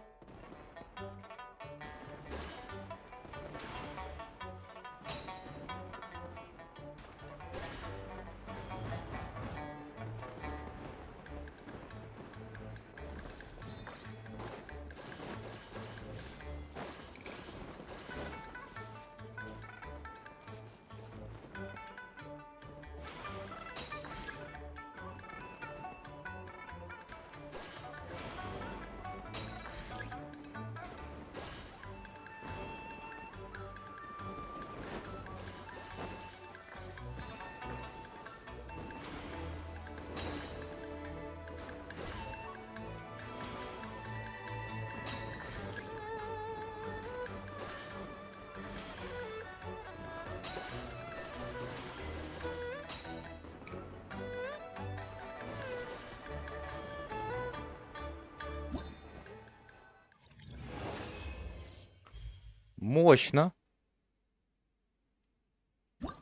[SPEAKER 2] Мощно.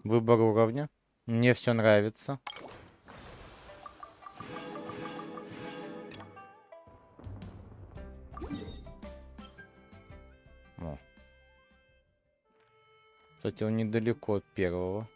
[SPEAKER 2] Выбор уровня. Мне все нравится. О. Кстати, он недалеко от первого.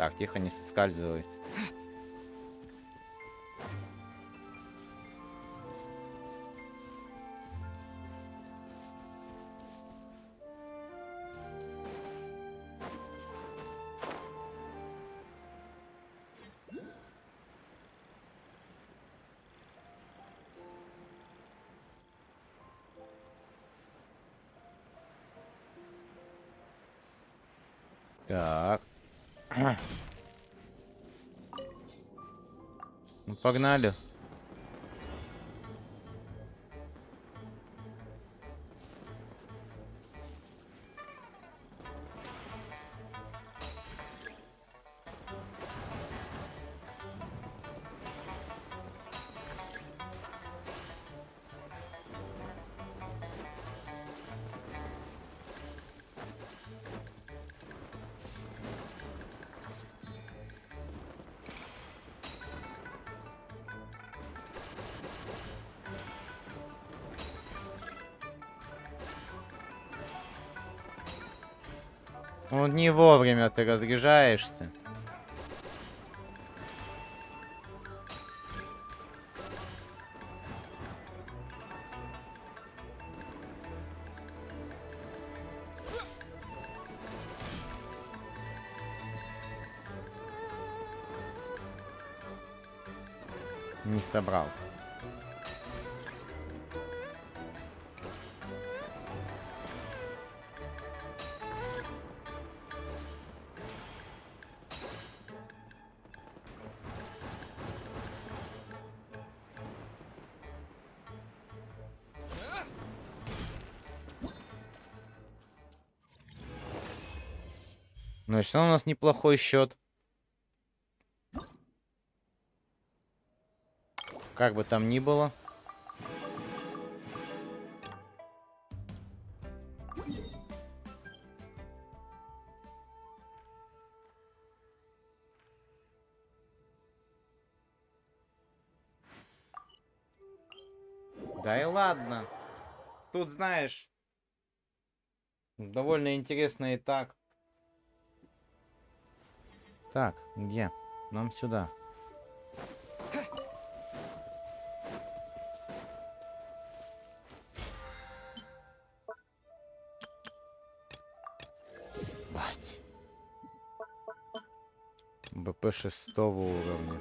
[SPEAKER 2] Так, тихо, не соскальзывай. Так. Ну, погнали. Ну, не вовремя ты разряжаешься. Не собрал. Но все равно у нас неплохой счет. Как бы там ни было. Да и ладно. Тут, знаешь, довольно интересно и так. Так, где? Нам сюда. Бать. БП 6-го уровня.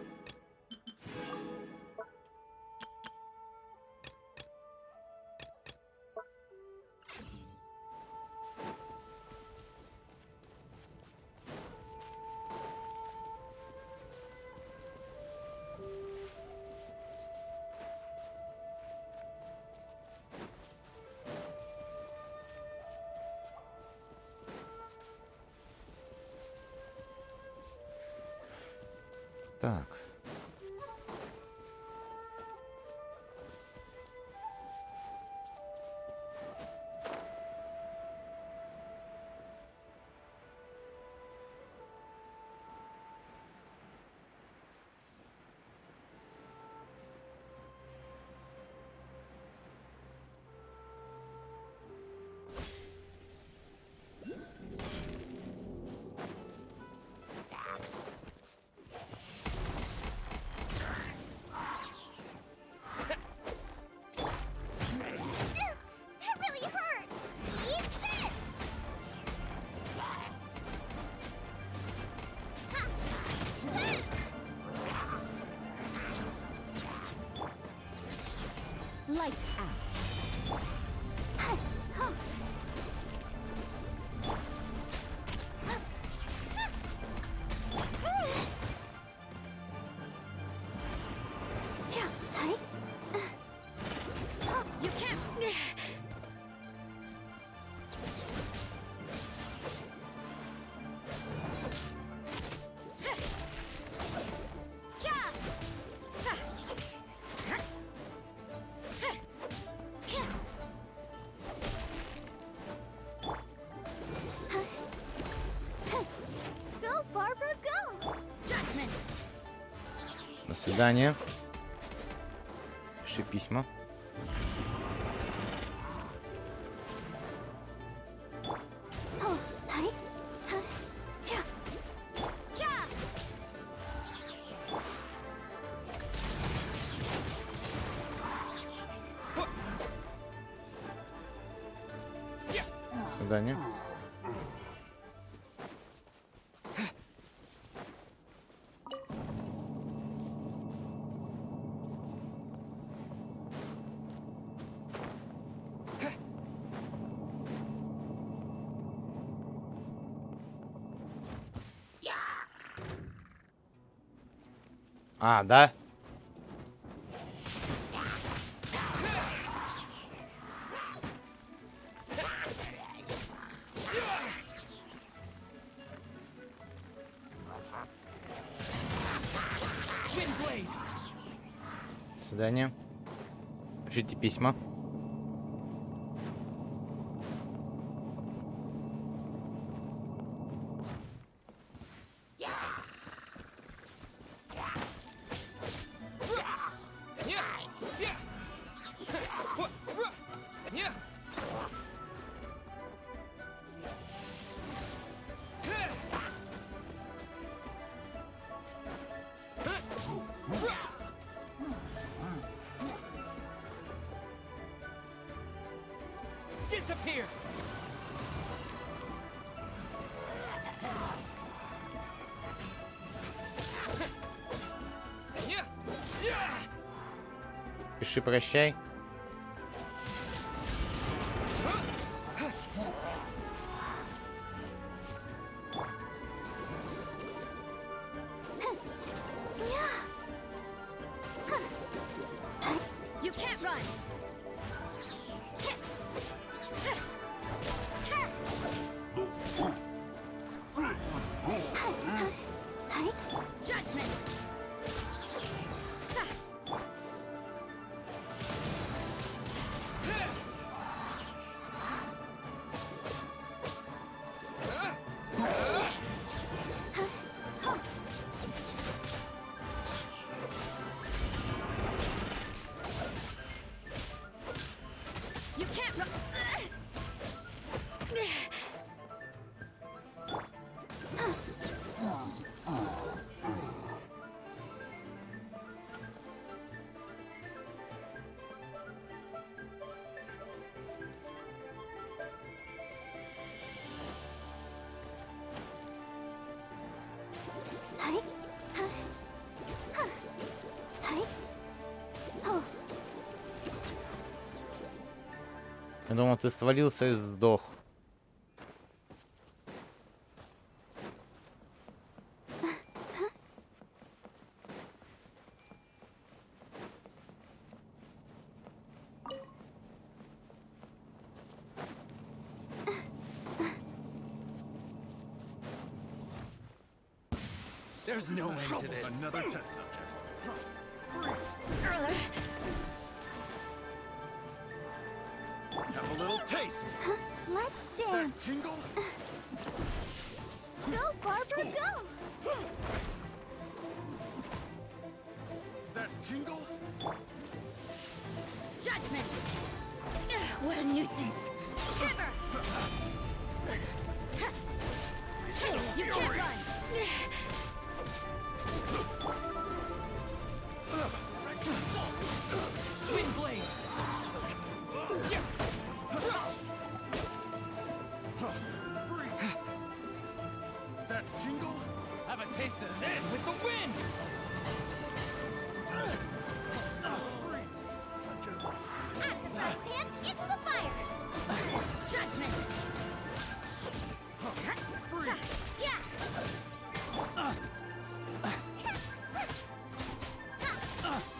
[SPEAKER 2] Так.
[SPEAKER 4] That really hurt! Eat this!
[SPEAKER 10] Lights out.
[SPEAKER 15] You can't.
[SPEAKER 4] Go, Barbara, go!
[SPEAKER 10] Judgment.
[SPEAKER 2] До свидания. Пиши письма. свидания. А, да? До свидания. Пишите письма.
[SPEAKER 9] Disappear!
[SPEAKER 2] Пиши прощай.
[SPEAKER 10] You can't run. Judgment. You can't run.
[SPEAKER 2] Я думал, ты свалился и сдох.
[SPEAKER 9] There's no end to this.
[SPEAKER 11] Another test subject. Have a little taste.
[SPEAKER 4] Let's dance.
[SPEAKER 11] Tingle.
[SPEAKER 4] Go, Barbara, go!
[SPEAKER 11] That tingle.
[SPEAKER 10] Judgment. What a nuisance. Shiver. You can't run.
[SPEAKER 9] Wind blade!
[SPEAKER 11] That tingle.
[SPEAKER 9] Have a taste of this with the wind!
[SPEAKER 4] At the front, man, into the fire!
[SPEAKER 10] Judgment.
[SPEAKER 4] Yeah!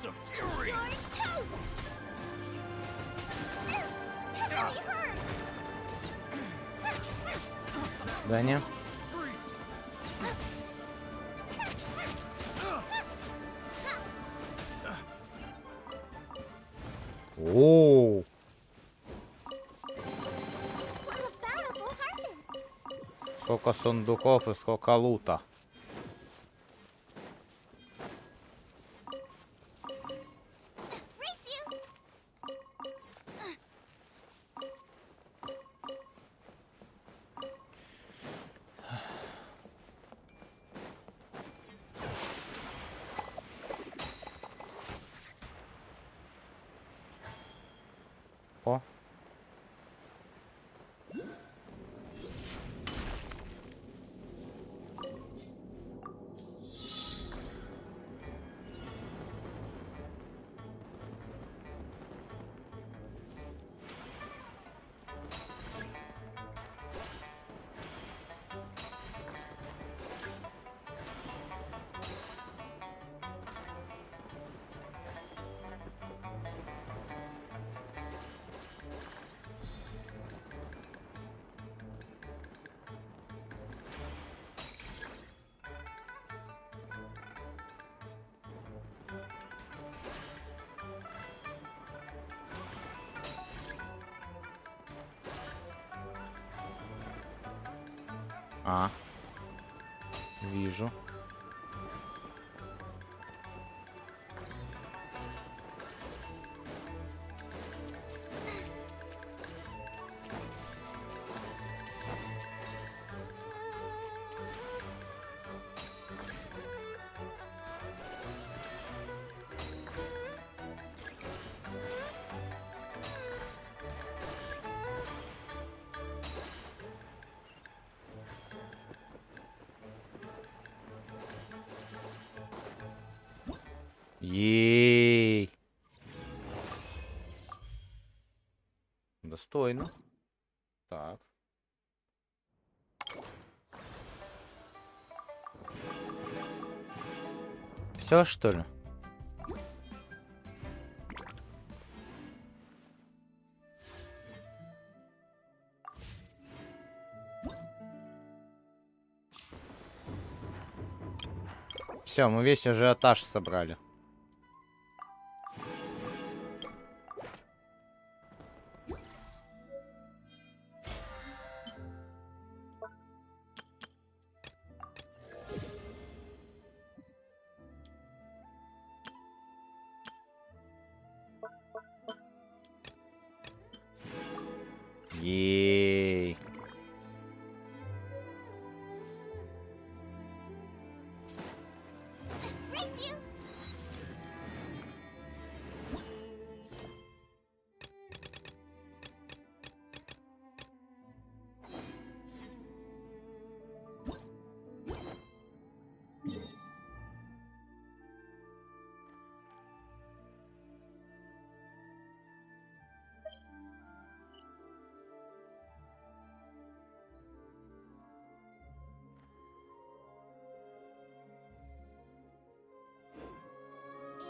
[SPEAKER 9] So fury!
[SPEAKER 4] You're toast! That really hurt!
[SPEAKER 2] До свидания. Оу.
[SPEAKER 4] What a bountiful harvest!
[SPEAKER 2] Сколько сундуков и сколько лута.
[SPEAKER 4] Race you!
[SPEAKER 2] О. А. Вижу. Ей. Достойно. Так. Все, что ли? Все, мы весь ажиотаж собрали. Ей.
[SPEAKER 4] Race you!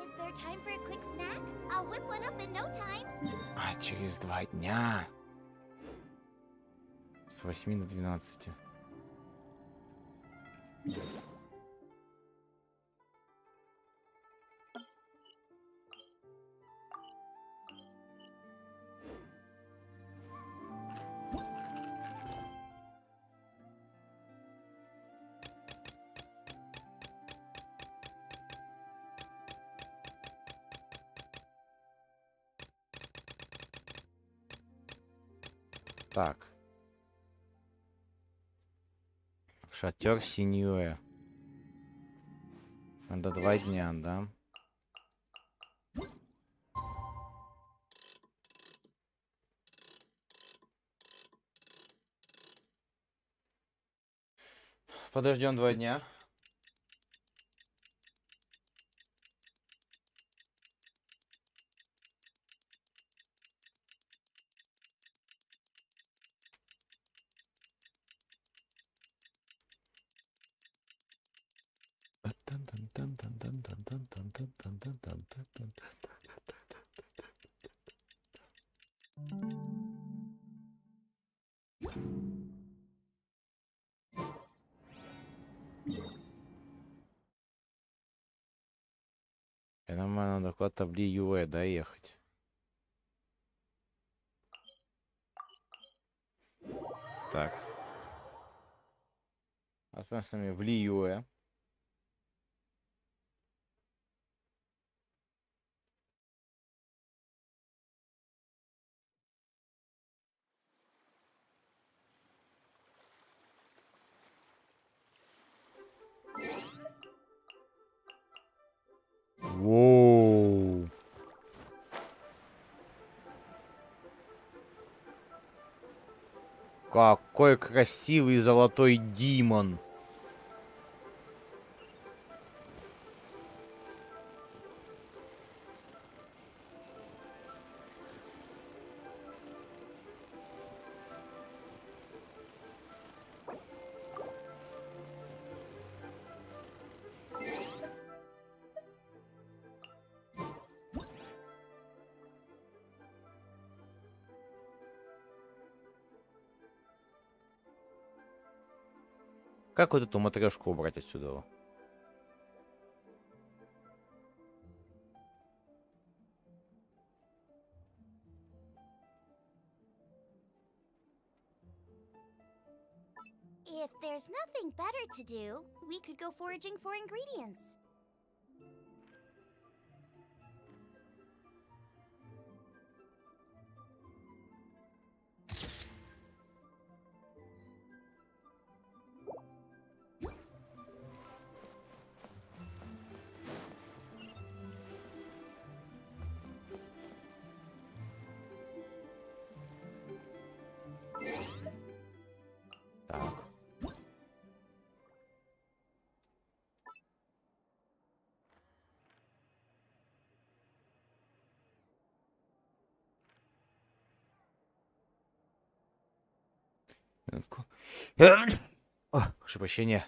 [SPEAKER 4] Is there time for a quick snack? I'll whip one up in no time.
[SPEAKER 2] А через 2 дня. С 8 до 12. Так. В шатер Синьюэ. Надо 2 дня, да? Подождем 2 дня. Я думаю, надо куда-то в Лиюэ доехать. Так. Отправим с вами в Лиюэ. Воу. Какой красивый золотой демон. Как вот эту матрешку убрать отсюда?
[SPEAKER 4] If there's nothing better to do, we could go foraging for ingredients.
[SPEAKER 2] Так. Минутку. О, прошу прощения.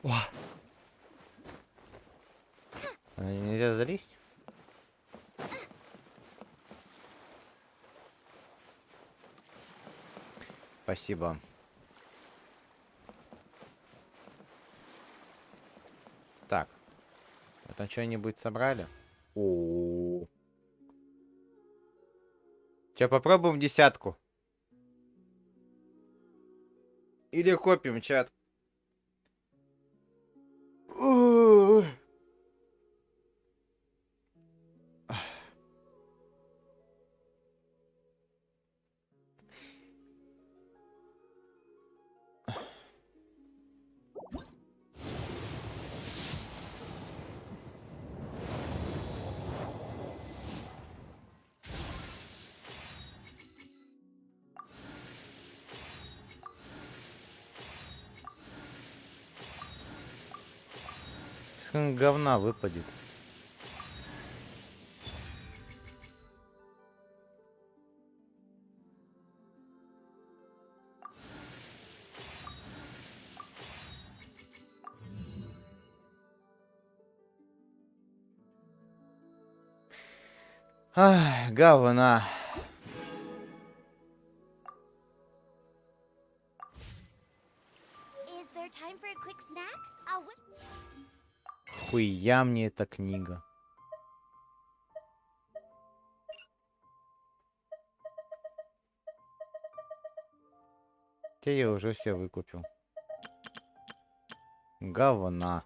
[SPEAKER 2] О. Нельзя залезть? Спасибо. Так. Это что-нибудь собрали? О. Че, попробуем десятку? Или копим, чат? Говна выпадет. Ах, говна.
[SPEAKER 4] Is there time for a quick snack? I'll
[SPEAKER 2] Хуя мне эта книга. Те я уже все выкупил. Говна.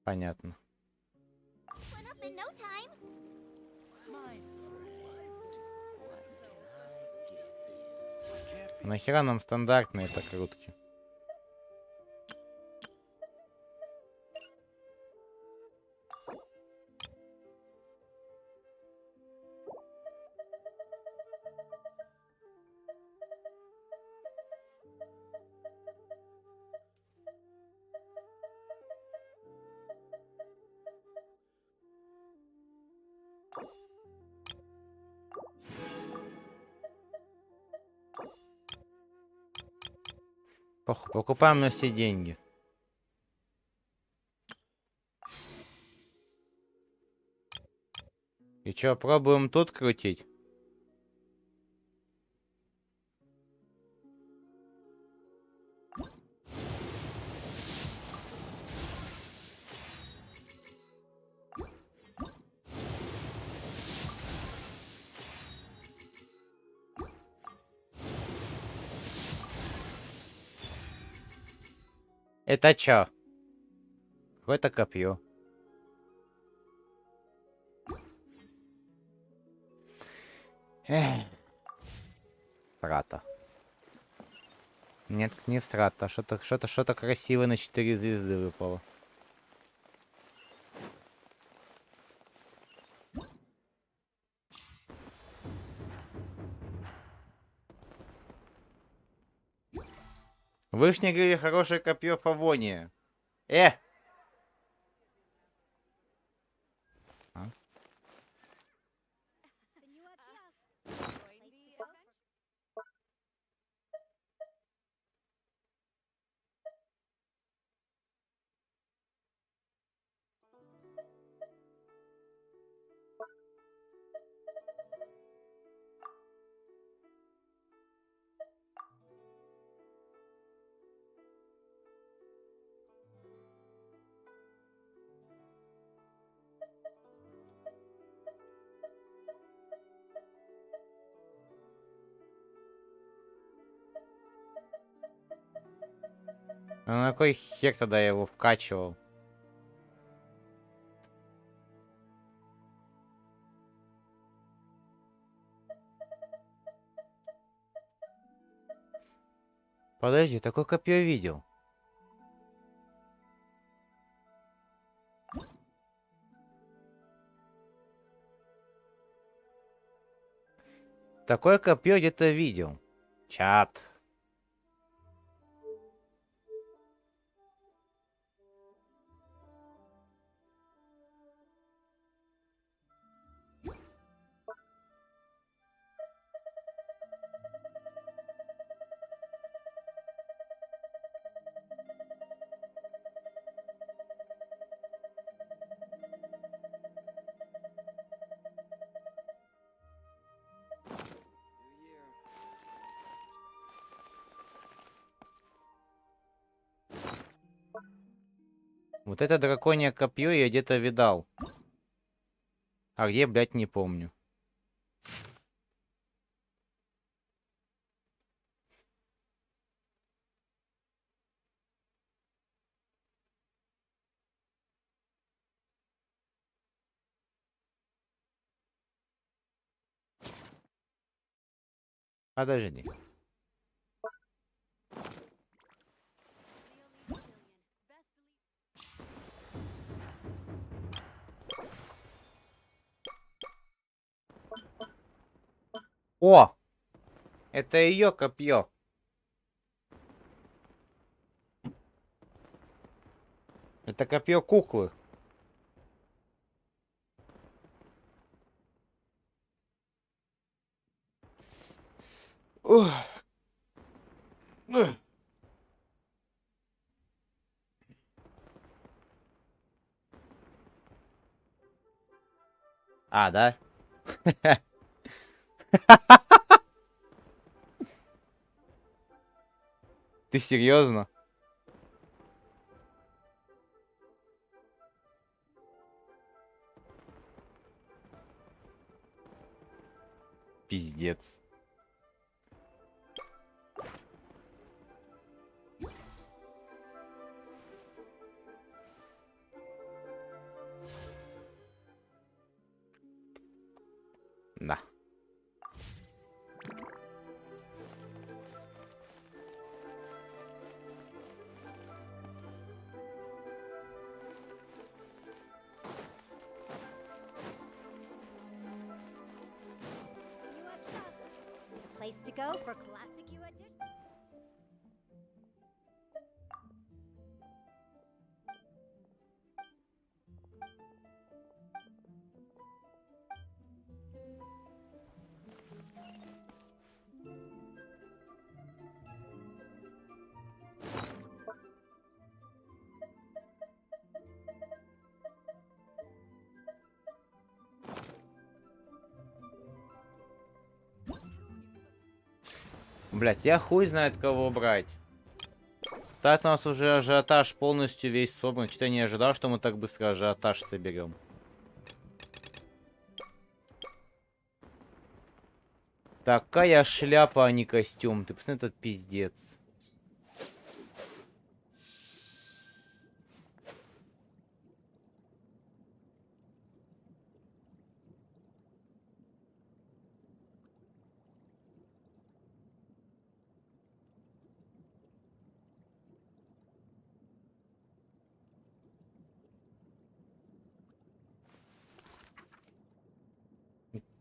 [SPEAKER 2] Понятно.
[SPEAKER 4] Went up in no time.
[SPEAKER 2] Нахера нам стандартные так крутки? Покупаем на все деньги. И чё, пробуем тут крутить? Это чё? Какое-то копье. Эх. Срата. Нет, не в срата. Что-то красивое на 4 звезды выпало. Вы ж не говорили хорошее копье в Павоне. А? А на кой хер тогда я его вкачивал? Подожди, такое копье видел. Такое копье где-то видел. Чат. Вот это драконье копье я где-то видал. А где, блядь, не помню. Подожди. О! Это ее копье. Это копье куклы. Ух. А, да? Ты серьезно? Пиздец. Да.
[SPEAKER 10] Place to go for classic you edition.
[SPEAKER 2] Блять, я хуй знает кого брать. Так у нас уже ажиотаж полностью весь собран. Что-то я не ожидал, что мы так быстро ажиотаж соберем. Такая шляпа, а не костюм. Ты посмотри, этот пиздец.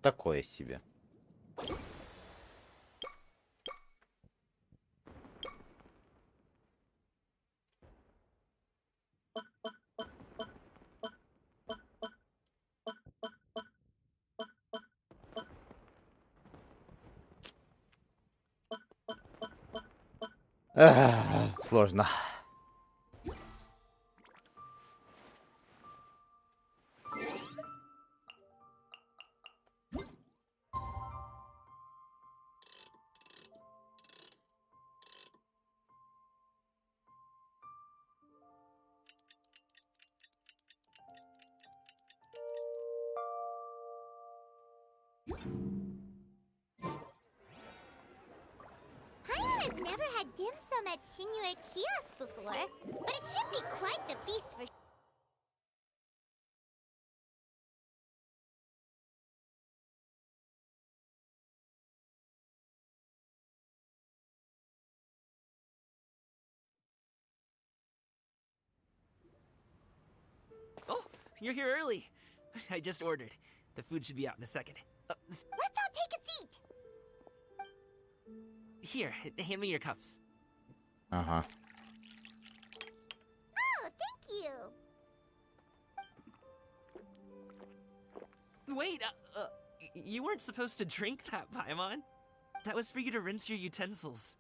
[SPEAKER 2] Такое себе. Сложно.
[SPEAKER 4] Hi, I've never had dim sum at Shinue Kiosk before, but it should be quite the feast for.
[SPEAKER 9] Oh, you're here early. I just ordered. The food should be out in a second.
[SPEAKER 4] Let's all take a seat.
[SPEAKER 9] Here, hand me your cups.
[SPEAKER 2] Ага.
[SPEAKER 4] Oh, thank you.
[SPEAKER 9] Wait, you weren't supposed to drink that, Paimon. That was for you to rinse your utensils.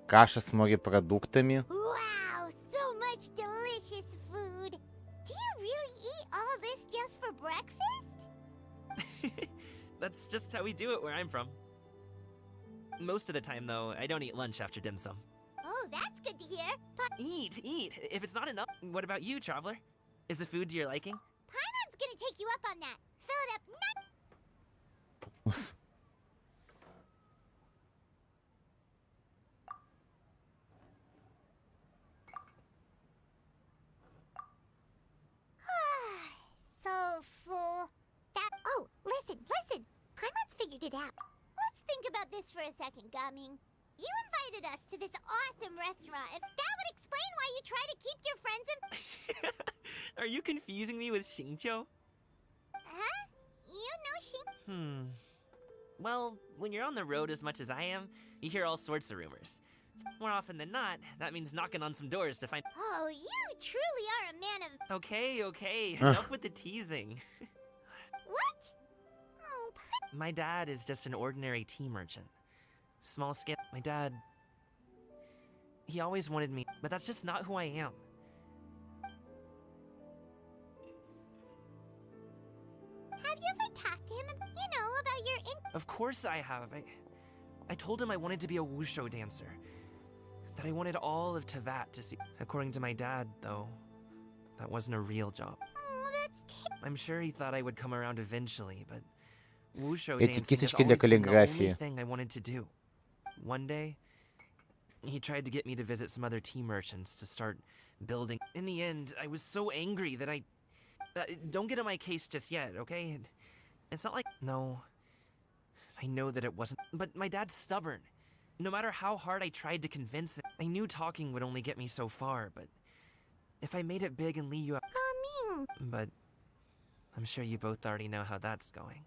[SPEAKER 2] Каша с морепродуктами.
[SPEAKER 4] Wow, so much delicious food. Do you really eat all this just for breakfast?
[SPEAKER 9] That's just how we do it where I'm from. Most of the time, though, I don't eat lunch after dim sum.
[SPEAKER 4] Oh, that's good to hear.
[SPEAKER 9] Eat, eat. If it's not enough, what about you, traveler? Is the food to your liking?
[SPEAKER 4] Paimon's gonna take you up on that. Fill it up. So full. Oh, listen. Paimon's figured it out. Let's think about this for a second, Gaming. You invited us to this awesome restaurant, and that would explain why you try to keep your friends in.
[SPEAKER 9] Are you confusing me with Xingqiu?
[SPEAKER 4] Huh? You know Xing.
[SPEAKER 9] Well, when you're on the road as much as I am, you hear all sorts of rumors. More often than not, that means knocking on some doors to find.
[SPEAKER 4] Oh, you truly are a man of.
[SPEAKER 9] Okay, enough with the teasing.
[SPEAKER 4] What? Oh,
[SPEAKER 9] My dad is just an ordinary tea merchant. Small scale. My dad. He always wanted me, but that's just not who I am.
[SPEAKER 4] Have you ever talked to him, about your
[SPEAKER 9] Of course I have. I told him I wanted to be a wushu dancer. That I wanted all of Tevat to see. According to my dad, though, that wasn't a real job.
[SPEAKER 4] Oh, that's
[SPEAKER 9] I'm sure he thought I would come around eventually, but wushu
[SPEAKER 2] Эти
[SPEAKER 9] dancing has
[SPEAKER 2] кисточки для
[SPEAKER 9] always been the only
[SPEAKER 2] каллиграфии.
[SPEAKER 9] thing I wanted to do. One day, he tried to get me to visit some other tea merchants to start building. In the end, I was so angry that I... don't get on my case just yet, okay? It's not like... No. I know that it wasn't... But my dad's stubborn. No matter how hard I tried to convince him, I knew talking would only get me so far, but... If I made it big in Liu...
[SPEAKER 4] Gaming.
[SPEAKER 9] But... I'm sure you both already know how that's going.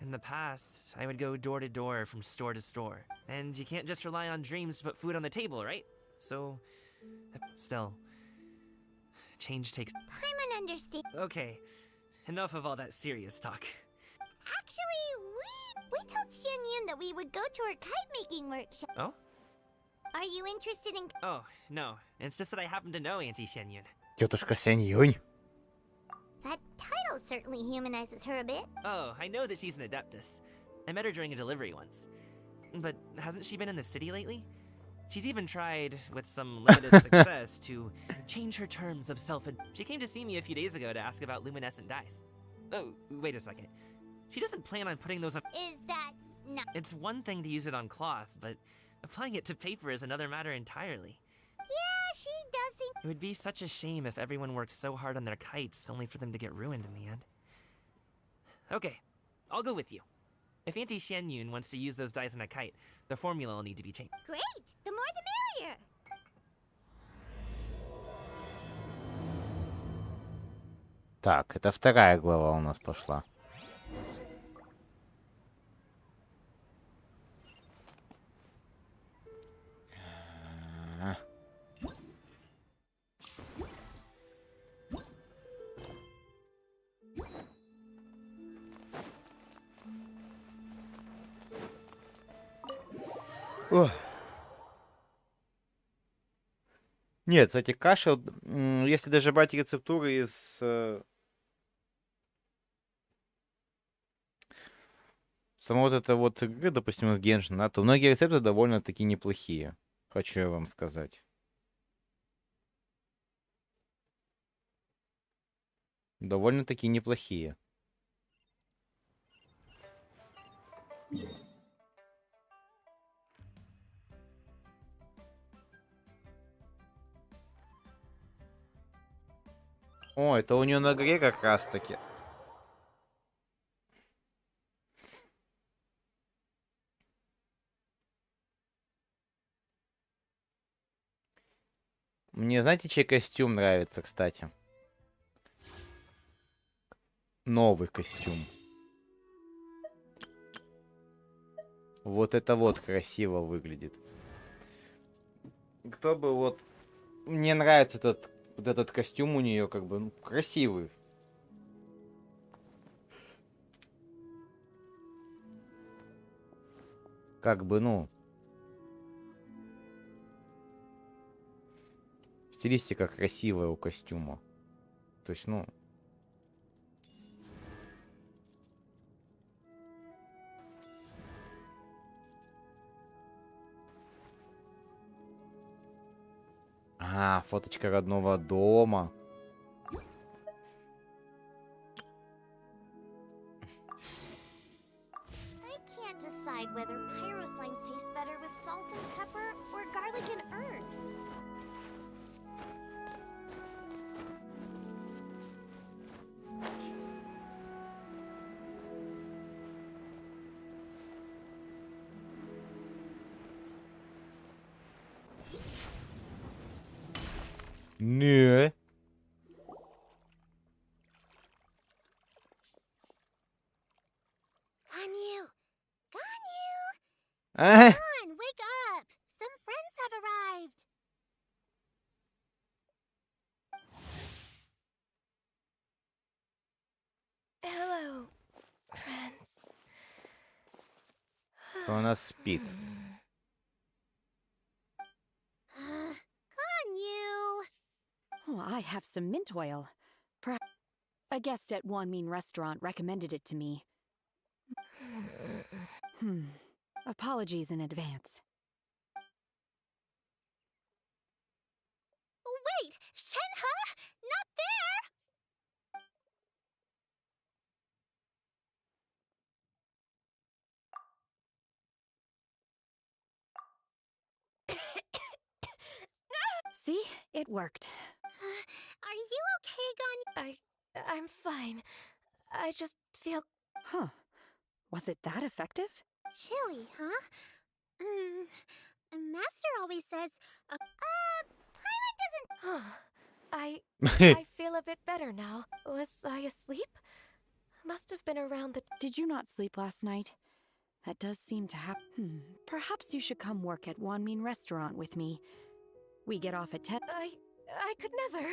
[SPEAKER 9] In the past, I would go door to door from store to store. And you can't just rely on dreams to put food on the table, right? So... Still... Change takes...
[SPEAKER 4] Paimon understands.
[SPEAKER 9] Okay. Enough of all that serious talk.
[SPEAKER 4] Actually, we told Xianyun that we would go to her kite-making workshop.
[SPEAKER 9] Oh?
[SPEAKER 4] Are you interested in...
[SPEAKER 9] Oh, no. It's just that I happen to know Auntie Xianyun.
[SPEAKER 2] Тетушка Сянь-Юнь.
[SPEAKER 4] That title certainly humanizes her a bit.
[SPEAKER 9] Oh, I know that she's an adeptus. I met her during a delivery once. But hasn't she been in the city lately? She's even tried, with some limited success, to change her terms of She came to see me a few days ago to ask about luminescent dyes. Oh, wait a second. She doesn't plan on putting those on...
[SPEAKER 4] Is that... not...
[SPEAKER 9] It's one thing to use it on cloth, but applying it to paper is another matter entirely.
[SPEAKER 4] Yeah, she doesn't...
[SPEAKER 9] It would be such a shame if everyone worked so hard on their kites only for them to get ruined in the end. Okay, I'll go with you. If Auntie Xianyun wants to use those dyes on a kite, the formula will need to be changed.
[SPEAKER 4] Great! The more the merrier!
[SPEAKER 2] Так, это вторая глава у нас пошла. Ох. Нет, кстати, каша, если даже брать рецептуры из самого вот это вот игры, допустим, из Genshin, да, то многие рецепты довольно-таки неплохие, хочу я вам сказать. Довольно-таки неплохие. О, это у нее на горе как раз таки. Мне, знаете, чей костюм нравится, кстати? Новый костюм. Вот это вот красиво выглядит. Кто бы вот... Мне нравится этот костюм у нее, как бы, ну, красивый. Как бы, ну... Стилистика красивая у костюма. То есть, ну... А, фоточка родного дома.
[SPEAKER 10] I can't decide whether pyro slimes taste better with salt and pepper or garlic and herbs.
[SPEAKER 2] Не.
[SPEAKER 10] Ganyu! Ganyu!
[SPEAKER 2] А?
[SPEAKER 10] Come on, wake up! Some friends have arrived! Hello, friends.
[SPEAKER 2] Она спит.
[SPEAKER 10] Ganyu!
[SPEAKER 16] Oh, I have some mint oil. A guest at Wanmin restaurant recommended it to me. Apologies in advance.
[SPEAKER 10] Wait! Shenhe? Not there!
[SPEAKER 16] See? It worked.
[SPEAKER 10] Are you okay, Ganyu? I'm fine. I just feel
[SPEAKER 16] Huh. Was it that effective?
[SPEAKER 10] chilly, huh? Master always says, Paimon doesn't... I feel a bit better now. Was I asleep? Must have been around the...
[SPEAKER 16] Did you not sleep last night? That does seem to happen. Perhaps you should come work at Wanmin restaurant with me. We get off at 10.
[SPEAKER 10] I could never.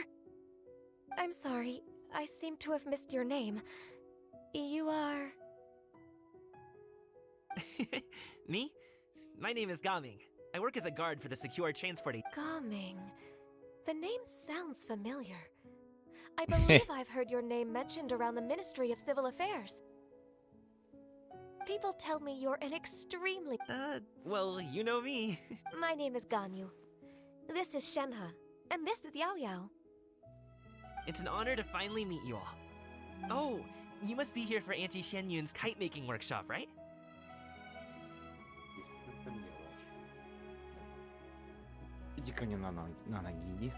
[SPEAKER 10] I'm sorry. I seem to have missed your name. You are...
[SPEAKER 9] Me? My name is Gaming. I work as a guard for the secure transporting.
[SPEAKER 10] Gaming. The name sounds familiar. I believe I've heard your name mentioned around the Ministry of Civil Affairs. People tell me you're an extremely...
[SPEAKER 9] Well, you know me.
[SPEAKER 10] My name is Ganyu. This is Shenhe. And this is Yao Yao.
[SPEAKER 9] It's an honor to finally meet you all. Oh, you must be here for Auntie Shen Yun's kite making workshop, right?
[SPEAKER 2] Иди ко мне на ноги, иди.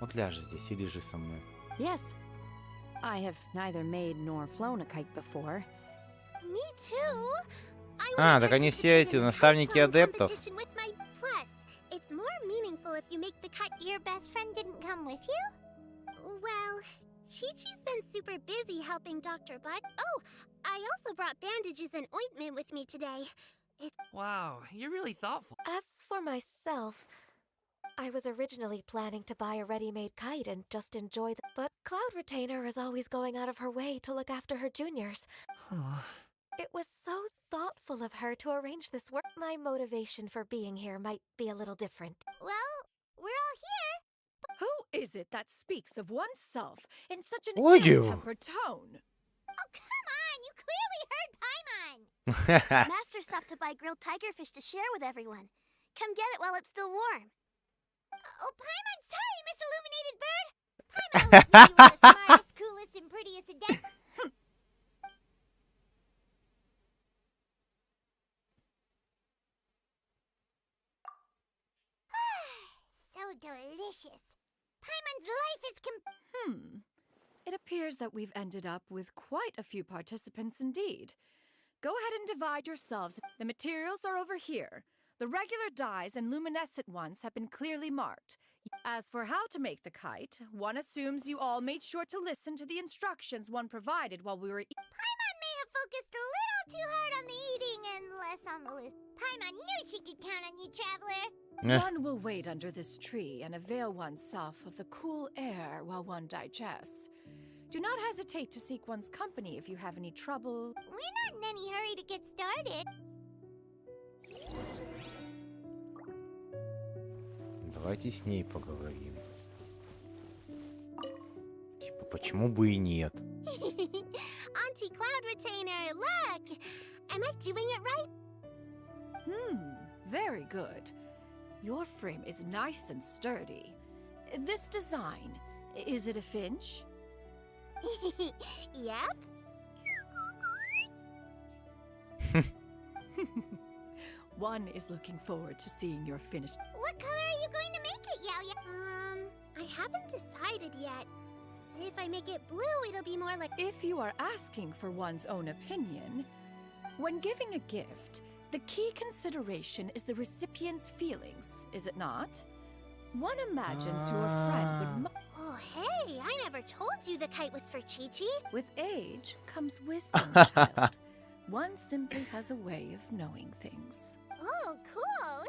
[SPEAKER 2] Вот ляжи здесь и лежи со мной.
[SPEAKER 16] Yes. I have neither made nor flown a kite before.
[SPEAKER 10] Me too.
[SPEAKER 2] А, так они все эти наставники адептов.
[SPEAKER 4] Plus, it's more meaningful if you make the cut your best friend didn't come with you. Well, Chi-Chi's been super busy helping Dr. Bud. Oh, I also brought bandages and ointment with me today.
[SPEAKER 9] Wow, you're really thoughtful.
[SPEAKER 10] As for myself, I was originally planning to buy a ready-made kite and just enjoy the... But Cloud Retainer is always going out of her way to look after her juniors. It was so thoughtful of her to arrange this work. My motivation for being here might be a little different.
[SPEAKER 4] Well, we're all here.
[SPEAKER 15] Who is it that speaks of oneself in such an
[SPEAKER 2] Would you?
[SPEAKER 15] ill-tempered tone?
[SPEAKER 4] Oh, come on! You clearly heard Paimon!
[SPEAKER 10] Master stopped to buy grilled tigerfish to share with everyone. Come get it while it's still warm.
[SPEAKER 4] Oh, Paimon's sorry, Miss Illuminated Bird! Paimon always knew you were the smartest, coolest, and prettiest adept. So delicious. Paimon's life is
[SPEAKER 15] appears that we've ended up with quite a few participants indeed. Go ahead and divide yourselves. The materials are over here. The regular dyes and luminescent ones have been clearly marked. As for how to make the kite, one assumes you all made sure to listen to the instructions one provided while we were
[SPEAKER 4] Paimon may have focused a little too hard on the eating and less on the list. Paimon knew she could count on you, Traveler.
[SPEAKER 15] One will wait under this tree and avail oneself of the cool air while one digests. Do not hesitate to seek one's company if you have any trouble.
[SPEAKER 4] We're not in any hurry to get started.
[SPEAKER 2] Давайте с ней поговорим. Типа, почему бы и нет?
[SPEAKER 4] Auntie Cloud Retainer, look! Am I doing it right?
[SPEAKER 15] Very good. Your frame is nice and sturdy. This design, is it a finch?
[SPEAKER 4] Yep.
[SPEAKER 15] One is looking forward to seeing your finished.
[SPEAKER 4] What color are you going to make it, Yao? I haven't decided yet. If I make it blue, it'll be more like...
[SPEAKER 15] If you are asking for one's own opinion, when giving a gift, the key consideration is the recipient's feelings, is it not? One imagines your friend would...
[SPEAKER 4] Oh, hey, I never told you the kite was for Chi-Chi.
[SPEAKER 15] With age comes wisdom, child. One simply has a way of knowing things.
[SPEAKER 4] Oh, cool.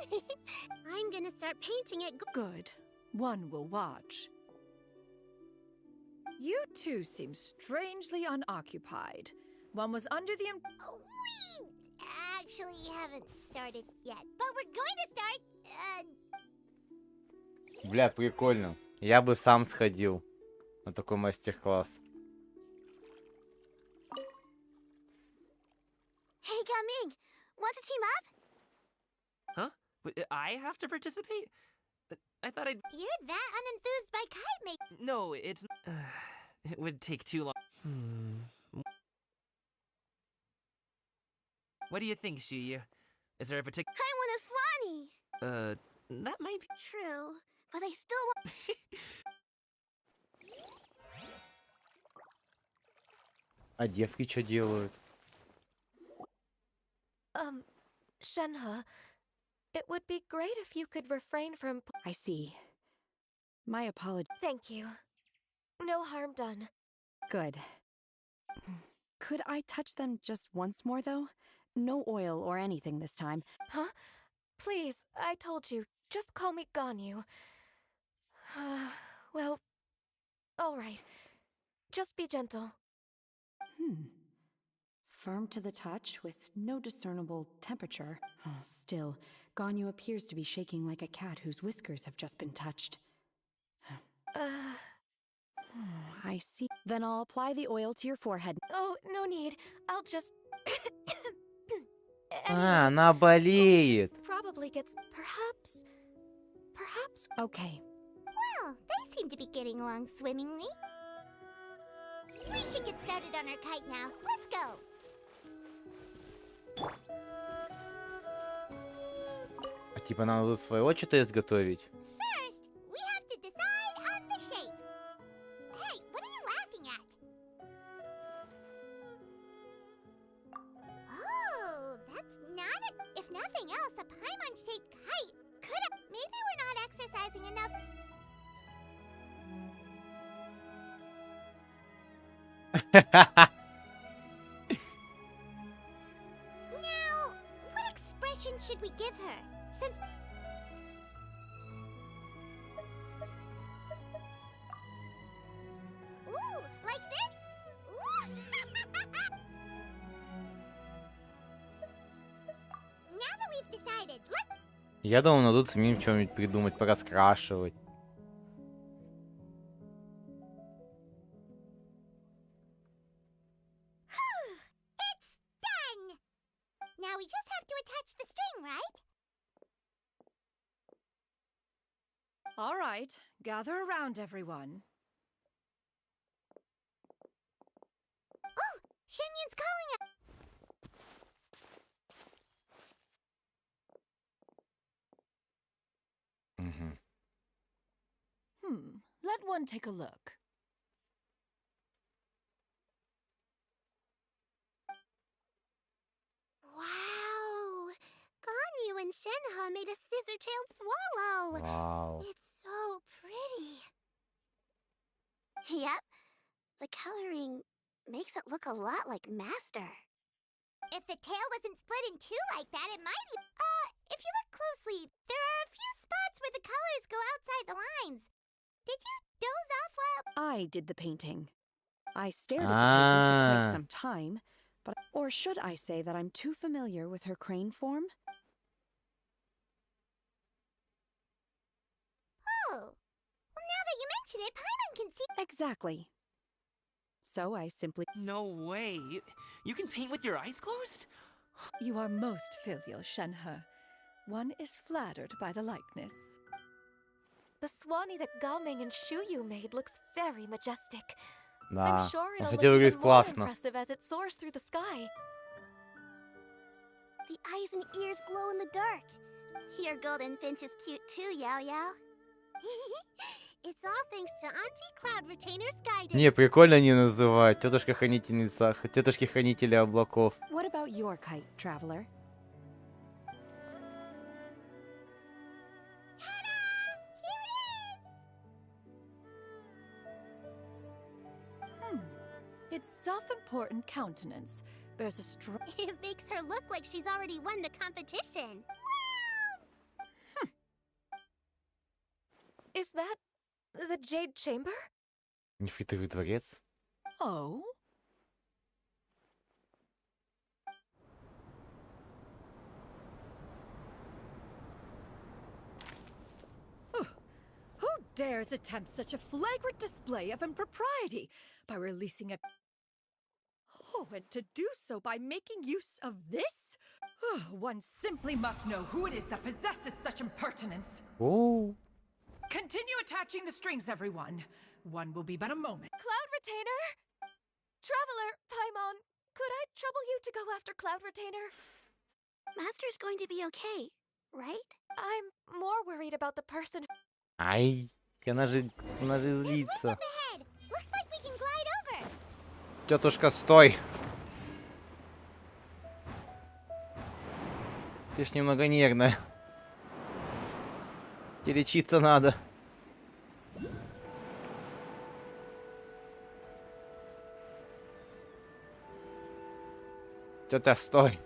[SPEAKER 4] I'm gonna start painting it.
[SPEAKER 15] Good. One will watch. You two seem strangely unoccupied. One was under the...
[SPEAKER 4] We actually haven't started yet, but we're going to start,
[SPEAKER 2] Бля, прикольно. Я бы сам сходил на такой мастер-класс.
[SPEAKER 4] Hey, Gaming, want to team up?
[SPEAKER 9] Huh? But I have to participate? I thought I'd...
[SPEAKER 4] You're that unenthused by kite making.
[SPEAKER 9] No, it's... it would take too long. What do you think, Shuyu? Is there a particular...
[SPEAKER 4] I want a Swanee.
[SPEAKER 9] That might be...
[SPEAKER 4] True, but I still want...
[SPEAKER 2] А девки что делают?
[SPEAKER 10] Shenhe, it would be great if you could refrain from...
[SPEAKER 16] I see. My apology.
[SPEAKER 10] Thank you. No harm done.
[SPEAKER 16] Good. Could I touch them just once more, though? No oil or anything this time.
[SPEAKER 10] Huh? Please, I told you. Just call me Ganyu. Well, all right. Just be gentle.
[SPEAKER 16] Firm to the touch, with no discernible temperature. Still, Ganyu appears to be shaking like a cat whose whiskers have just been touched. I see. Then I'll apply the oil to your forehead.
[SPEAKER 10] Oh, no need. I'll just...
[SPEAKER 2] А, она болеет.
[SPEAKER 10] Probably gets... Perhaps...
[SPEAKER 16] Okay.
[SPEAKER 4] Well, they seem to be getting along swimmingly. We should get started on our kite now. Let's go.
[SPEAKER 2] А типа нам тут своего что-то изготовить?
[SPEAKER 4] First, we have to decide on the shape. Hey, what are you laughing at? Oh, that's not it. If nothing else, a Paimon-shaped kite could have... Maybe we're not exercising enough. Now, what expression should we give her? Since... Ooh, like this? Ooh. Now that we've decided, let's...
[SPEAKER 2] Я думал, надо самим что-нибудь придумать, пораскрашивать.
[SPEAKER 4] It's done! Now we just have to attach the string, right?
[SPEAKER 15] All right, gather around, everyone.
[SPEAKER 4] Oh, Shenyun's calling us!
[SPEAKER 15] Let one take a look.
[SPEAKER 4] and Shenhe made a scissor-tailed swallow.
[SPEAKER 2] Wow.
[SPEAKER 4] It's so pretty. Yep. The coloring makes it look a lot like Master. If the tail wasn't split in two like that, it might be... if you look closely, there are a few spots where the colors go outside the lines. Did you doze off while...
[SPEAKER 16] I did the painting. I stared at the paper for quite some time, but... Or should I say that I'm too familiar with her crane form?
[SPEAKER 4] Oh. Well, now that you mention it, Paimon can see...
[SPEAKER 16] Exactly. So I simply...
[SPEAKER 9] No way. You can paint with your eyes closed?
[SPEAKER 15] You are most filial, Shenhe. One is flattered by the likeness.
[SPEAKER 10] The Swanee that Gaming and Shuyu made looks very majestic.
[SPEAKER 2] Да.
[SPEAKER 10] I'm sure it'll
[SPEAKER 2] Кстати,
[SPEAKER 10] look
[SPEAKER 2] выглядит
[SPEAKER 10] even more
[SPEAKER 2] классно.
[SPEAKER 10] impressive as it soars through the sky.
[SPEAKER 4] The eyes and ears glow in the dark. Your golden finch is cute too, Yao Yao. It's all thanks to Auntie Cloud Retainer's guidance.
[SPEAKER 2] Не, прикольно они называют. Тетушка-хранительница, тетушки-хранители облаков.
[SPEAKER 16] What about your kite, traveler?
[SPEAKER 15] Its self-important countenance bears a strong...
[SPEAKER 4] It makes her look like she's already won the competition.
[SPEAKER 10] Is that the Jade Chamber?
[SPEAKER 2] Нефритовый дворец.
[SPEAKER 15] Oh? Who dares attempt such a flagrant display of impropriety by releasing a... Oh, and to do so by making use of this? One simply must know who it is that possesses such impertinence.
[SPEAKER 2] Oh.
[SPEAKER 15] Continue attaching the strings, everyone. One will be but a moment.
[SPEAKER 10] Cloud Retainer? Traveler, Paimon, could I trouble you to go after Cloud Retainer?
[SPEAKER 4] Master's going to be okay, right?
[SPEAKER 10] I'm more worried about the person.
[SPEAKER 2] Ай, она же злится.
[SPEAKER 4] Looks like we can glide over.
[SPEAKER 2] Тетушка, стой! Ты ж немного нервная. Тебе лечиться надо. Тетя, стой!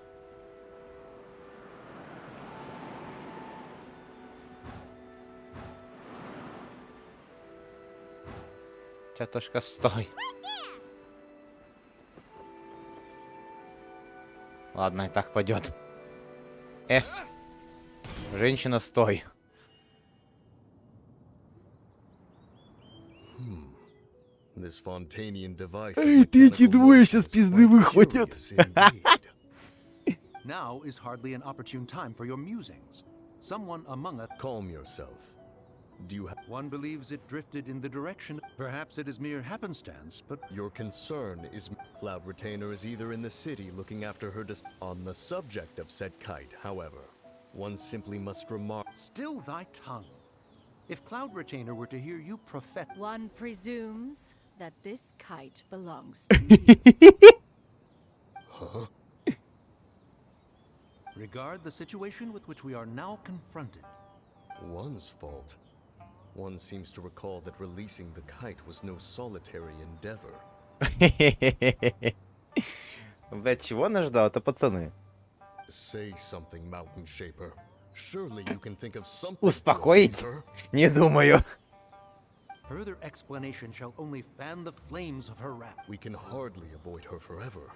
[SPEAKER 2] Тетушка, стой! Ладно, и так пойдет. Женщина, стой!
[SPEAKER 5] This Fontanian device.
[SPEAKER 2] Эй, ты эти двое сейчас пизды выхватят.
[SPEAKER 6] Now is hardly an opportune time for your musings. Someone among us...
[SPEAKER 5] Calm yourself. Do you have...
[SPEAKER 6] One believes it drifted in the direction... Perhaps it is mere happenstance, but...
[SPEAKER 5] Your concern is... Cloud Retainer is either in the city looking after her... On the subject of said kite, however, one simply must remark...
[SPEAKER 6] Still thy tongue. If Cloud Retainer were to hear you prophet...
[SPEAKER 15] One presumes that this kite belongs to you.
[SPEAKER 5] Huh?
[SPEAKER 6] Regard the situation with which we are now confronted.
[SPEAKER 5] One's fault. One seems to recall that releasing the kite was no solitary endeavor.
[SPEAKER 2] Блять, чего она ждала-то, пацаны?
[SPEAKER 5] Say something, Mountain Shaper. Surely you can think of something.
[SPEAKER 2] Успокоить? Не думаю.
[SPEAKER 6] Further explanation shall only fan the flames of her wrath.
[SPEAKER 5] We can hardly avoid her forever.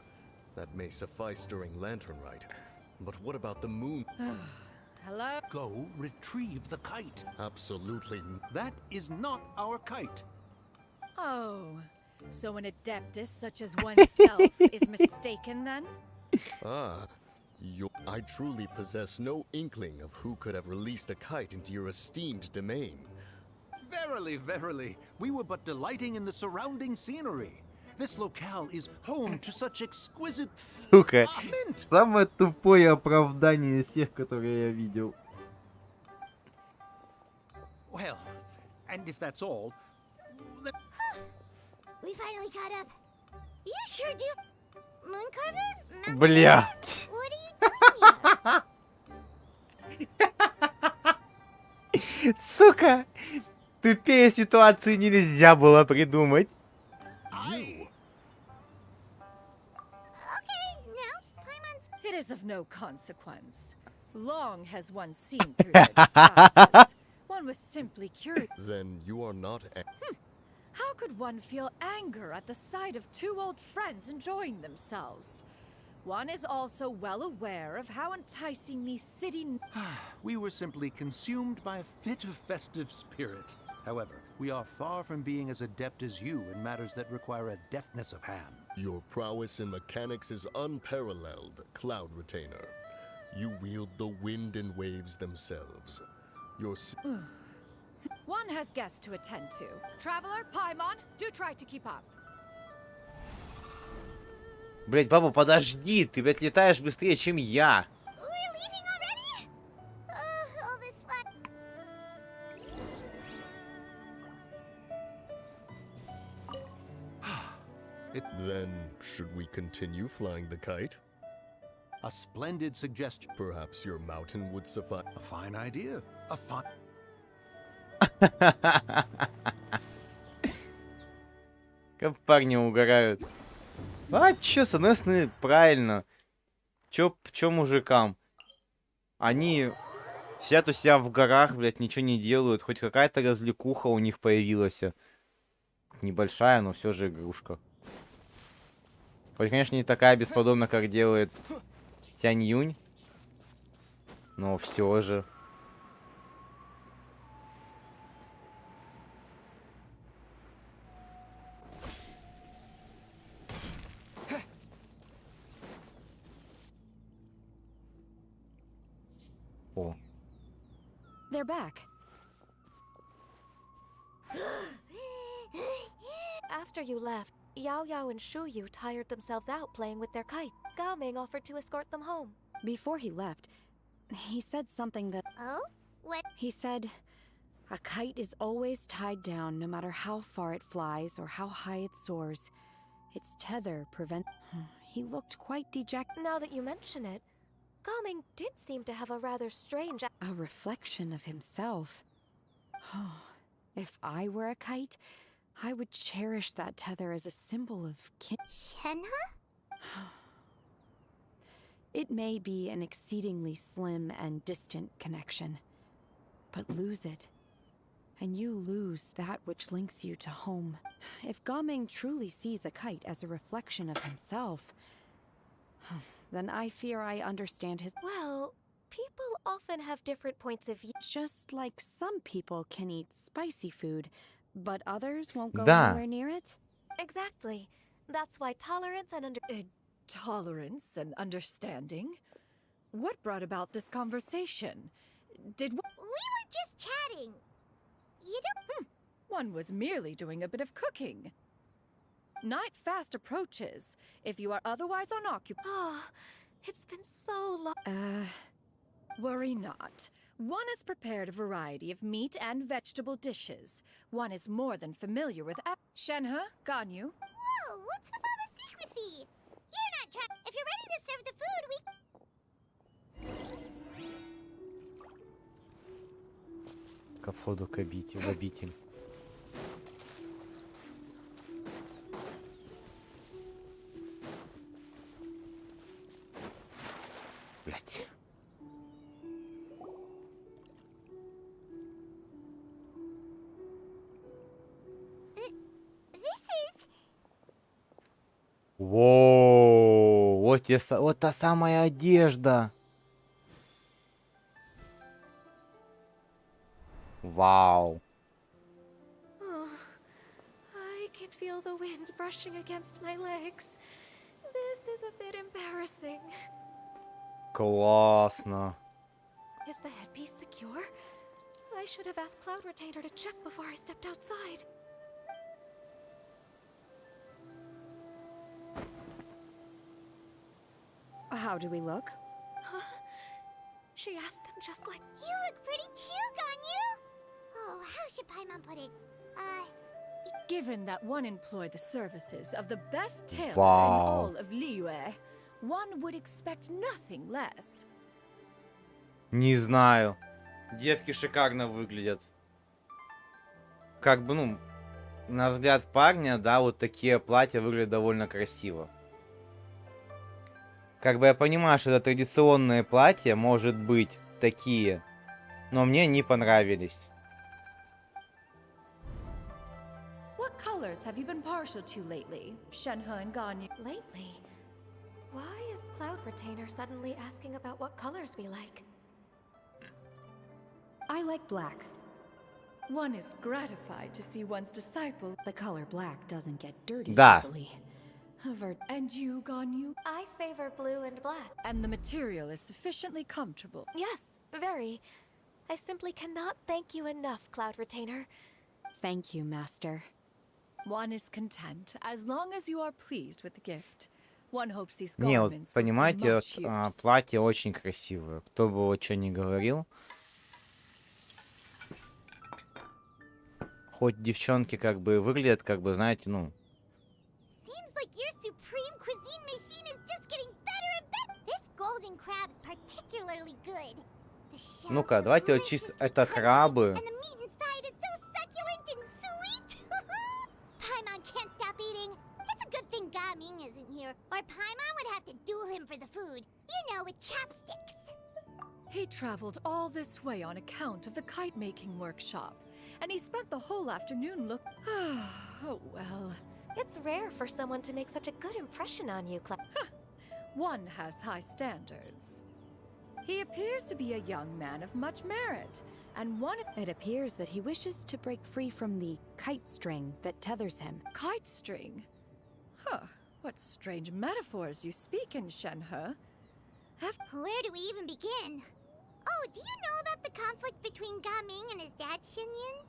[SPEAKER 5] That may suffice during Lantern Rite. But what about the moon?
[SPEAKER 15] Hello?
[SPEAKER 6] Go retrieve the kite.
[SPEAKER 5] Absolutely.
[SPEAKER 6] That is not our kite.
[SPEAKER 15] Oh, so an adeptus such as oneself is mistaken then?
[SPEAKER 5] I truly possess no inkling of who could have released a kite into your esteemed domain.
[SPEAKER 6] Verily, verily, we were but delighting in the surrounding scenery. This locale is home to such exquisite...
[SPEAKER 2] Сука, самое тупое оправдание из всех, которые я видел.
[SPEAKER 6] Well, and if that's all...
[SPEAKER 4] We finally caught up. You sure do. Mooncarver?
[SPEAKER 2] Блять.
[SPEAKER 4] What are you doing here?
[SPEAKER 2] Сука! Тупее ситуации нельзя было придумать.
[SPEAKER 15] It is of no consequence. Long has one seen through their disguises. One was simply curious.
[SPEAKER 5] Then you are not.
[SPEAKER 15] How could one feel anger at the sight of two old friends enjoying themselves? One is also well aware of how enticing these city.
[SPEAKER 6] We were simply consumed by a fit of festive spirit. However, we are far from being as adept as you in matters that require a deftness of hand.
[SPEAKER 5] Your prowess in mechanics is unparalleled, Cloud Retainer. You wield the wind and waves themselves. Your
[SPEAKER 15] One has guests to attend to. Traveler, Paimon, do try to keep up.
[SPEAKER 2] Блять, баба, подожди, ты, блядь, летаешь быстрее, чем я.
[SPEAKER 5] Then, should we continue flying the kite?
[SPEAKER 6] A splendid suggestion.
[SPEAKER 5] Perhaps your mountain would suffice.
[SPEAKER 6] A fine idea. A fine.
[SPEAKER 2] Как парни угорают. А чё, с одной стороны, правильно. Чё мужикам? Они сидят у себя в горах, блядь, ничего не делают. Хоть какая-то развлекуха у них появилась. Небольшая, но все же игрушка. Хоть, конечно, не такая бесподобная, как делает Тянь Юнь. Но все же. О.
[SPEAKER 16] They're back.
[SPEAKER 10] After you left, Yao Yao and Shu Yu tired themselves out playing with their kite. Gao Ming offered to escort them home.
[SPEAKER 16] Before he left, he said something that...
[SPEAKER 4] Oh? What?
[SPEAKER 16] He said, a kite is always tied down no matter how far it flies or how high it soars. Its tether prevents... He looked quite dejected.
[SPEAKER 10] Now that you mention it, Gao Ming did seem to have a rather strange...
[SPEAKER 16] A reflection of himself. If I were a kite, I would cherish that tether as a symbol of
[SPEAKER 4] Shenhe?
[SPEAKER 16] It may be an exceedingly slim and distant connection, but lose it, and you lose that which links you to home. If Gaming truly sees a kite as a reflection of himself, then I fear I understand his...
[SPEAKER 10] Well, people often have different points of view.
[SPEAKER 16] Just like some people can eat spicy food, but others won't go
[SPEAKER 2] Da.
[SPEAKER 16] anywhere near it?
[SPEAKER 10] Exactly. That's why tolerance and
[SPEAKER 15] Tolerance and understanding? What brought about this conversation? Did
[SPEAKER 4] We were just chatting. You don't...
[SPEAKER 15] One was merely doing a bit of cooking. Night fast approaches. If you are otherwise unoccupied...
[SPEAKER 10] Oh, it's been so long.
[SPEAKER 15] Worry not. One has prepared a variety of meat and vegetable dishes. One is more than familiar with... Shenhe, Ganyu.
[SPEAKER 4] Whoa, what's with all the secrecy? You're not trying... If you're ready to serve the food, we...
[SPEAKER 2] Ко входу к обитель. Блять. Воу, вот та самая одежда. Вау.
[SPEAKER 10] I can feel the wind brushing against my legs. This is a bit embarrassing.
[SPEAKER 2] Классно.
[SPEAKER 10] Is the headpiece secure? I should have asked Cloud Retainer to check before I stepped outside.
[SPEAKER 16] How do we look?
[SPEAKER 10] Huh? She asked them just like...
[SPEAKER 4] You look pretty too, Ganyu! Oh, how should Paimon put it?
[SPEAKER 15] Given that one employed the services of the best tailor in
[SPEAKER 2] Wow.
[SPEAKER 15] all of Liyue, one would expect nothing less.
[SPEAKER 2] Не знаю. Девки шикарно выглядят. Как бы, ну, на взгляд парня, да, вот такие платья выглядят довольно красиво. Как бы я понимаю, что это традиционные платья, может быть, такие. Но мне не понравились.
[SPEAKER 15] What colors have you been partial to lately, Shenhe and Ganyu?
[SPEAKER 10] Lately? Why is Cloud Retainer suddenly asking about what colors we like?
[SPEAKER 16] I like black.
[SPEAKER 15] One is gratified to see one's disciple.
[SPEAKER 16] The color black doesn't get dirty
[SPEAKER 2] Да.
[SPEAKER 16] easily.
[SPEAKER 15] And you, Ganyu?
[SPEAKER 10] I favor blue and black.
[SPEAKER 15] And the material is sufficiently comfortable.
[SPEAKER 10] Yes, very. I simply cannot thank you enough, Cloud Retainer.
[SPEAKER 16] Thank you, Master.
[SPEAKER 15] One is content, as long as you are pleased with the gift. One hopes these
[SPEAKER 2] Не, вот,
[SPEAKER 15] garments will see
[SPEAKER 2] понимаете, вот,
[SPEAKER 15] much use.
[SPEAKER 2] платье очень красивое. Кто бы вот что ни говорил. Хоть девчонки как бы выглядят, как бы, знаете, ну...
[SPEAKER 4] Seems like your supreme cuisine machine is just getting better and better. This golden crab's particularly good. The shell
[SPEAKER 2] Ну-ка, давайте вот чисто... Это крабы.
[SPEAKER 4] and the meat inside is so succulent and sweet. Paimon can't stop eating. It's a good thing Gaming isn't here, or Paimon would have to duel him for the food. You know, with chopsticks.
[SPEAKER 15] He traveled all this way on account of the kite-making workshop, and he spent the whole afternoon Oh, well.
[SPEAKER 10] It's rare for someone to make such a good impression on you, Cloud.
[SPEAKER 15] One has high standards. He appears to be a young man of much merit, and one...
[SPEAKER 16] It appears that he wishes to break free from the kite string that tethers him.
[SPEAKER 15] Kite string? Huh. What strange metaphors you speak in, Shenhe.
[SPEAKER 4] Where do we even begin? Oh, do you know about the conflict between Gaming and his dad, Xinyan?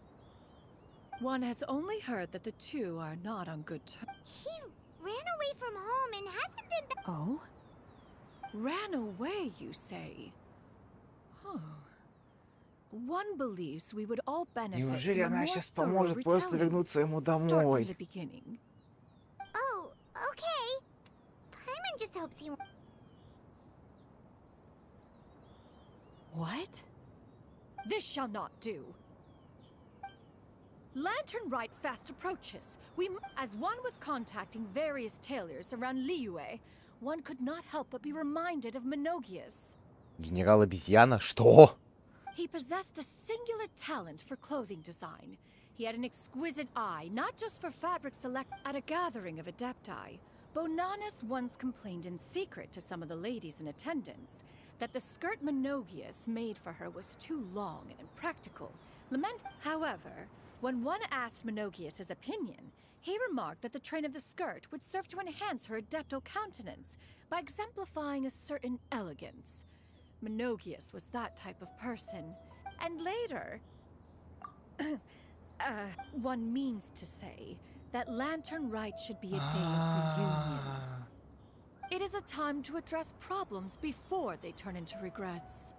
[SPEAKER 15] One has only heard that the two are not on good terms.
[SPEAKER 4] He ran away from home and hasn't been back.
[SPEAKER 16] Oh?
[SPEAKER 15] Ran away, you say? Huh. One believes we would all benefit
[SPEAKER 2] Неужели
[SPEAKER 15] from a
[SPEAKER 2] она
[SPEAKER 15] more
[SPEAKER 2] сейчас
[SPEAKER 15] thorough
[SPEAKER 2] поможет просто
[SPEAKER 15] retelling?
[SPEAKER 2] вернуться ему
[SPEAKER 15] Start from
[SPEAKER 2] домой?
[SPEAKER 15] the beginning.
[SPEAKER 4] Oh, okay. Paimon just hopes he...
[SPEAKER 16] What?
[SPEAKER 15] This shall not do. Lantern Rite fast approaches. As one was contacting various tailors around Liyue, one could not help but be reminded of Menogius.
[SPEAKER 2] Генерал обезьяна? Что?
[SPEAKER 15] He possessed a singular talent for clothing design. He had an exquisite eye, not just for fabric select. At a gathering of adepti, Bonanis once complained in secret to some of the ladies in attendance that the skirt Menogius made for her was too long and impractical. However, when one asked Menogius his opinion, he remarked that the train of the skirt would serve to enhance her adeptal countenance by exemplifying a certain elegance. Menogius was that type of person. And later... one means to say that Lantern Rite should be a day of reunion. It is a time to address problems before they turn into regrets.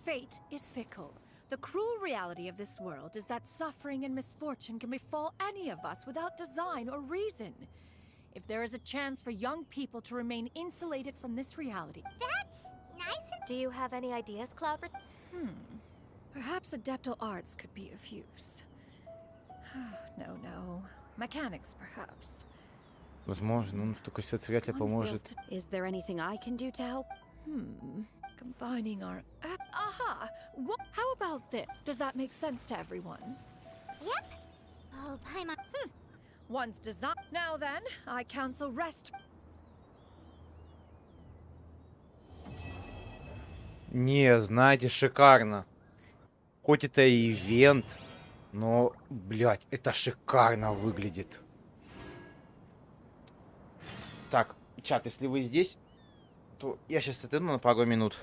[SPEAKER 15] Fate is fickle. The cruel reality of this world is that suffering and misfortune can befall any of us without design or reason. If there is a chance for young people to remain insulated from this reality...
[SPEAKER 4] That's nice.
[SPEAKER 10] Do you have any ideas, Cloud?
[SPEAKER 15] Perhaps adeptal arts could be of use. No. Mechanics, perhaps.
[SPEAKER 2] Возможно, он в такой ситуации вряд ли поможет.
[SPEAKER 16] Is there anything I can do to help?
[SPEAKER 15] Combining our... Aha! How about this? Does that make sense to everyone?
[SPEAKER 4] Yep. Oh, Paimon.
[SPEAKER 15] One's design... Now then, I counsel rest...
[SPEAKER 2] Не, знаете, шикарно. Хоть это и ивент, но, блядь, это шикарно выглядит. Так, чат, если вы здесь, то я сейчас отойду на пару минут.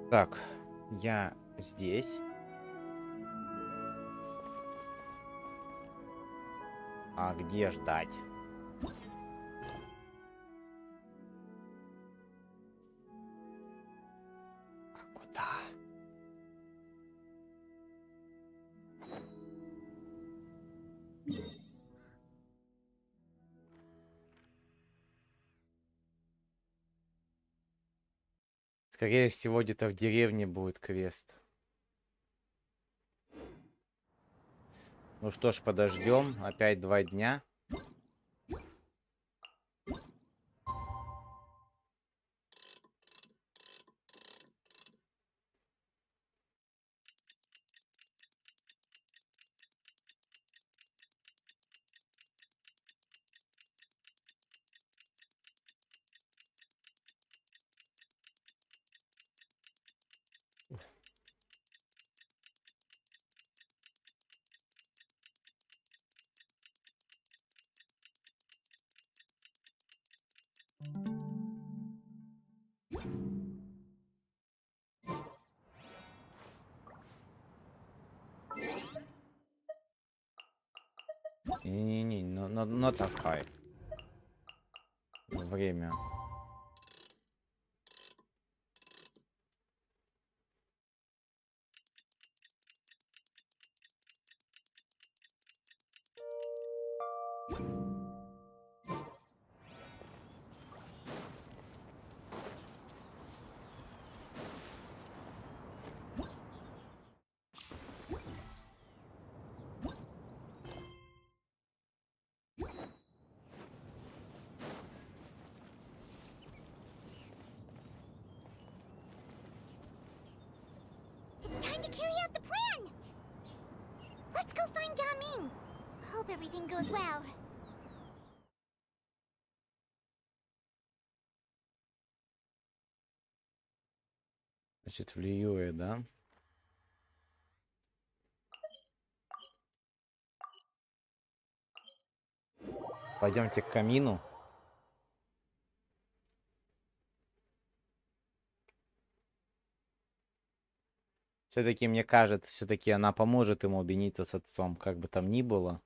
[SPEAKER 2] Так, я здесь. А где ждать? А куда? Скорее всего, где-то в деревне будет квест. Ну что ж, подождем. Опять 2 дня. Не-не-не, но такая. Время.
[SPEAKER 4] It's time to carry out the plan! Let's go find Gaming! Hope everything goes well.
[SPEAKER 2] Значит, в Лиюэ, да? Пойдемте к камину. Все-таки, мне кажется, все-таки она поможет ему объединиться с отцом, как бы там ни было.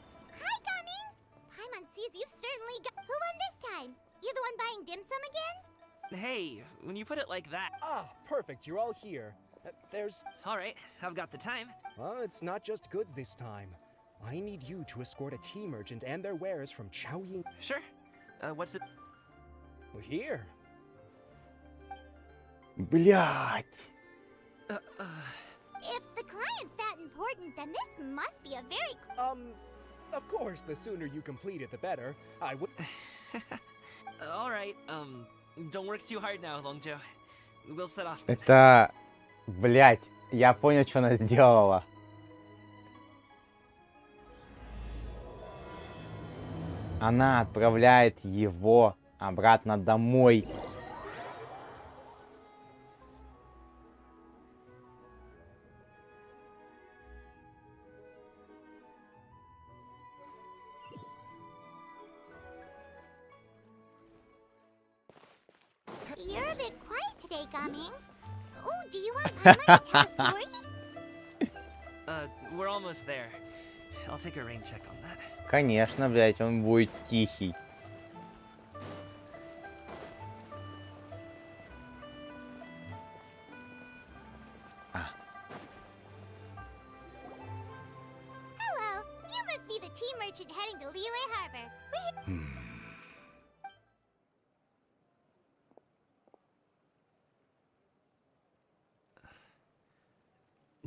[SPEAKER 4] Hi, Gaming! Paimon sees you've certainly got... Who won this time? You the one buying dim sum again?
[SPEAKER 9] Hey, when you put it like that.
[SPEAKER 8] Ah, perfect. You're all here. There's...
[SPEAKER 9] All right, I've got the time.
[SPEAKER 8] Well, it's not just goods this time. I need you to escort a tea merchant and their wares from Chaoying.
[SPEAKER 9] Sure. What's it?
[SPEAKER 8] Well, here.
[SPEAKER 2] Блять!
[SPEAKER 4] If the client's that important, then this must be a very...
[SPEAKER 8] Of course, the sooner you complete it, the better. I would...
[SPEAKER 9] All right, don't work too hard now, Longjo. We'll set off.
[SPEAKER 2] Это... Блять, я понял, что она сделала. Она отправляет его обратно домой.
[SPEAKER 4] You're a bit quiet today, Gaming. Oh, do you want Paimon to tell a story?
[SPEAKER 9] We're almost there. I'll take a rain check on that.
[SPEAKER 2] Конечно, блять, он будет тихий.
[SPEAKER 4] Hello, you must be the tea merchant heading to Liyue Harbor.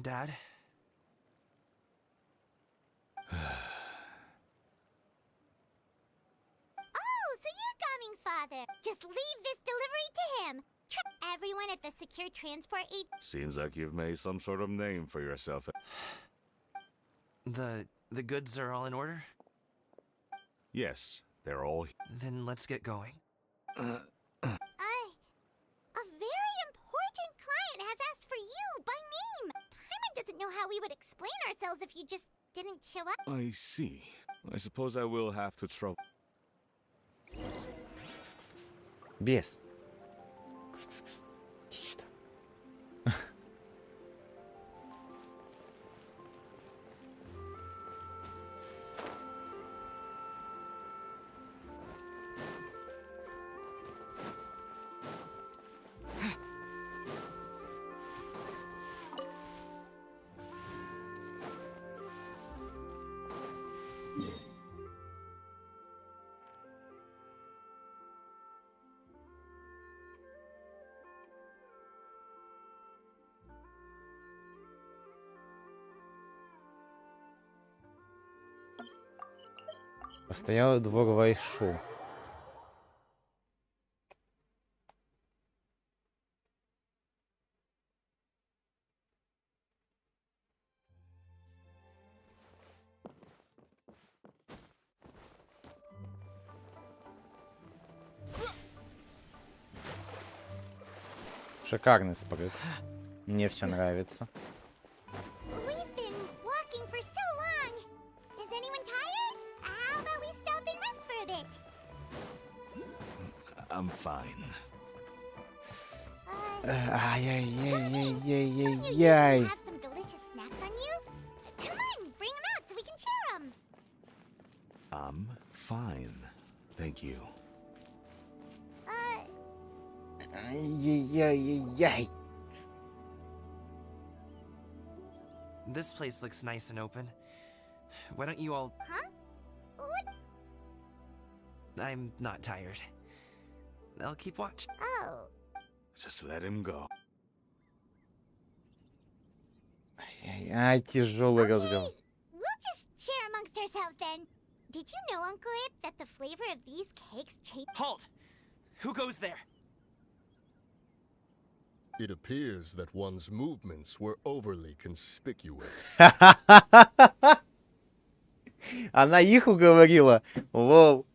[SPEAKER 9] Dad?
[SPEAKER 4] Oh, so you're Gaming's father. Just leave this delivery to him. Everyone at the secure transport aid.
[SPEAKER 17] Seems like you've made some sort of name for yourself.
[SPEAKER 9] The goods are all in order?
[SPEAKER 17] Yes, they're all.
[SPEAKER 9] Then let's get going.
[SPEAKER 4] A very important client has asked for you by name. Paimon doesn't know how we would explain ourselves if you just didn't show up.
[SPEAKER 17] I see. I suppose I will have to trouble.
[SPEAKER 2] Бес. Постоялый двор Вайшу. Шикарный спрыг. Мне все нравится.
[SPEAKER 4] We've been walking for so long. Is anyone tired? How about we stop and rest for a bit?
[SPEAKER 17] I'm fine.
[SPEAKER 2] Ай-яй-яй-яй-яй-яй.
[SPEAKER 4] Have some delicious snacks on you? Come on, bring them out so we can share them.
[SPEAKER 17] I'm fine. Thank you.
[SPEAKER 2] Ай-яй-яй-яй-яй.
[SPEAKER 9] This place looks nice and open. Why don't you all...
[SPEAKER 4] Huh? What?
[SPEAKER 9] I'm not tired. I'll keep watch.
[SPEAKER 4] Oh.
[SPEAKER 17] Just let him go.
[SPEAKER 2] Ай, тяжелый разговор.
[SPEAKER 4] We'll just share amongst ourselves then. Did you know, Uncle Ip, that the flavor of these cakes change?
[SPEAKER 9] Halt! Who goes there?
[SPEAKER 5] It appears that one's movements were overly conspicuous.
[SPEAKER 2] Она их уговорила. Лол.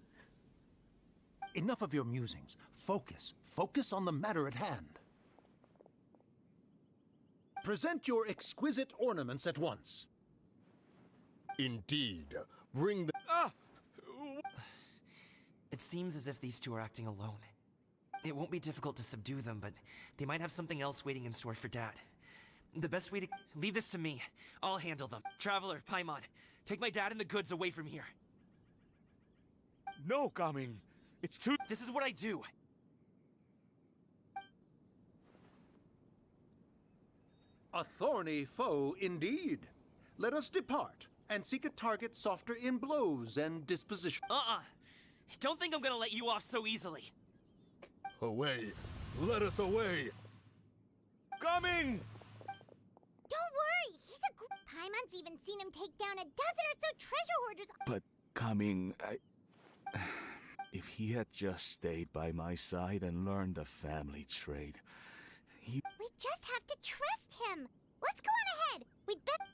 [SPEAKER 6] Enough of your musings. Focus. Focus on the matter at hand. Present your exquisite ornaments at once.
[SPEAKER 5] Indeed. Bring the...
[SPEAKER 9] It seems as if these two are acting alone. It won't be difficult to subdue them, but they might have something else waiting in store for Dad. The best way to... Leave this to me. I'll handle them. Traveler, Paimon, take my dad and the goods away from here.
[SPEAKER 17] No, Gaming. It's too...
[SPEAKER 9] This is what I do.
[SPEAKER 6] A thorny foe indeed. Let us depart and seek a target softer in blows and disposition.
[SPEAKER 9] Don't think I'm gonna let you off so easily.
[SPEAKER 5] Away. Let us away.
[SPEAKER 17] Coming!
[SPEAKER 4] Don't worry, he's a Paimon's even seen him take down a dozen or so treasure hoarders.
[SPEAKER 17] But Coming, if he had just stayed by my side and learned the family trade, he...
[SPEAKER 4] We just have to trust him. Let's go on ahead. We'd better...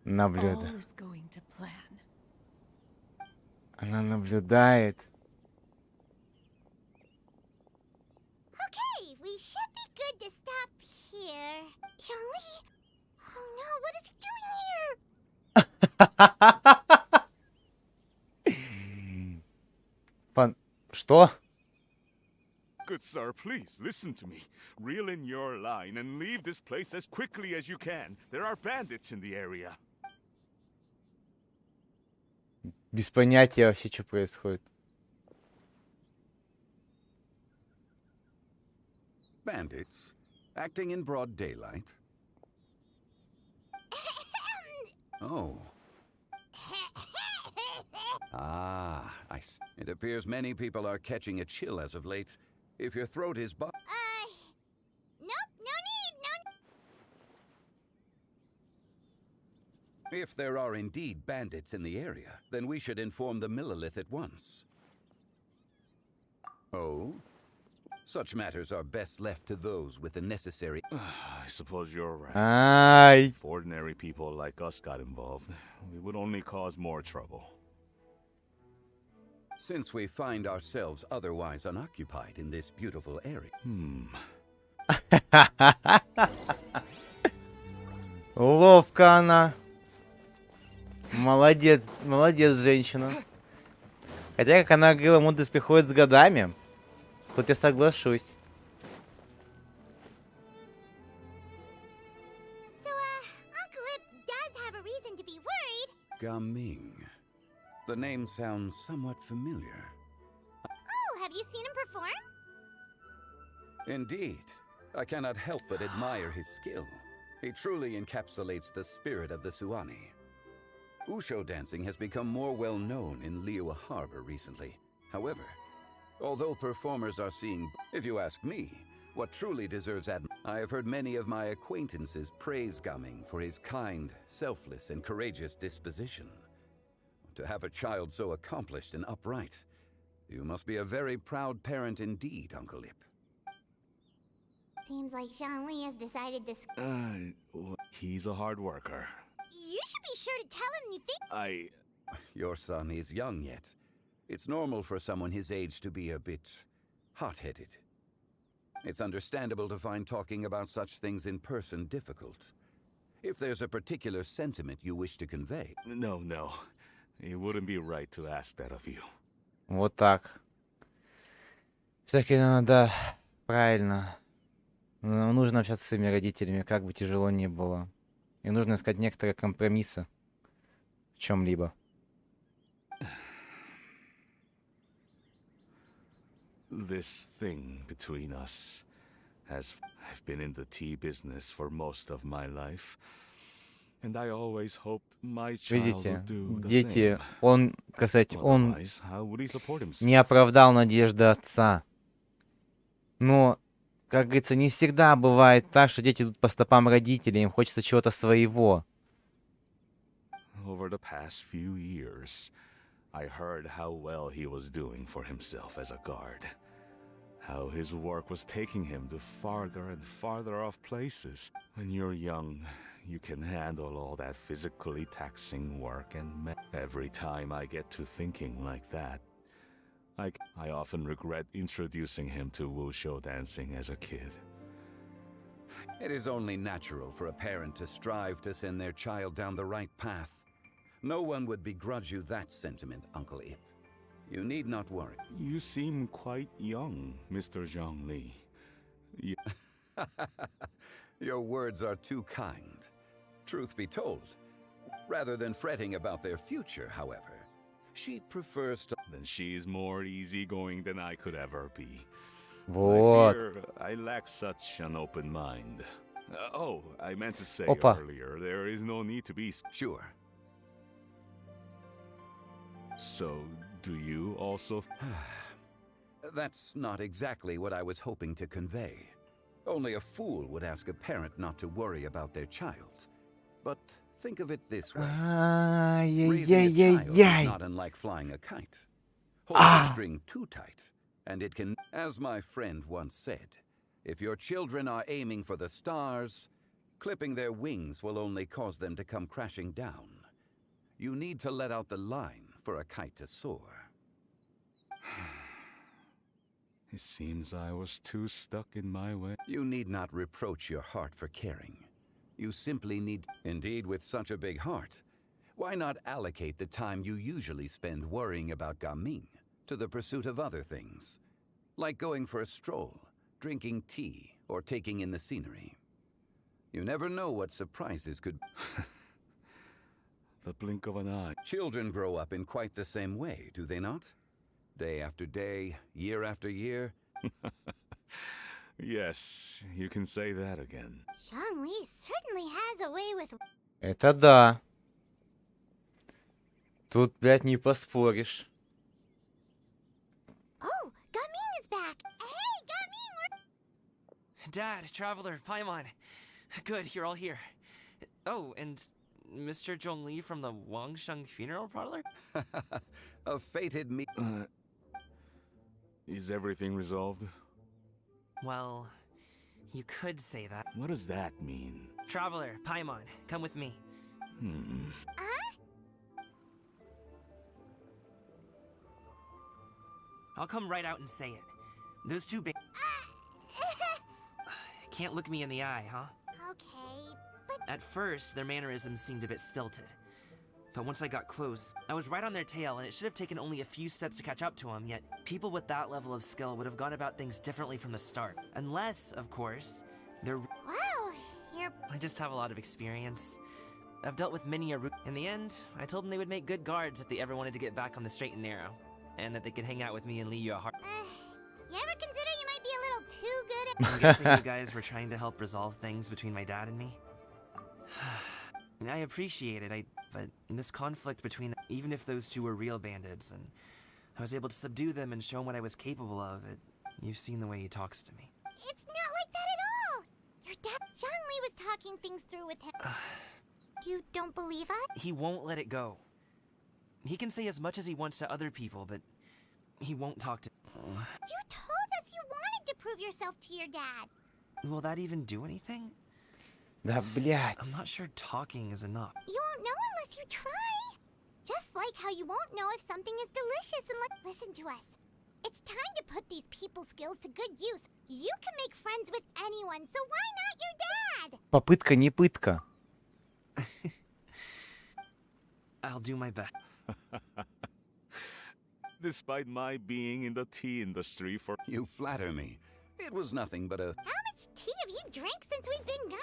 [SPEAKER 2] Наблюдает.
[SPEAKER 15] All is going to plan.
[SPEAKER 2] Она наблюдает.
[SPEAKER 4] Okay, we should be good to stop here. Yongli? Oh no, what is he doing here?
[SPEAKER 2] Что?
[SPEAKER 17] Good sir, please listen to me. Reel in your line and leave this place as quickly as you can. There are bandits in the area.
[SPEAKER 2] Без понятия вообще, что происходит.
[SPEAKER 18] Bandits? Acting in broad daylight? Oh. It appears many people are catching a chill as of late. If your throat is
[SPEAKER 4] Nope, no need,
[SPEAKER 18] If there are indeed bandits in the area, then we should inform the Millilith at once. Oh? Such matters are best left to those with the necessary...
[SPEAKER 17] I suppose you're right.
[SPEAKER 2] Ай.
[SPEAKER 17] For ordinary people like us got involved, we would only cause more trouble.
[SPEAKER 18] Since we find ourselves otherwise unoccupied in this beautiful area.
[SPEAKER 2] Ловко она. Молодец, молодец, женщина. Хотя, как она говорила, мудрость приходит с годами. Тут я соглашусь.
[SPEAKER 4] So, Uncle Ip does have a reason to be worried.
[SPEAKER 18] Gaming. The name sounds somewhat familiar.
[SPEAKER 4] Oh, have you seen him perform?
[SPEAKER 18] Indeed. I cannot help but admire his skill. He truly encapsulates the spirit of the Suani. Usho dancing has become more well known in Liyue Harbor recently. However, although performers are seeing, if you ask me, what truly deserves I have heard many of my acquaintances praise Gaming for his kind, selfless, and courageous disposition. To have a child so accomplished and upright, you must be a very proud parent indeed, Uncle Ip.
[SPEAKER 4] Seems like Zhongli has decided to.
[SPEAKER 17] He's a hard worker.
[SPEAKER 4] You should be sure to tell him you think.
[SPEAKER 18] Your son is young yet. It's normal for someone his age to be a bit hot-headed. It's understandable to find talking about such things in person difficult. If there's a particular sentiment you wish to convey.
[SPEAKER 17] No. It wouldn't be right to ask that of you.
[SPEAKER 2] Вот так. Все-таки надо, правильно. Нужно общаться с своими родителями, как бы тяжело ни было. И нужно искать некоторые компромиссы в чем-либо.
[SPEAKER 17] This thing between us has... I've been in the tea business for most of my life. And I always hoped my child would do the
[SPEAKER 2] дети,
[SPEAKER 17] same.
[SPEAKER 2] он, кстати, он
[SPEAKER 17] Otherwise, how would he support himself?
[SPEAKER 2] не оправдал надежды отца. Но, как говорится, не всегда бывает так, что дети идут по стопам родителей, им хочется чего-то своего.
[SPEAKER 17] Over the past few years, I heard how well he was doing for himself as a guard. How his work was taking him to farther and farther off places. When you're young, you can handle all that physically taxing work, and every time I get to thinking like that, I often regret introducing him to wushu dancing as a kid.
[SPEAKER 18] It is only natural for a parent to strive to send their child down the right path. No one would begrudge you that sentiment, Uncle Ip. You need not worry.
[SPEAKER 17] You seem quite young, Mr. Zhongli.
[SPEAKER 18] Your words are too kind. Truth be told, rather than fretting about their future, however, she prefers to...
[SPEAKER 17] Then she's more easygoing than I could ever be.
[SPEAKER 2] Вот.
[SPEAKER 17] I fear I lack such an open mind. I meant to say
[SPEAKER 2] Опа.
[SPEAKER 17] earlier, there is no need to be...
[SPEAKER 18] Sure.
[SPEAKER 17] So, do you also...
[SPEAKER 18] That's not exactly what I was hoping to convey. Only a fool would ask a parent not to worry about their child. But think of it this way. Raising a child is not unlike flying a kite. Hold the string too tight, and it can... As my friend once said, if your children are aiming for the stars, clipping their wings will only cause them to come crashing down. You need to let out the line for a kite to soar.
[SPEAKER 17] It seems I was too stuck in my way.
[SPEAKER 18] You need not reproach your heart for caring. You simply need... Indeed, with such a big heart, why not allocate the time you usually spend worrying about Gaming to the pursuit of other things? Like going for a stroll, drinking tea, or taking in the scenery. You never know what surprises could...
[SPEAKER 17] The blink of an eye.
[SPEAKER 18] Children grow up in quite the same way, do they not? Day after day, year after year.
[SPEAKER 17] Yes, you can say that again.
[SPEAKER 4] Zhongli certainly has a way with.
[SPEAKER 2] Это да. Тут, блядь, не поспоришь.
[SPEAKER 4] Oh, Gaming is back. Hey, Gaming!
[SPEAKER 9] Dad, Traveler, Paimon. Good, you're all here. Oh, and Mr. Zhongli from the Wangsheng Funeral Parlor?
[SPEAKER 18] A fated meet.
[SPEAKER 17] Is everything resolved?
[SPEAKER 9] Well, you could say that.
[SPEAKER 17] What does that mean?
[SPEAKER 9] Traveler, Paimon, come with me. I'll come right out and say it. Those two can't look me in the eye, huh?
[SPEAKER 4] Okay, but
[SPEAKER 9] At first, their mannerisms seemed a bit stilted. But once I got close, I was right on their tail, and it should have taken only a few steps to catch up to them, yet people with that level of skill would have gone about things differently from the start. Unless, of course, they're...
[SPEAKER 4] wow, you're...
[SPEAKER 9] I just have a lot of experience. I've dealt with many a route. In the end, I told them they would make good guards if they ever wanted to get back on the straight and narrow, and that they could hang out with me and Liyue Harbor.
[SPEAKER 4] You ever consider you might be a little too good at...
[SPEAKER 9] I'm guessing you guys were trying to help resolve things between my dad and me? I appreciate it, but this conflict between... Even if those two were real bandits, and I was able to subdue them and show him what I was capable of, you've seen the way he talks to me.
[SPEAKER 4] It's not like that at all! Your dad... Zhongli was talking things through with him. You don't believe us?
[SPEAKER 9] He won't let it go. He can say as much as he wants to other people, but he won't talk to...
[SPEAKER 4] You told us you wanted to prove yourself to your dad.
[SPEAKER 9] Will that even do anything?
[SPEAKER 2] Да, блядь.
[SPEAKER 9] I'm not sure talking is enough.
[SPEAKER 4] You won't know unless you try. Just like how you won't know if something is delicious unless... Listen to us. It's time to put these people skills to good use. You can make friends with anyone, so why not your dad?
[SPEAKER 2] Попытка не пытка.
[SPEAKER 9] I'll do my best.
[SPEAKER 17] Despite my being in the tea industry for...
[SPEAKER 18] You flatter me. It was nothing but a...
[SPEAKER 4] How much tea have you drank since we've been gone?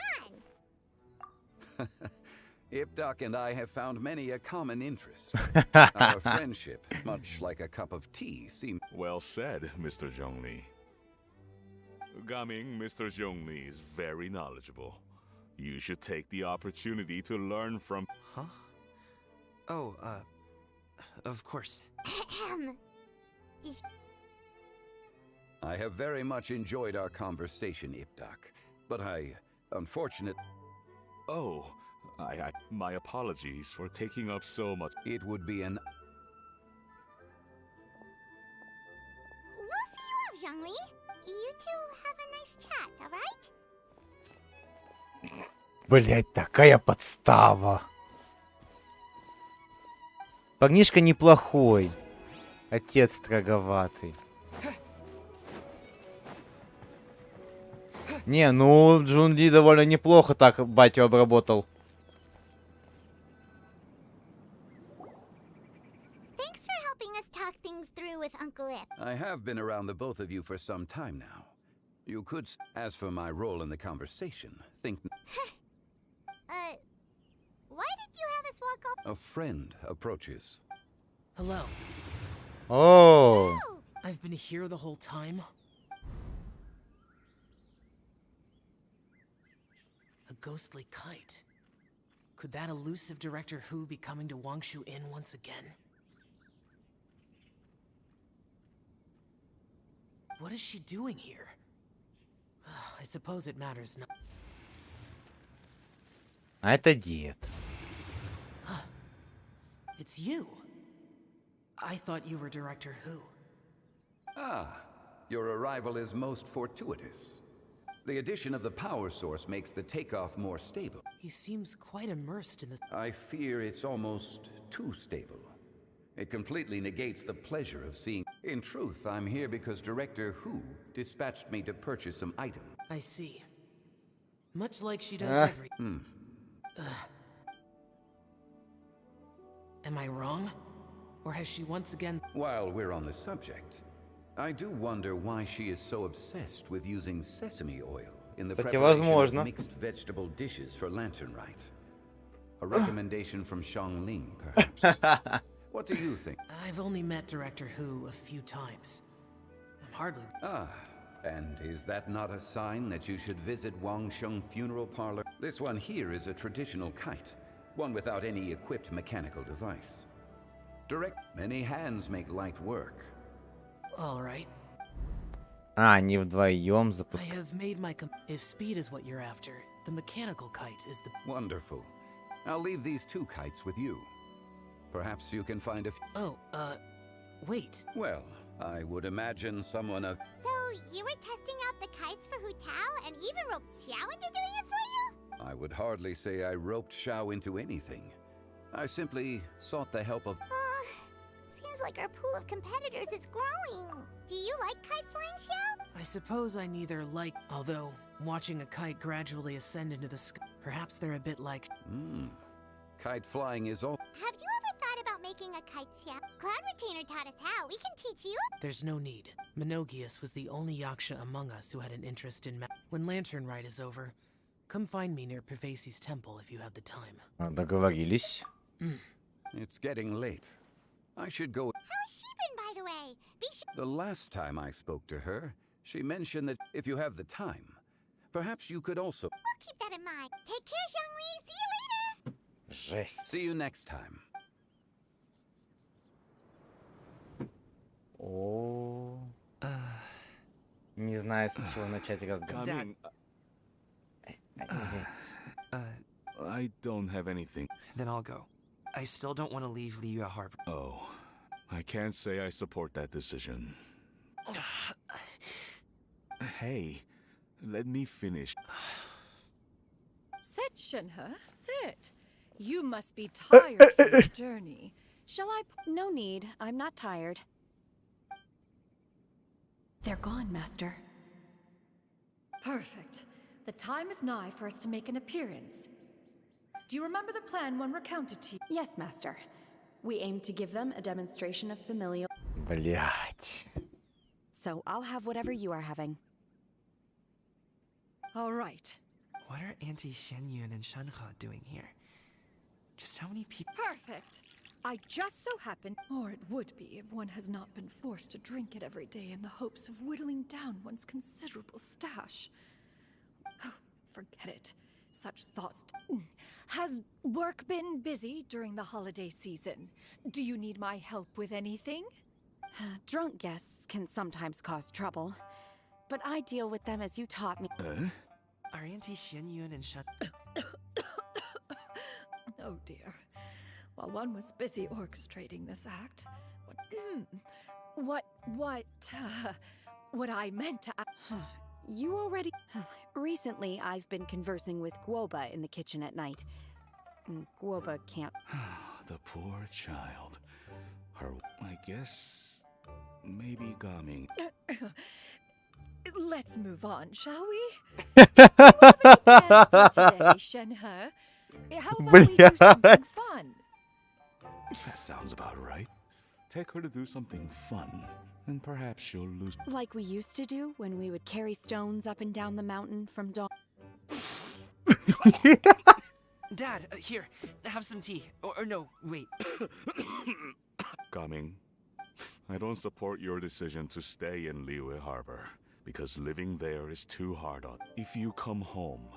[SPEAKER 18] Ipdak and I have found many a common interest. Our friendship, much like a cup of tea, seems...
[SPEAKER 17] Well said, Mr. Zhongli. Gaming, Mr. Zhongli is very knowledgeable. You should take the opportunity to learn from...
[SPEAKER 9] Huh? Oh, of course.
[SPEAKER 18] I have very much enjoyed our conversation, Ipdak, but unfortunate...
[SPEAKER 17] Oh, my apologies for taking up so much...
[SPEAKER 18] It would be an...
[SPEAKER 4] We'll see you off, Zhongli. You two have a nice chat, alright?
[SPEAKER 2] Блять, такая подстава. Парнишка неплохой. Отец строговатый. Не, ну Джунди довольно неплохо так батю обработал.
[SPEAKER 4] Thanks for helping us talk things through with Uncle Ip.
[SPEAKER 18] I have been around the both of you for some time now. You could... As for my role in the conversation, think...
[SPEAKER 4] Why did you have us walk all...
[SPEAKER 18] A friend approaches.
[SPEAKER 9] Hello.
[SPEAKER 2] Oh.
[SPEAKER 9] I've been here the whole time. A ghostly kite. Could that elusive Director Hu be coming to Wangshu Inn once again? What is she doing here? I suppose it matters not.
[SPEAKER 2] А это дед.
[SPEAKER 9] It's you. I thought you were Director Hu.
[SPEAKER 18] Ah, your arrival is most fortuitous. The addition of the power source makes the takeoff more stable.
[SPEAKER 9] He seems quite immersed in this.
[SPEAKER 18] I fear it's almost too stable. It completely negates the pleasure of seeing... In truth, I'm here because Director Hu dispatched me to purchase some items.
[SPEAKER 9] I see. Much like she does every... Am I wrong? Or has she once again...
[SPEAKER 18] While we're on the subject, I do wonder why she is so obsessed with using sesame oil in the preparation of mixed vegetable dishes for Lantern Rite. A recommendation from Xiangling, perhaps. What do you think?
[SPEAKER 9] I've only met Director Hu a few times. I'm hardly...
[SPEAKER 18] Ah, and is that not a sign that you should visit Wangsheng Funeral Parlor? This one here is a traditional kite, one without any equipped mechanical device. Many hands make light work.
[SPEAKER 9] All right.
[SPEAKER 2] А, они вдвоем
[SPEAKER 9] I
[SPEAKER 2] запускают.
[SPEAKER 9] have made my... If speed is what you're after, the mechanical kite is the...
[SPEAKER 18] Wonderful. I'll leave these two kites with you. Perhaps you can find a...
[SPEAKER 9] wait.
[SPEAKER 18] Well, I would imagine someone of...
[SPEAKER 4] So, you were testing out the kites for Hu Tao and even roped Xiao into doing it for you?
[SPEAKER 18] I would hardly say I roped Xiao into anything. I simply sought the help of...
[SPEAKER 4] Seems like our pool of competitors is growing. Do you like kite flying, Xiao?
[SPEAKER 9] I suppose I neither like, although watching a kite gradually ascend into the sky, perhaps they're a bit like...
[SPEAKER 18] Kite flying is all...
[SPEAKER 4] Have you ever thought about making a kite, Xiao? Cloud Retainer taught us how. We can teach you.
[SPEAKER 9] There's no need. Minogius was the only Yaksha among us who had an interest in When Lantern Rite is over, come find me near Pervasi's temple if you have the time.
[SPEAKER 2] Договорились.
[SPEAKER 18] It's getting late. I should go...
[SPEAKER 4] How's she been, by the way? Be sure...
[SPEAKER 18] The last time I spoke to her, she mentioned that if you have the time, perhaps you could also...
[SPEAKER 4] We'll keep that in mind. Take care, Zhongli. See you later.
[SPEAKER 2] Жесть.
[SPEAKER 18] See you next time.
[SPEAKER 2] О. Не знаю, с чего начать разговор.
[SPEAKER 17] I don't have anything.
[SPEAKER 9] Then I'll go. I still don't want to leave Liyue Harbor.
[SPEAKER 17] Oh, I can't say I support that decision. Hey, let me finish.
[SPEAKER 15] Sit, Shenhe, sit. You must be tired from the journey. Shall I...
[SPEAKER 16] No need. I'm not tired. They're gone, Master.
[SPEAKER 15] Perfect. The time is nigh for us to make an appearance. Do you remember the plan one recounted to you?
[SPEAKER 16] Yes, Master. We aim to give them a demonstration of familial...
[SPEAKER 2] Блять.
[SPEAKER 16] So I'll have whatever you are having.
[SPEAKER 15] All right.
[SPEAKER 9] What are Auntie Xianyun and Shanhe doing here? Just how many people...
[SPEAKER 15] Perfect. I just so happen... Or it would be if one has not been forced to drink it every day in the hopes of whittling down one's considerable stash. Oh, forget it. Such thoughts... Has work been busy during the holiday season? Do you need my help with anything?
[SPEAKER 16] Drunk guests can sometimes cause trouble, but I deal with them as you taught me.
[SPEAKER 9] Are Auntie Xianyun and Shanhe...
[SPEAKER 15] Oh dear. While one was busy orchestrating this act, what I meant to...
[SPEAKER 16] You already... Recently, I've been conversing with Guoba in the kitchen at night. Guoba can't...
[SPEAKER 17] The poor child. Her, I guess, maybe Gaming.
[SPEAKER 15] Let's move on, shall we? Today, Shenhe. How about we do something fun?
[SPEAKER 17] That sounds about right. Take her to do something fun, and perhaps she'll lose...
[SPEAKER 16] Like we used to do when we would carry stones up and down the mountain from dawn.
[SPEAKER 9] Dad, here, have some tea. Or no, wait.
[SPEAKER 17] Gaming, I don't support your decision to stay in Liyue Harbor, because living there is too hard on... If you come home,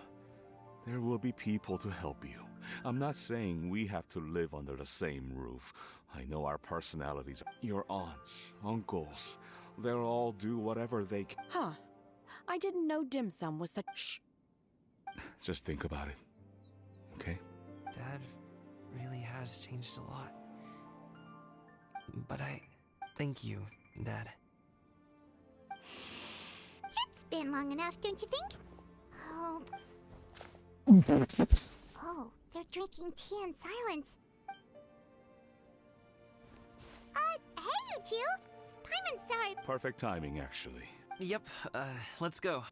[SPEAKER 17] there will be people to help you. I'm not saying we have to live under the same roof. I know our personalities. Your aunts, uncles, they'll all do whatever they can.
[SPEAKER 16] Huh. I didn't know dim sum was such...
[SPEAKER 17] Shh. Just think about it. Okay?
[SPEAKER 9] Dad really has changed a lot. But I... Thank you, Dad.
[SPEAKER 4] It's been long enough, don't you think? Oh... Oh, they're drinking tea in silence. Hey, you two! Paimon's sorry.
[SPEAKER 17] Perfect timing, actually.
[SPEAKER 9] Yep, let's go.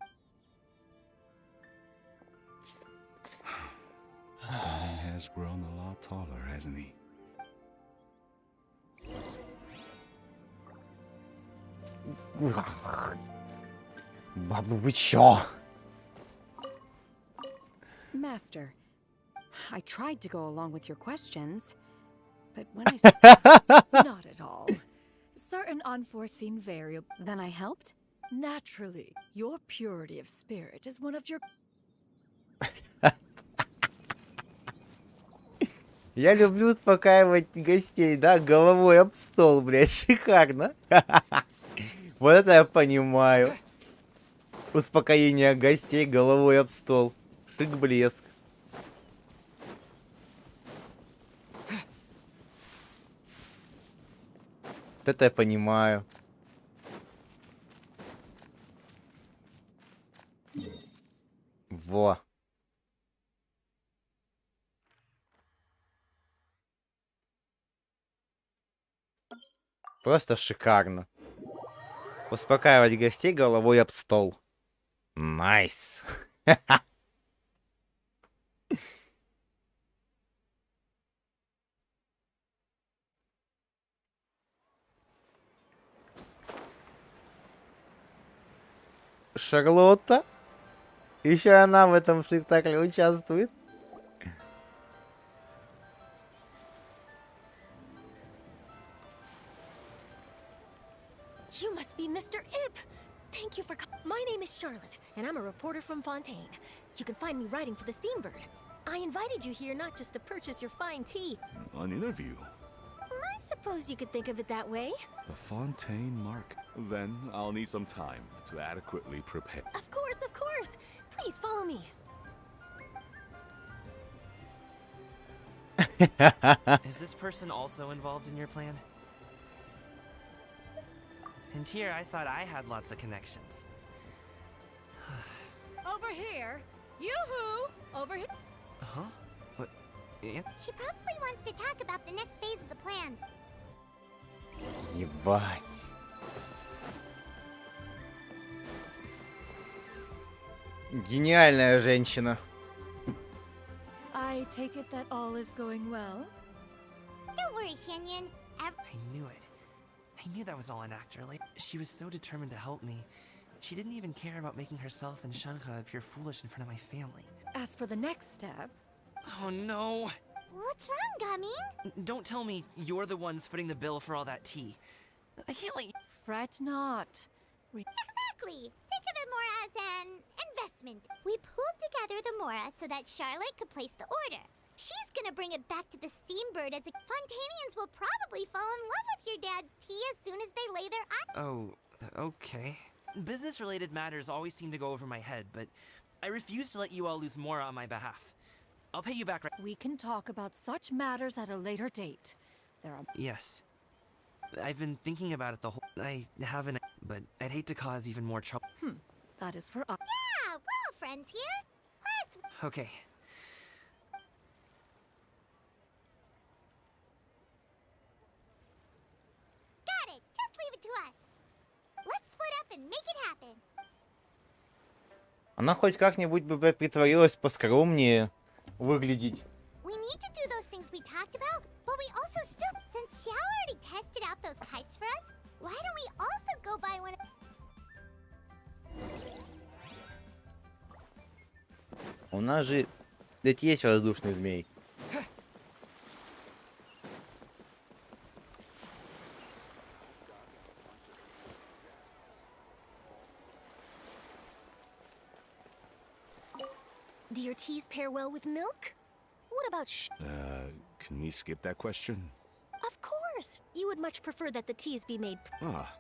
[SPEAKER 17] Gaming has grown a lot taller, hasn't he?
[SPEAKER 2] Бабы, вы чё?
[SPEAKER 16] Master, I tried to go along with your questions, but when I...
[SPEAKER 15] Not at all. Certain unforeseen variables...
[SPEAKER 16] Then I helped?
[SPEAKER 15] Naturally, your purity of spirit is one of your...
[SPEAKER 2] Я люблю успокаивать гостей, да, головой об стол, блядь, шикарно. Вот это я понимаю. Успокоение гостей головой об стол. Шик-блеск. Вот это я понимаю. Во. Просто шикарно. Успокаивать гостей головой об стол. Найс. Шарлотта? Еще она в этом спектакле участвует.
[SPEAKER 3] You must be Mr. Ip. Thank you for My name is Charlotte, and I'm a reporter from Fontaine. You can find me writing for the Steambird. I invited you here not just to purchase your fine tea.
[SPEAKER 17] An interview?
[SPEAKER 3] I suppose you could think of it that way.
[SPEAKER 17] The Fontaine mark. Then I'll need some time to adequately prepare.
[SPEAKER 3] Of course, of course. Please follow me.
[SPEAKER 9] Is this person also involved in your plan? And here I thought I had lots of connections.
[SPEAKER 15] Over here. Yoo-hoo! Over here.
[SPEAKER 9] Huh? What? Yeah?
[SPEAKER 4] She probably wants to talk about the next phase of the plan.
[SPEAKER 2] Ебать. Гениальная женщина.
[SPEAKER 15] I take it that all is going well?
[SPEAKER 4] Don't worry, Xianyan.
[SPEAKER 9] I knew it. I knew that was all an actor. Like, she was so determined to help me. She didn't even care about making herself and Shanka appear foolish in front of my family.
[SPEAKER 15] As for the next step...
[SPEAKER 9] Oh no!
[SPEAKER 4] What's wrong, Gamin?
[SPEAKER 9] Don't tell me you're the ones footing the bill for all that tea. I can't let you...
[SPEAKER 15] Fret not.
[SPEAKER 4] Exactly. Think of it more as an investment. We pooled together the Mora so that Charlotte could place the order. She's gonna bring it back to the Steambird as Fontanians will probably fall in love with your dad's tea as soon as they lay their eyes.
[SPEAKER 9] Oh, okay. Business-related matters always seem to go over my head, but I refuse to let you all lose more on my behalf. I'll pay you back right...
[SPEAKER 15] We can talk about such matters at a later date. There are...
[SPEAKER 9] Yes. I've been thinking about it the whole... I haven't... But I'd hate to cause even more trouble.
[SPEAKER 15] That is for us.
[SPEAKER 4] Yeah, we're all friends here. Plus...
[SPEAKER 9] Okay.
[SPEAKER 4] Got it. Just leave it to us. Let's split up and make it happen.
[SPEAKER 2] Она хоть как-нибудь бы притворилась поскромнее выглядеть.
[SPEAKER 4] We need to do those things we talked about, but we also still... Since Xiao already tested out those kites for us, why don't we also go buy one...
[SPEAKER 2] У нас же ведь есть воздушный змей.
[SPEAKER 3] Do your teas pair well with milk? What about
[SPEAKER 17] Can we skip that question?
[SPEAKER 3] Of course! You would much prefer that the teas be made...
[SPEAKER 17] Ah.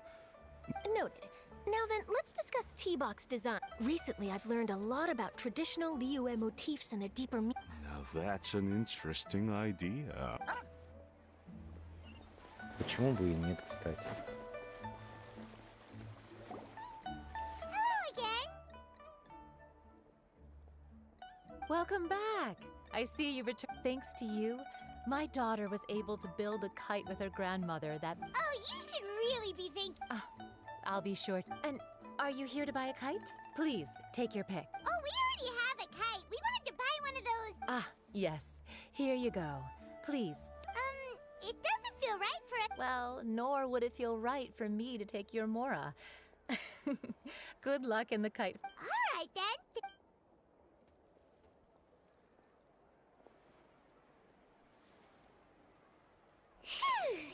[SPEAKER 3] Noted. Now then, let's discuss tea box design. Recently, I've learned a lot about traditional Liyue motifs and their deeper meaning.
[SPEAKER 17] Now that's an interesting idea.
[SPEAKER 2] Почему бы и нет, кстати?
[SPEAKER 4] Hello again!
[SPEAKER 7] Welcome back! I see you returned. Thanks to you, my daughter was able to build a kite with her grandmother that...
[SPEAKER 4] Oh, you should really be thankful.
[SPEAKER 7] I'll be sure to...
[SPEAKER 3] And are you here to buy a kite?
[SPEAKER 7] Please, take your pick.
[SPEAKER 4] Oh, we already have a kite. We wanted to buy one of those.
[SPEAKER 7] Ah, yes. Here you go. Please.
[SPEAKER 4] It doesn't feel right for it.
[SPEAKER 7] Well, nor would it feel right for me to take your Mora. Good luck in the kite.
[SPEAKER 4] All right, then.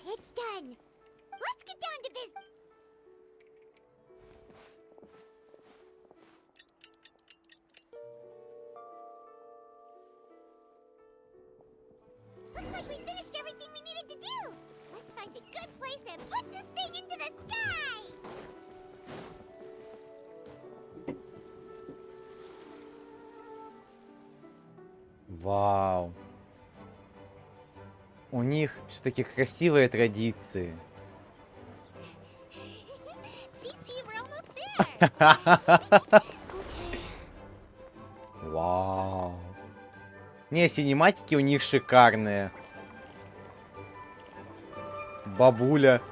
[SPEAKER 4] It's done. Let's get down to business. Looks like we finished everything we needed to do. Let's find a good place and put this thing into the sky.
[SPEAKER 2] Вау. У них все-таки красивые традиции. Вау. Не, синематики у них шикарные. Бабуля.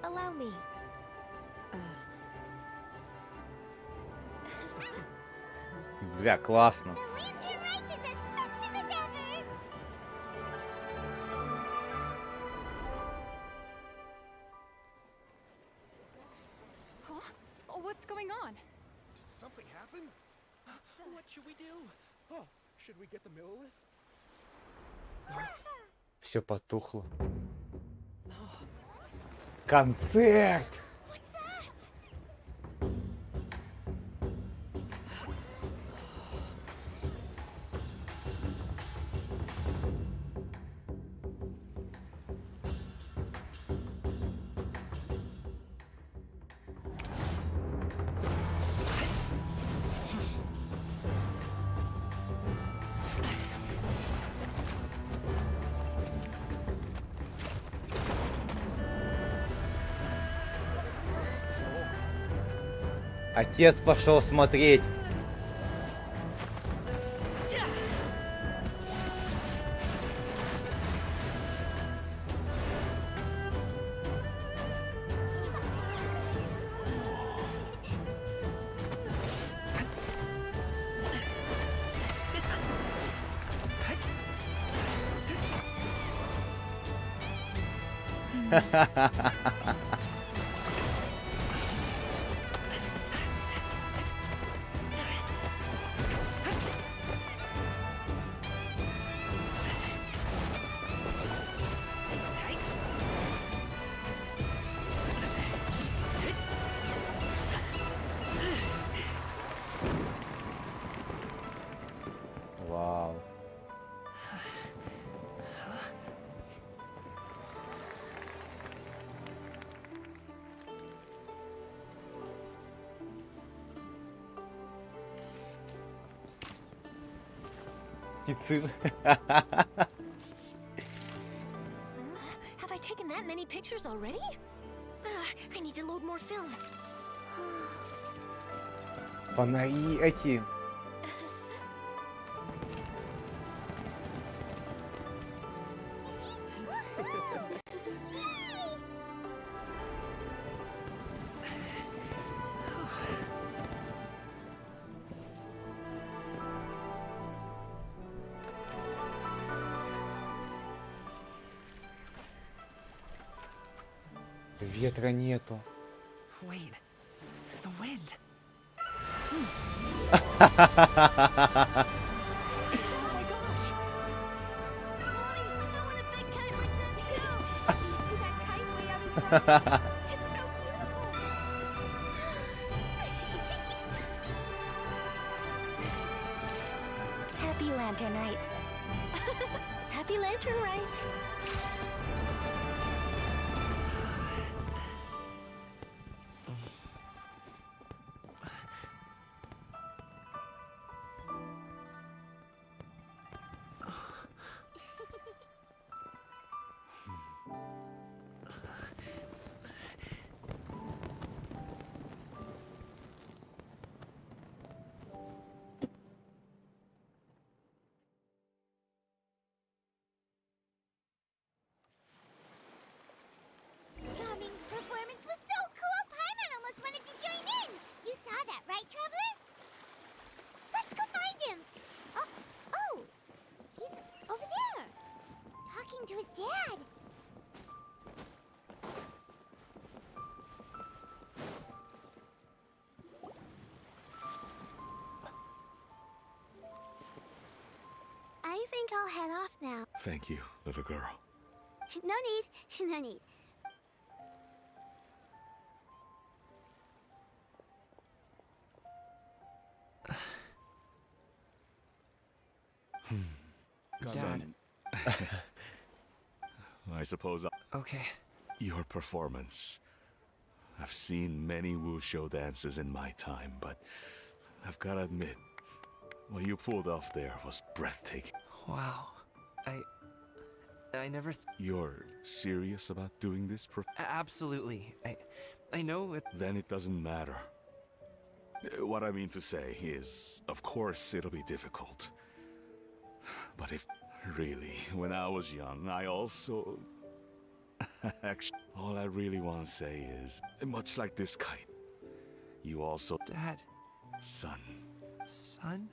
[SPEAKER 10] Allow me.
[SPEAKER 2] Бля, классно.
[SPEAKER 15] Huh? Oh, what's going on?
[SPEAKER 11] Did something happen? What should we do? Oh, should we get the Millilith?
[SPEAKER 2] Все потухло. Концерт!
[SPEAKER 3] What's that?
[SPEAKER 2] Отец пошел смотреть. Вау. Кицин.
[SPEAKER 3] Have I taken that many pictures already? I need to load more film.
[SPEAKER 2] Фонари эти. Ветра нету.
[SPEAKER 9] Wait, the wind.
[SPEAKER 3] Oh my gosh! Mommy, I want a big kite like that too! Do you see that kite way out in front? It's so beautiful!
[SPEAKER 1] Happy Lantern Rite.
[SPEAKER 3] Happy Lantern Rite!
[SPEAKER 4] Gaming's performance was so cool, Paimon almost wanted to join in. You saw that, right, Traveler? Let's go find him. Oh, he's over there, talking to his dad. I think I'll head off now.
[SPEAKER 17] Thank you, little girl.
[SPEAKER 4] No need, no need.
[SPEAKER 17] Son. I suppose
[SPEAKER 9] Okay.
[SPEAKER 17] your performance. I've seen many wuxia dances in my time, but I've gotta admit, what you pulled off there was breathtaking.
[SPEAKER 9] Wow. I never.
[SPEAKER 17] You're serious about doing this?
[SPEAKER 9] Absolutely. I know it.
[SPEAKER 17] Then it doesn't matter. What I mean to say is, of course, it'll be difficult. But if really, when I was young, I also Actually, all I really want to say is, much like this kite, you also...
[SPEAKER 9] Dad.
[SPEAKER 17] Son.
[SPEAKER 9] Son?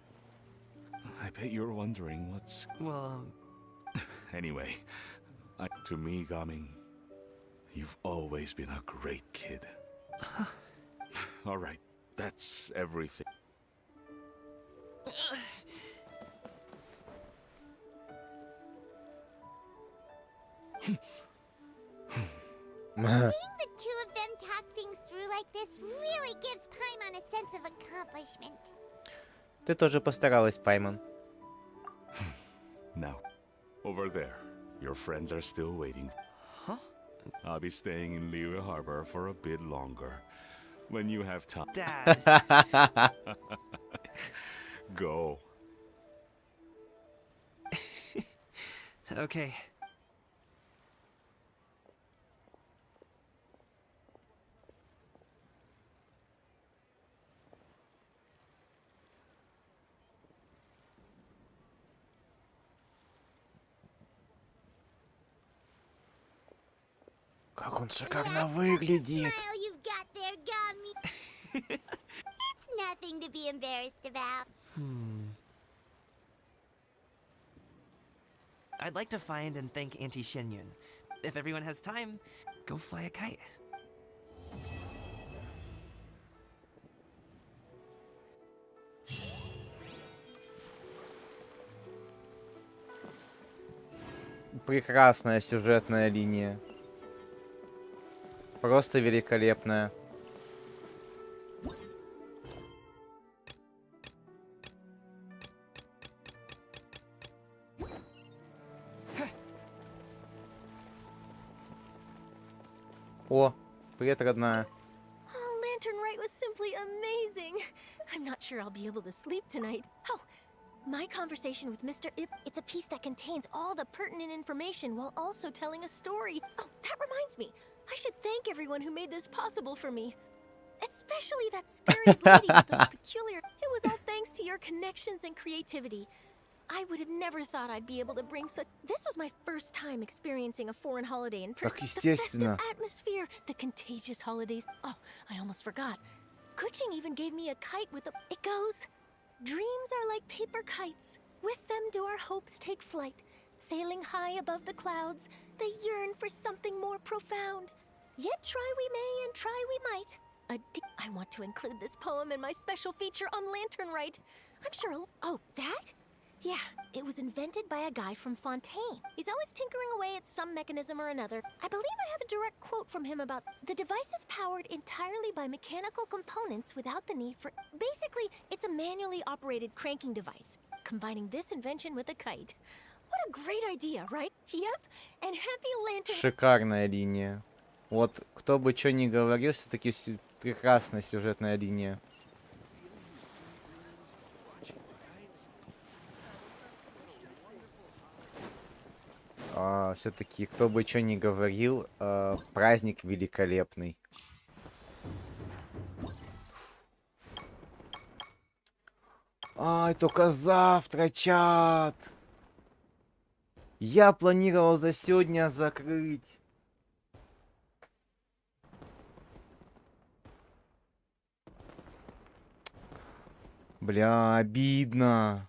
[SPEAKER 17] I bet you're wondering what's...
[SPEAKER 9] Well,
[SPEAKER 17] Anyway, to me, Gaming, you've always been a great kid. All right, that's everything.
[SPEAKER 4] Seeing the two of them talk things through like this really gives Paimon a sense of accomplishment.
[SPEAKER 2] Ты тоже постаралась, Паймон.
[SPEAKER 17] Now, over there, your friends are still waiting.
[SPEAKER 9] Huh?
[SPEAKER 17] I'll be staying in Liyue Harbor for a bit longer. When you have time.
[SPEAKER 9] Dad.
[SPEAKER 17] Go.
[SPEAKER 9] Okay.
[SPEAKER 2] Как он шикарно выглядит.
[SPEAKER 4] Smile you've got there, Gummy. It's nothing to be embarrassed about.
[SPEAKER 9] I'd like to find and thank Auntie Xinyun. If everyone has time, go fly a kite.
[SPEAKER 2] Прекрасная сюжетная линия. Просто великолепная. О, привет, родная.
[SPEAKER 3] Oh, Lantern Rite was simply amazing. I'm not sure I'll be able to sleep tonight. Oh, my conversation with Mr. Ip, it's a piece that contains all the pertinent information while also telling a story. Oh, that reminds me. I should thank everyone who made this possible for me. Especially that spirited lady with those peculiar... It was all thanks to your connections and creativity. I would have never thought I'd be able to bring such... This was my first time experiencing a foreign holiday in person. The festive atmosphere, the contagious holidays. Oh, I almost forgot. Kuching even gave me a kite with a... It goes... Dreams are like paper kites. With them do our hopes take flight. Sailing high above the clouds, they yearn for something more profound. Yet try we may and try we might. I want to include this poem in my special feature on Lantern Rite. I'm sure... Oh, that? Yeah, it was invented by a guy from Fontaine. He's always tinkering away at some mechanism or another. I believe I have a direct quote from him about... The device is powered entirely by mechanical components without the need for... Basically, it's a manually operated cranking device, combining this invention with a kite. What a great idea, right? Yep, and happy Lantern...
[SPEAKER 2] Шикарная линия. Вот, кто бы что ни говорил, все-таки прекрасная сюжетная линия. Все-таки, кто бы что ни говорил, праздник великолепный. Ай, только завтра, чат. Я планировал за сегодня закрыть. Бля, обидно.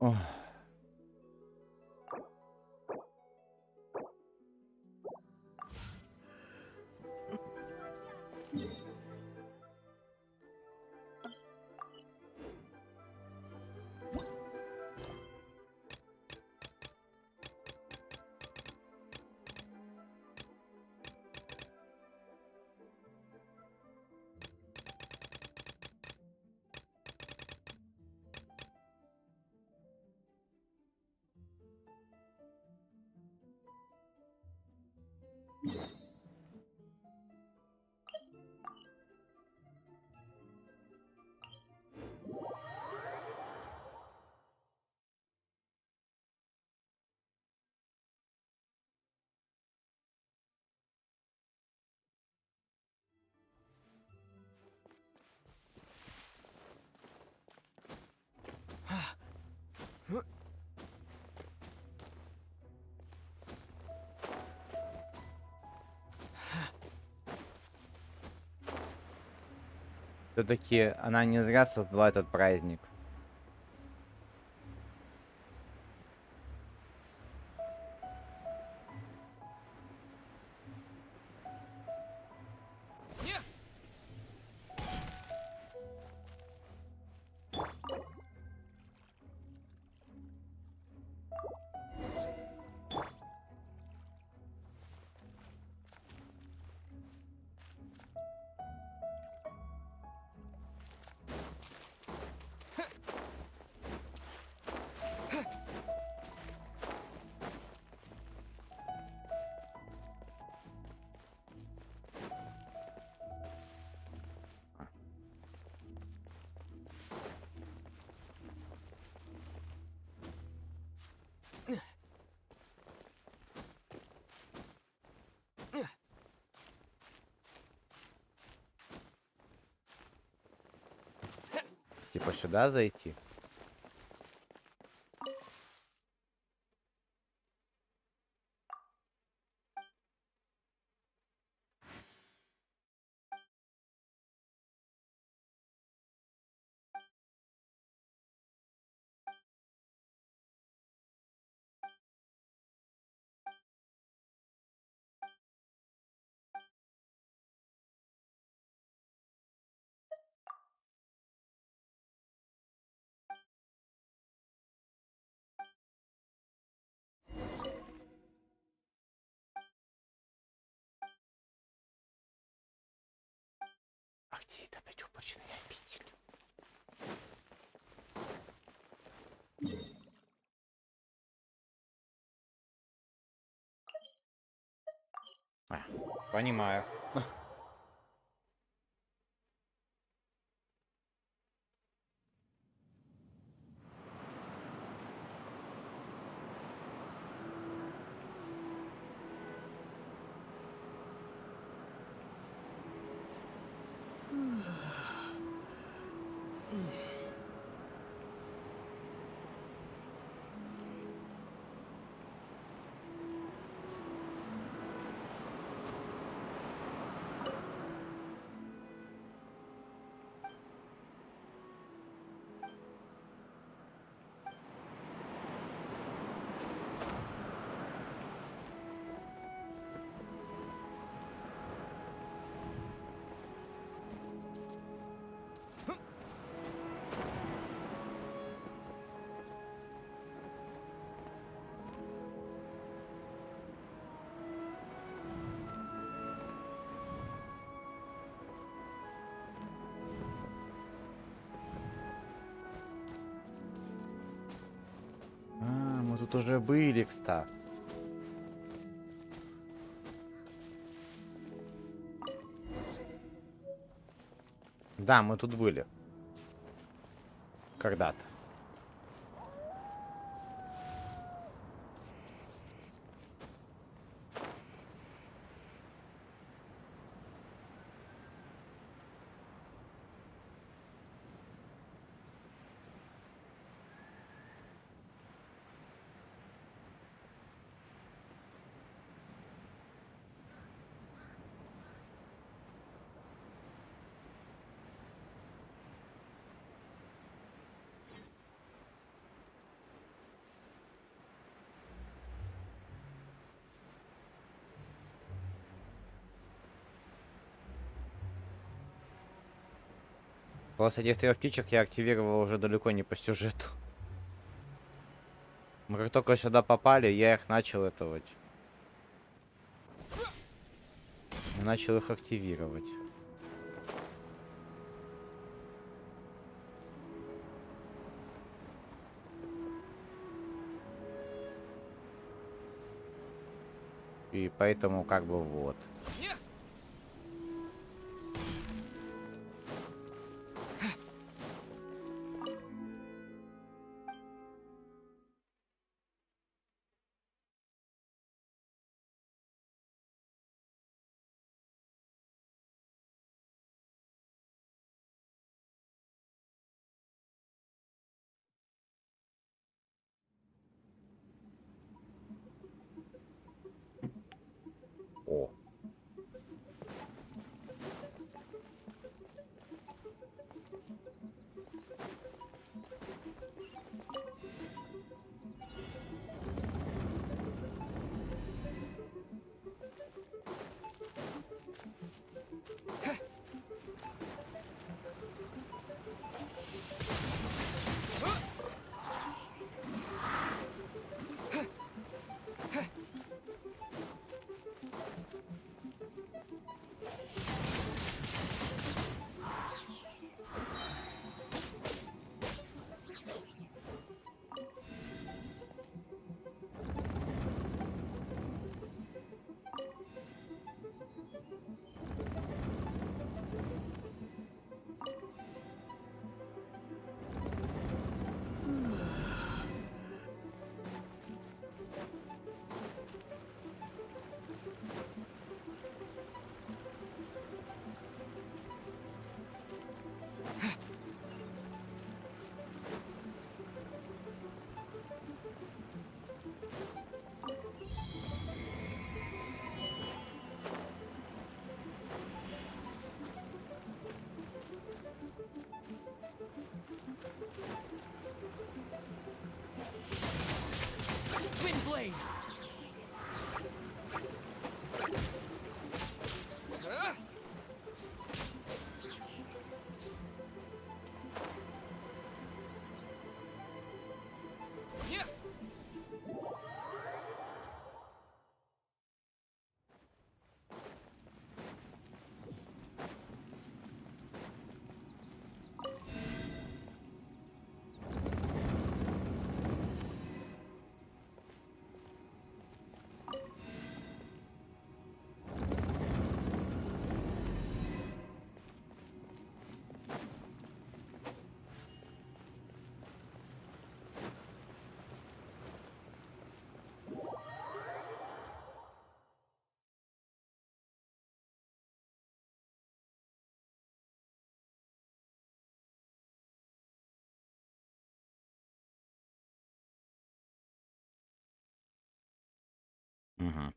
[SPEAKER 2] Ох. Все-таки она не зря создала этот праздник. Типа сюда зайти. А где это опять облачный обитель? Понимаю. Мы тут уже были, кстати. Да, мы тут были. Когда-то. Просто этих 3 птичек я активировал уже далеко не по сюжету. Мы как только сюда попали, я их начал этого. Я начал их активировать. И поэтому как бы вот. О.
[SPEAKER 9] Windblade!
[SPEAKER 2] Угу.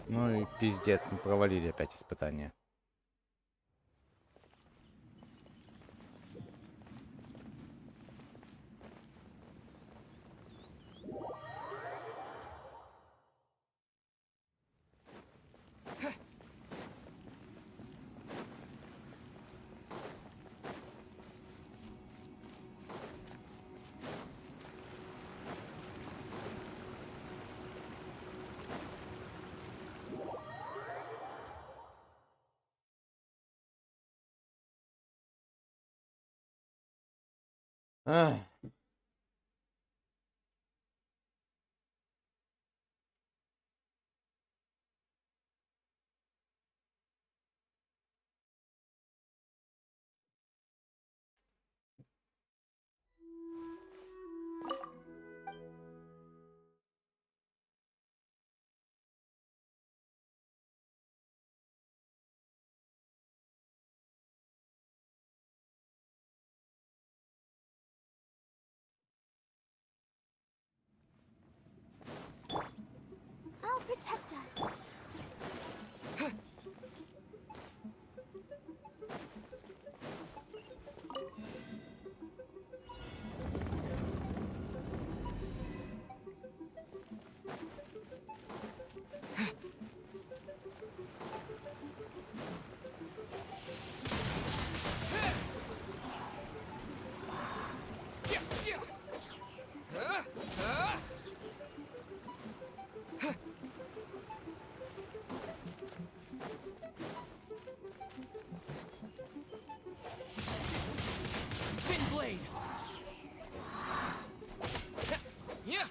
[SPEAKER 2] Ну и пиздец, мы провалили опять испытание. Ах.
[SPEAKER 4] I'll protect us.
[SPEAKER 9] Wind blade. Yeah.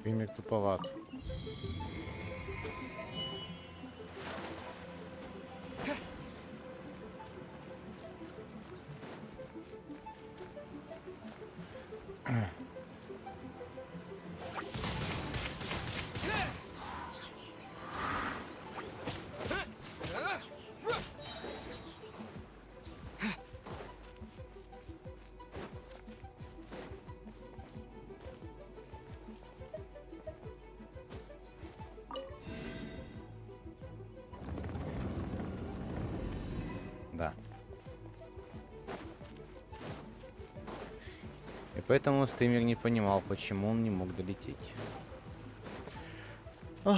[SPEAKER 2] Пример туповат. Да. И поэтому стример не понимал, почему он не мог долететь. Ох.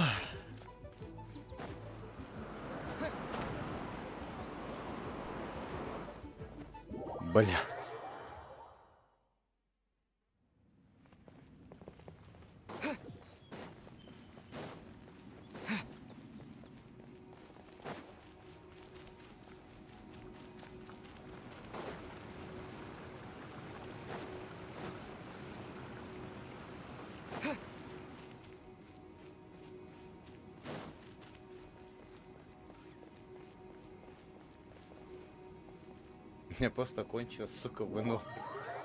[SPEAKER 2] Блядь. У меня просто кончилось, сука, выносливость.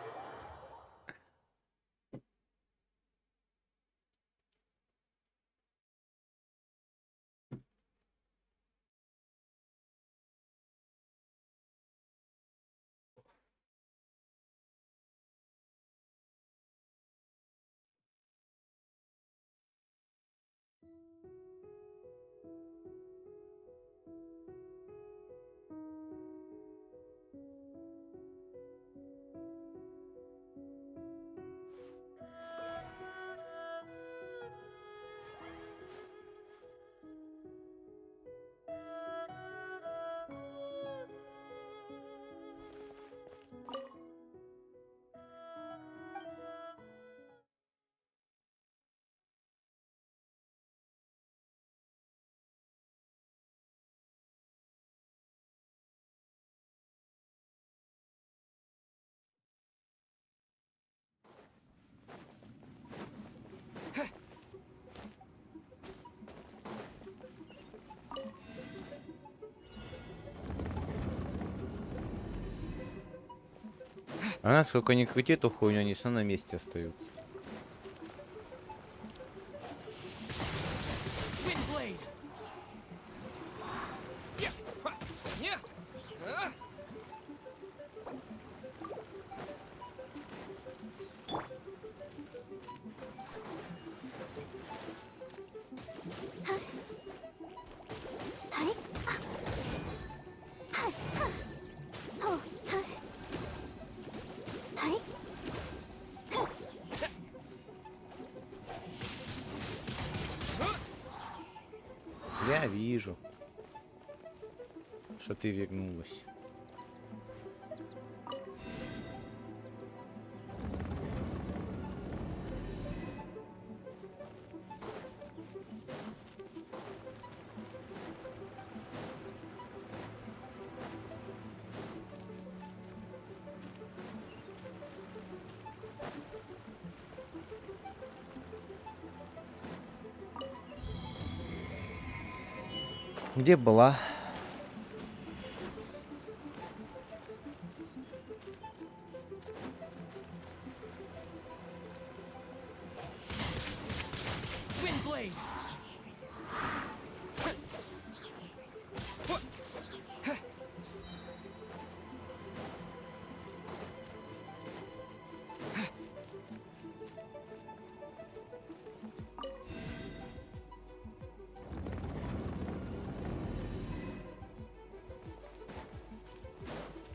[SPEAKER 2] Она, сколько ни крути эту хуйню, они все на месте остаются. Я вижу, что ты вернулась. Где была?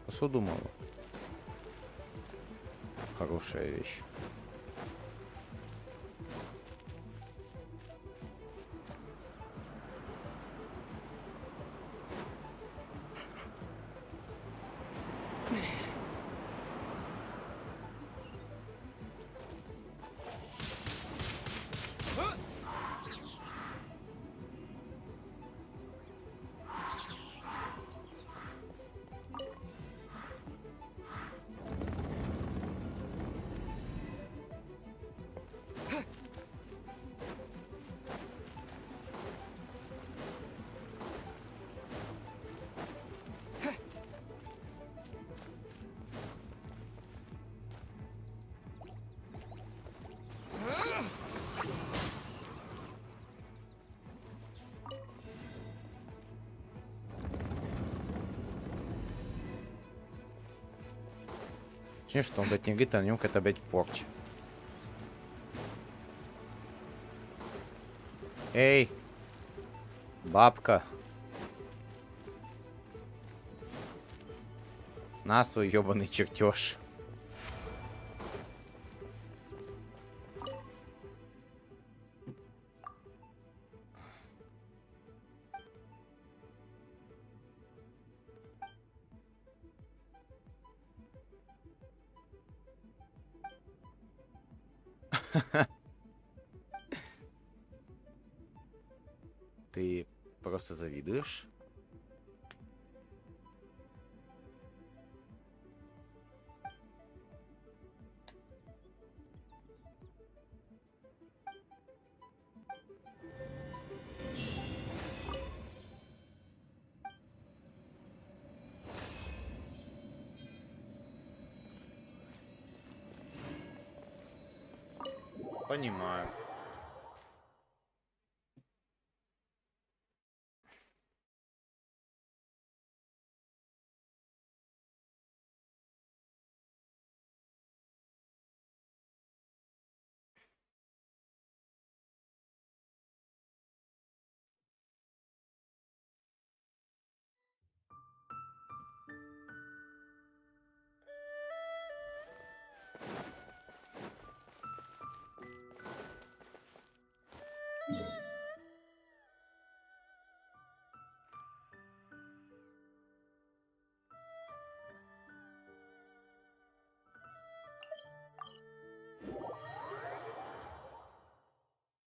[SPEAKER 2] Посуду мало. Хорошая вещь. Что он, блядь, не говорит, а на нем какая-то, блядь, порча. Эй! Бабка! На свой ёбаный чертеж. Ты просто завидуешь? Понимаю.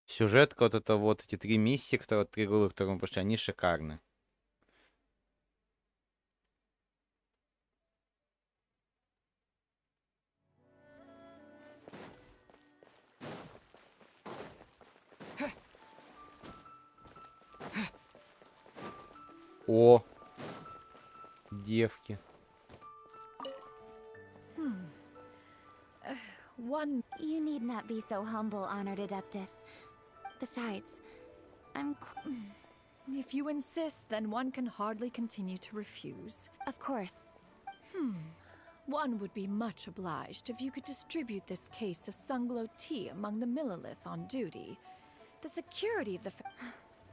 [SPEAKER 2] Сюжетка, вот это вот, эти 3 миссии, которые 3 главы, которые мы прошли, они шикарны. О! Девки.
[SPEAKER 1] You need not be so humble, honored Adeptus. Besides,
[SPEAKER 15] If you insist, then one can hardly continue to refuse.
[SPEAKER 1] Of course.
[SPEAKER 15] One would be much obliged if you could distribute this case of Sunglow tea among the Millilith on duty. The security of the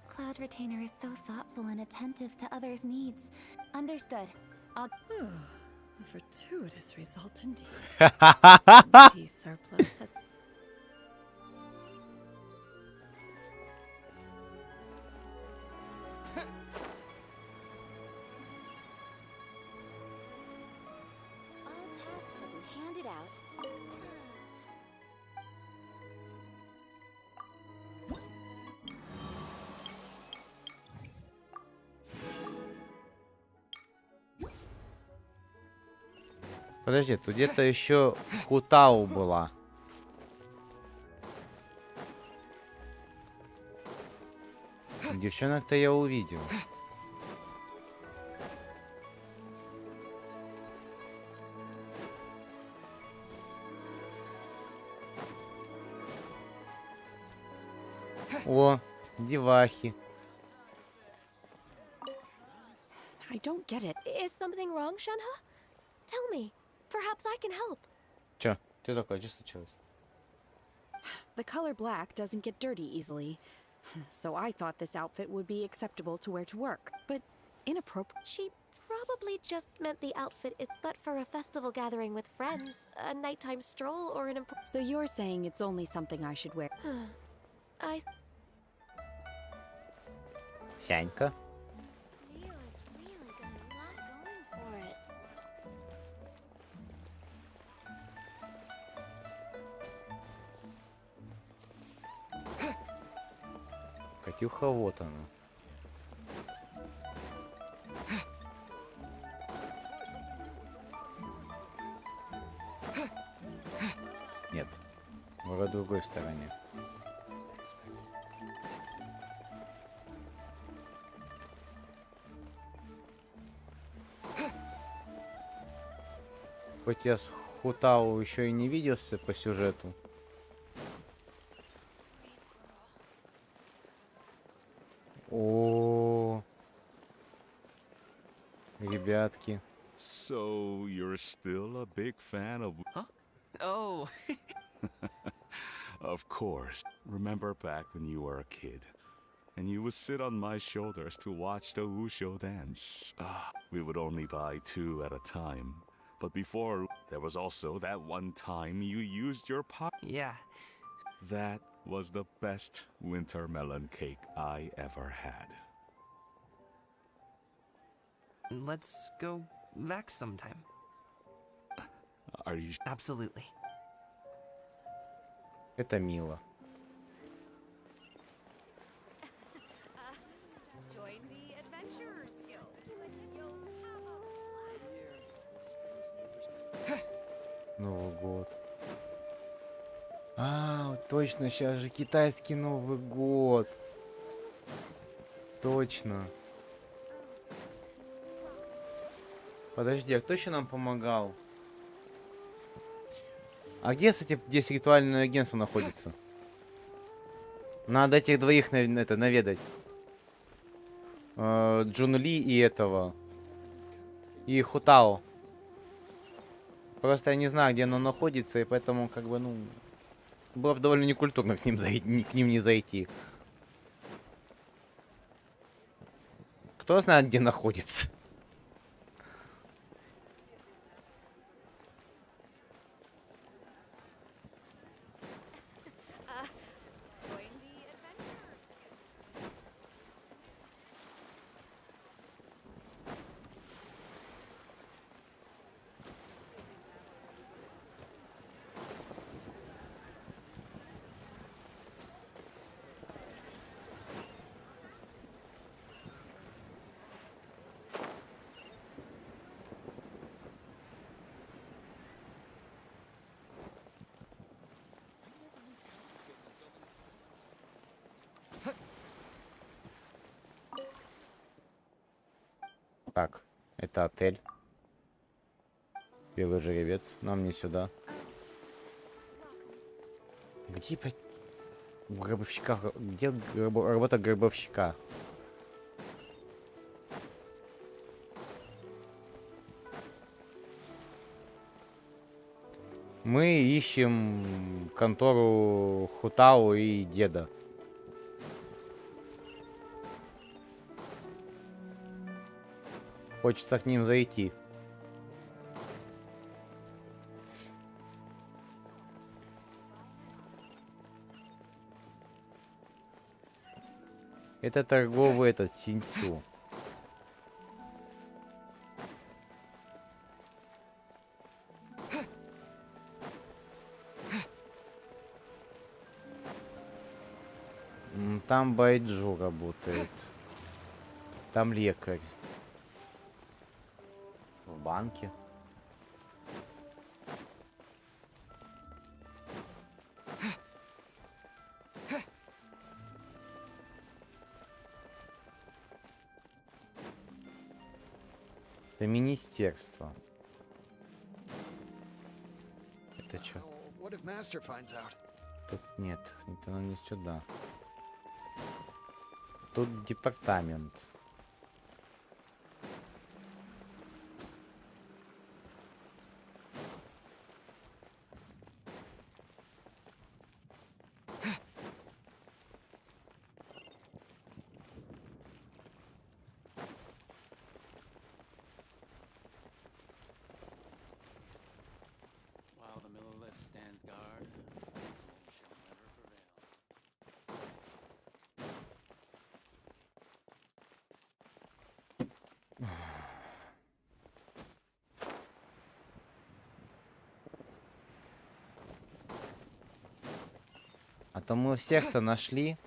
[SPEAKER 1] Cloud Retainer is so thoughtful and attentive to others' needs. Understood. I'll...
[SPEAKER 15] A fortuitous result indeed. The tea surplus has...
[SPEAKER 10] All tasks have been handed out.
[SPEAKER 2] Подожди, тут где-то еще Хутау была. Девчонок-то я увидел. О, девахи.
[SPEAKER 10] I don't get it. Is something wrong, Shenhe? Tell me. Perhaps I can help.
[SPEAKER 2] Чё? Что такое? Что случилось?
[SPEAKER 16] The color black doesn't get dirty easily. So I thought this outfit would be acceptable to wear to work, but inappropriate.
[SPEAKER 10] She probably just meant the outfit is but for a festival gathering with friends, a nighttime stroll, or an
[SPEAKER 16] So you're saying it's only something I should wear?
[SPEAKER 10] I...
[SPEAKER 2] Сянька. Катюха, вот она. Нет, в другой стороне. Хоть я с Хутау еще и не виделся по сюжету. О, ребятки.
[SPEAKER 17] So you're still a big fan of...
[SPEAKER 9] Huh? Oh.
[SPEAKER 17] Of course. Remember back when you were a kid, and you would sit on my shoulders to watch the Wushu dance. We would only buy 2 at a time. But before, there was also that one time you used your pocket.
[SPEAKER 9] Yeah.
[SPEAKER 17] That was the best winter melon cake I ever had.
[SPEAKER 9] Let's go back sometime.
[SPEAKER 17] Are you...
[SPEAKER 9] Absolutely.
[SPEAKER 2] Это мило.
[SPEAKER 10] Join the Adventurers Guild.
[SPEAKER 2] Новый год. А, точно, сейчас же китайский Новый год. Точно. Подожди, а кто еще нам помогал? А где, кстати, здесь ритуальное агентство находится? Надо этих двоих наведать. Джун Ли и этого. И Хутао. Просто я не знаю, где оно находится, и поэтому, как бы, ну... Было бы довольно некультурно к ним не зайти. Кто знает, где находится? Так, это отель. Белый жеребец. Нам не сюда. Где гробовщика? Где работа гробовщика? Мы ищем контору Хутау и деда. Хочется к ним зайти. Это торговый этот Синьцу. Там Байджу работает. Там лекарь. В банке. Это министерство. Это что? Тут нет, это не сюда. Тут департамент.
[SPEAKER 19] While the Millilith stands guard, evil shall never prevail.
[SPEAKER 2] А то мы всех-то нашли,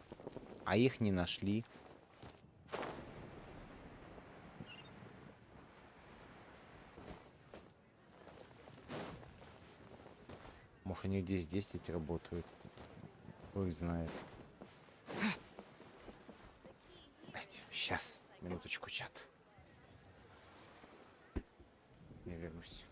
[SPEAKER 2] а их не нашли. Может, они здесь 10 работают. Кто их знает. Сейчас, минуточку, чат. Я вернусь.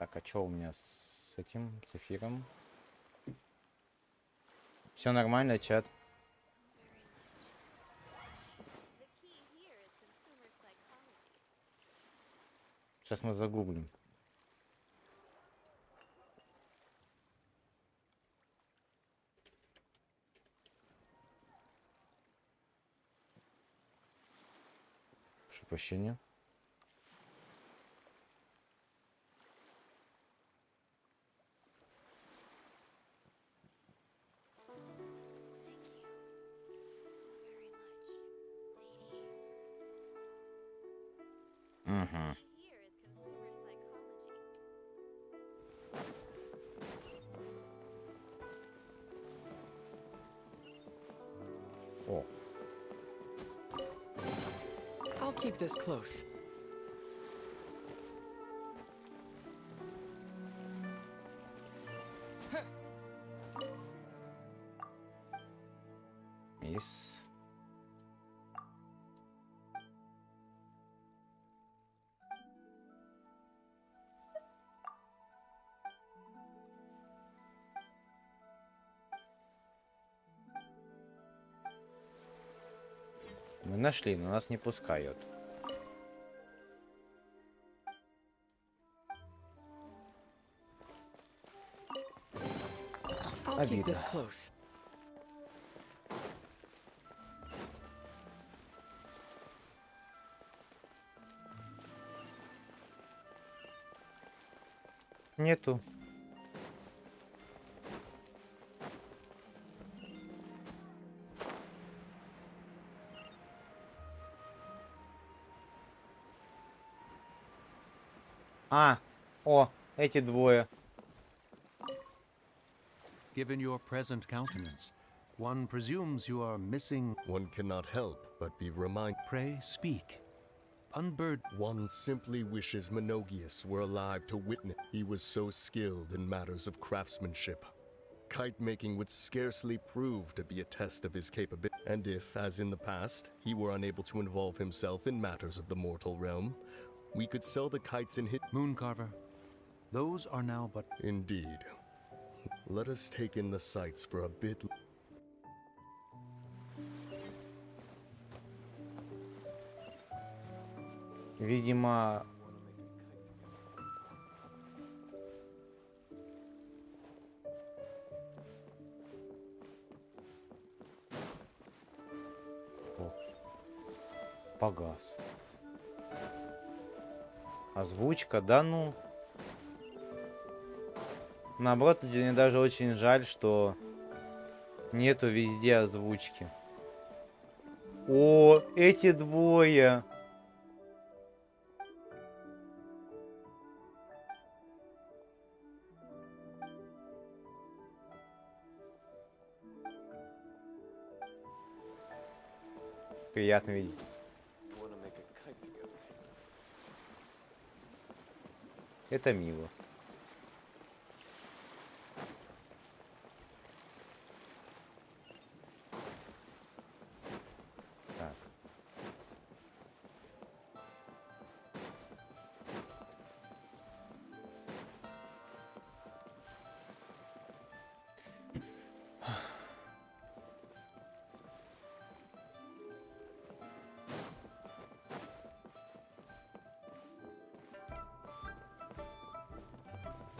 [SPEAKER 2] Так, а что у меня с этим, с эфиром? Все нормально, чат. Сейчас мы загуглим. Прошу прощения. Угу. О.
[SPEAKER 9] I'll keep this close.
[SPEAKER 2] Мисс. Мы нашли, но нас не пускают. Обида. Нету. О, эти двое.
[SPEAKER 6] Given your present countenance, one presumes you are missing.
[SPEAKER 5] One cannot help but be reminded.
[SPEAKER 6] Pray speak. Unbird.
[SPEAKER 5] One simply wishes Menogius were alive to witness. He was so skilled in matters of craftsmanship. Kite making would scarcely prove to be a test of his capability. And if, as in the past, he were unable to involve himself in matters of the mortal realm, we could sell the kites in his
[SPEAKER 6] Mooncarver. Those are now but.
[SPEAKER 5] Indeed. Let us take in the sights for a bit.
[SPEAKER 2] Видимо... О, погас. Озвучка, да ну... Наоборот, мне даже очень жаль, что нету везде озвучки. О, эти двое! Приятно видеть. Это мило. Так.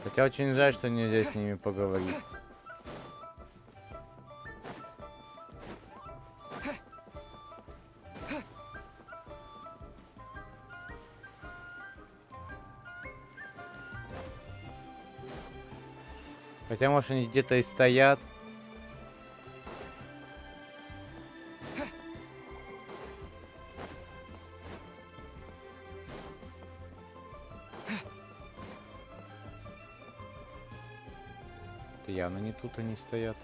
[SPEAKER 2] Хотя очень жаль, что нельзя с ними поговорить. Хотя, может, они где-то и стоят. Это явно не тут они стоят.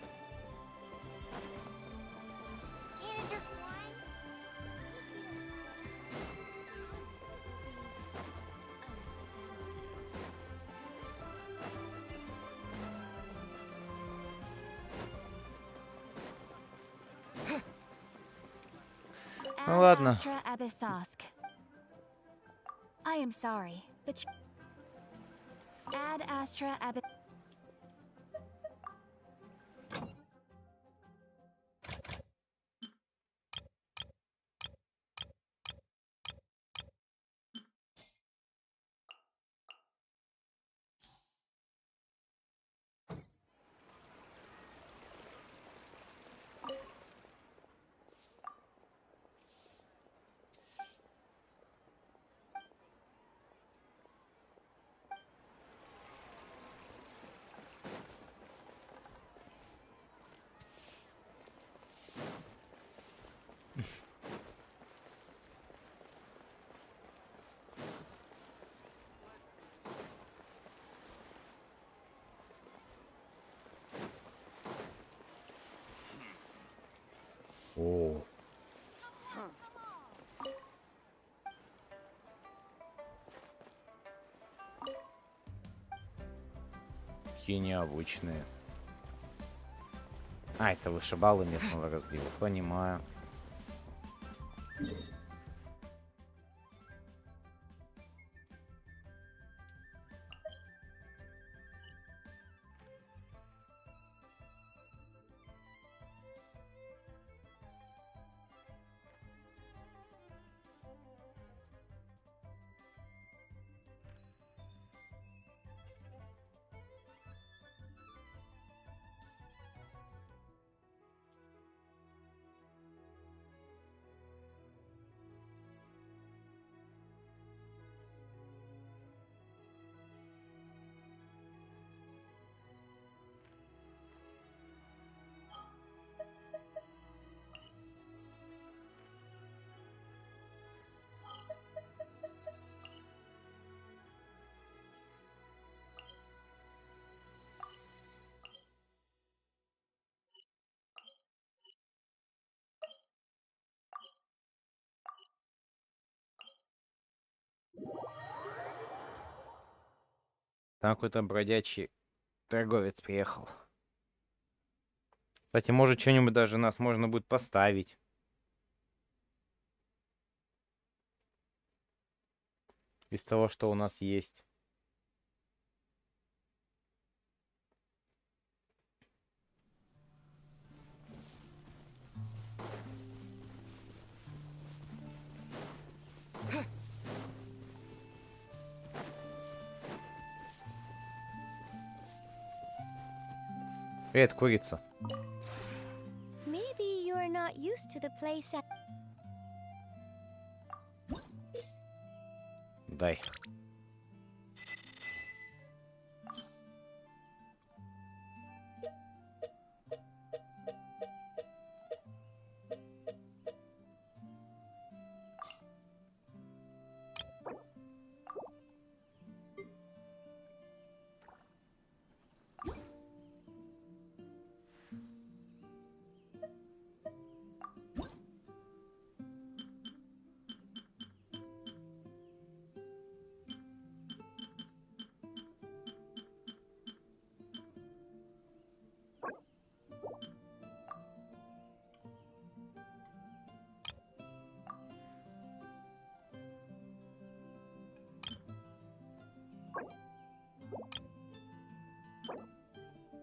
[SPEAKER 2] Ну ладно.
[SPEAKER 1] Astra Abyssosk. I am sorry, but Ad Astra Ab.
[SPEAKER 2] О. Какие необычные. А, это вышибалы местного разлива. Понимаю. Там какой-то бродячий торговец приехал. Кстати, может, что-нибудь даже нас можно будет поставить. Из того, что у нас есть. Привет, курица.
[SPEAKER 4] Maybe you're not used to the place at...
[SPEAKER 2] Дай.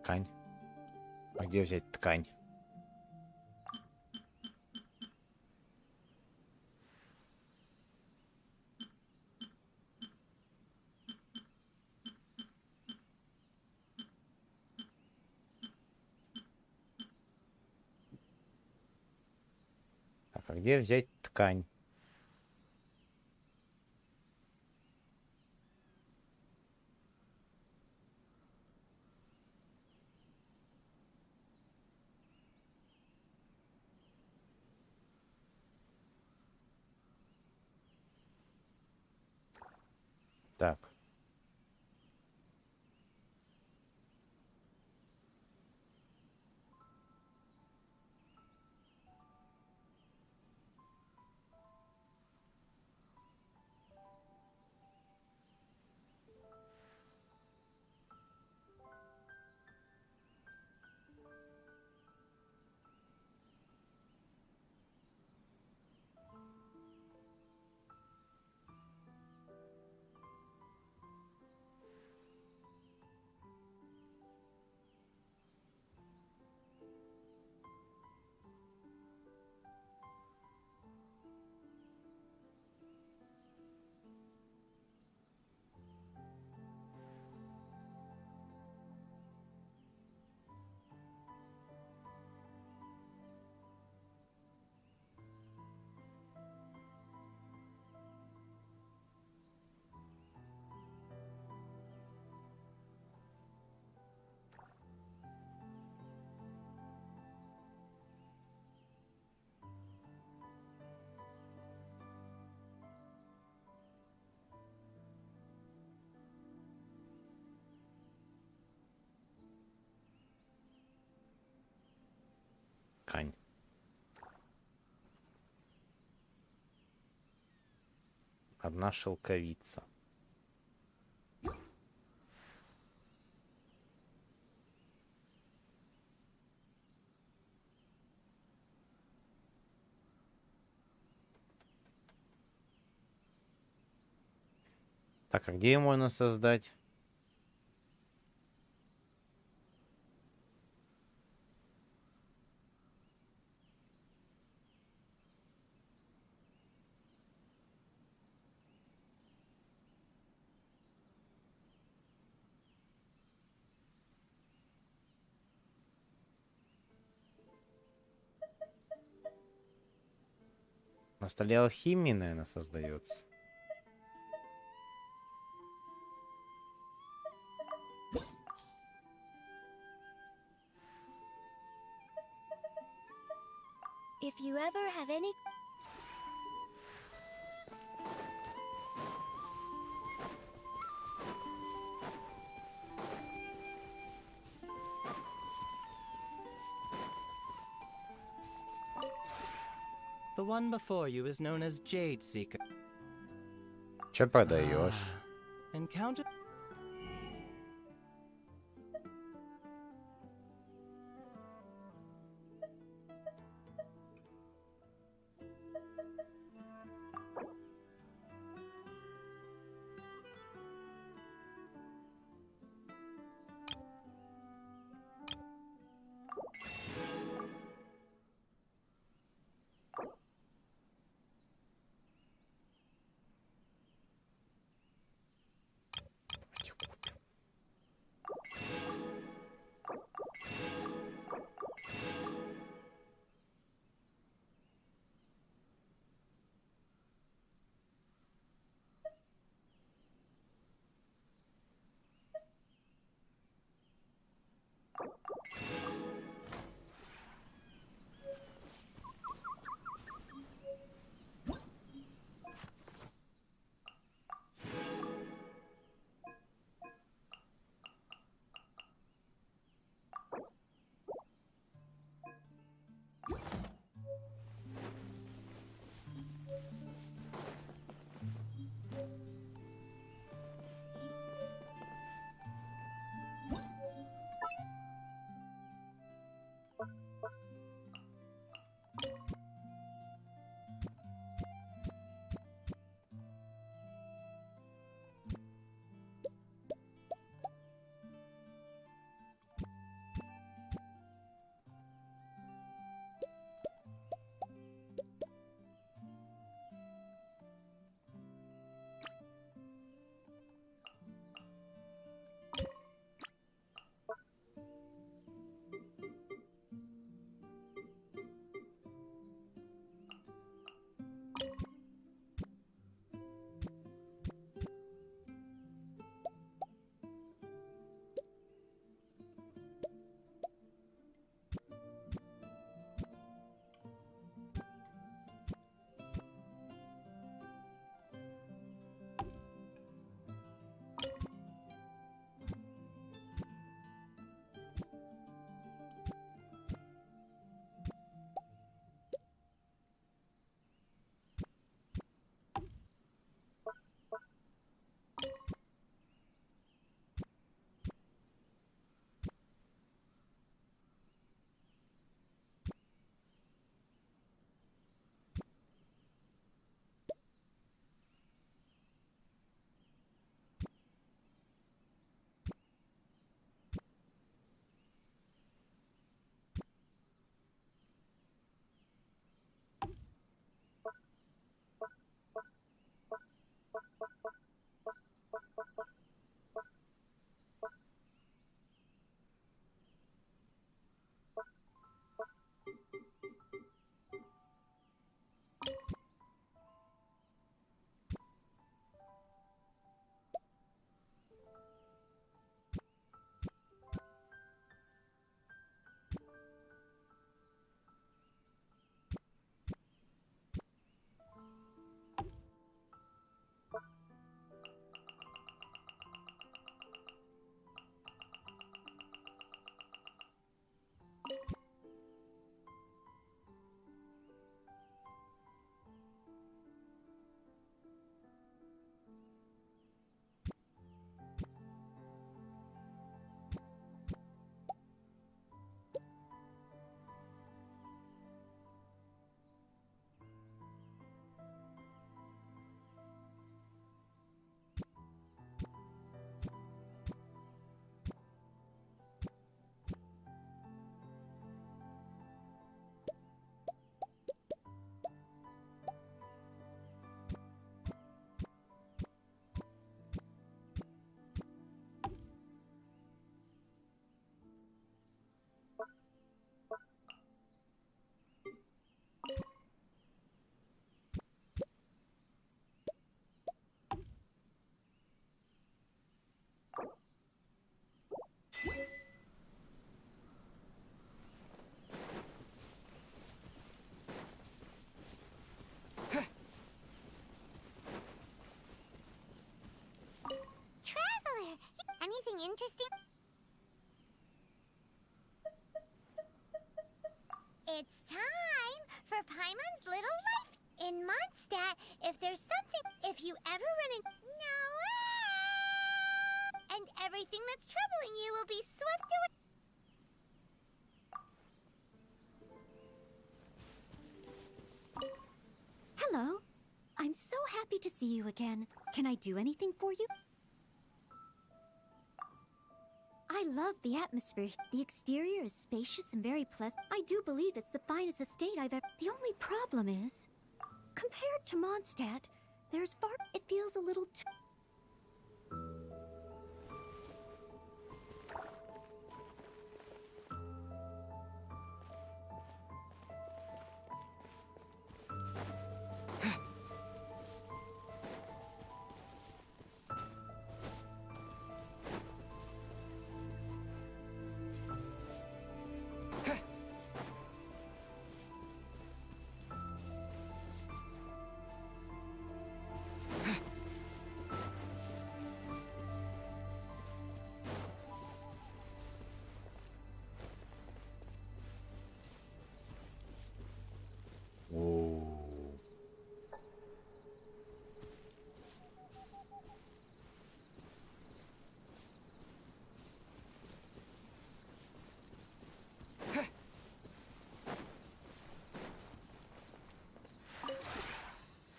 [SPEAKER 2] Ткань. А где взять ткань? Так, а где взять ткань? Так. ткань. Одна шелковица. Так, а где ее можно создать? На столе алхимии, наверное, создается.
[SPEAKER 3] If you ever have any...
[SPEAKER 14] The one before you is known as Jade Seeker.
[SPEAKER 2] Че продаешь?
[SPEAKER 14] Encounter...
[SPEAKER 4] interesting? It's time for Paimon's little life. In Mondstadt, if there's something, if you ever run in, no, and everything that's troubling you will be swept away.
[SPEAKER 20] Hello. I'm so happy to see you again. Can I do anything for you? I love the atmosphere. The exterior is spacious and very pleasant. I do believe it's the finest estate I've ever... The only problem is, compared to Mondstadt, there's far... It feels a little too...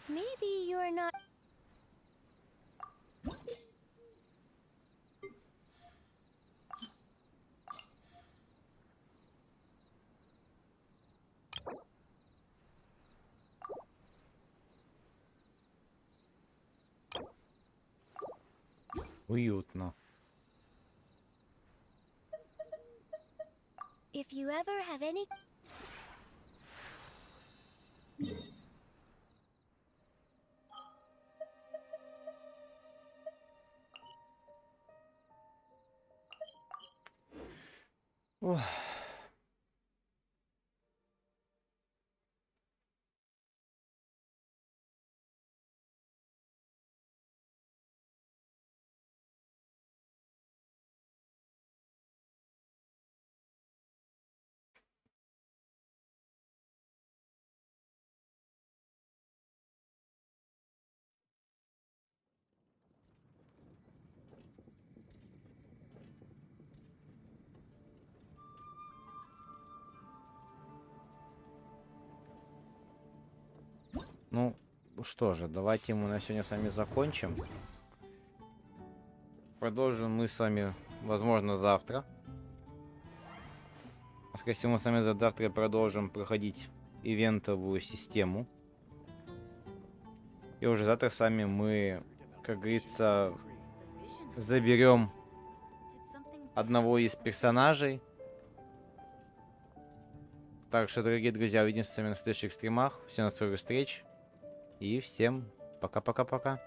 [SPEAKER 20] Maybe you're not...
[SPEAKER 2] Уютно.
[SPEAKER 20] If you ever have any...
[SPEAKER 2] Ох. Ну, что же, давайте мы на сегодня с вами закончим. Продолжим мы с вами, возможно, завтра. Скорее всего, мы с вами завтра продолжим проходить ивентовую систему. И уже завтра с вами мы, как говорится, заберем одного из персонажей. Так что, дорогие друзья, увидимся с вами на следующих стримах. Всем до скорых встреч. И всем пока-пока-пока.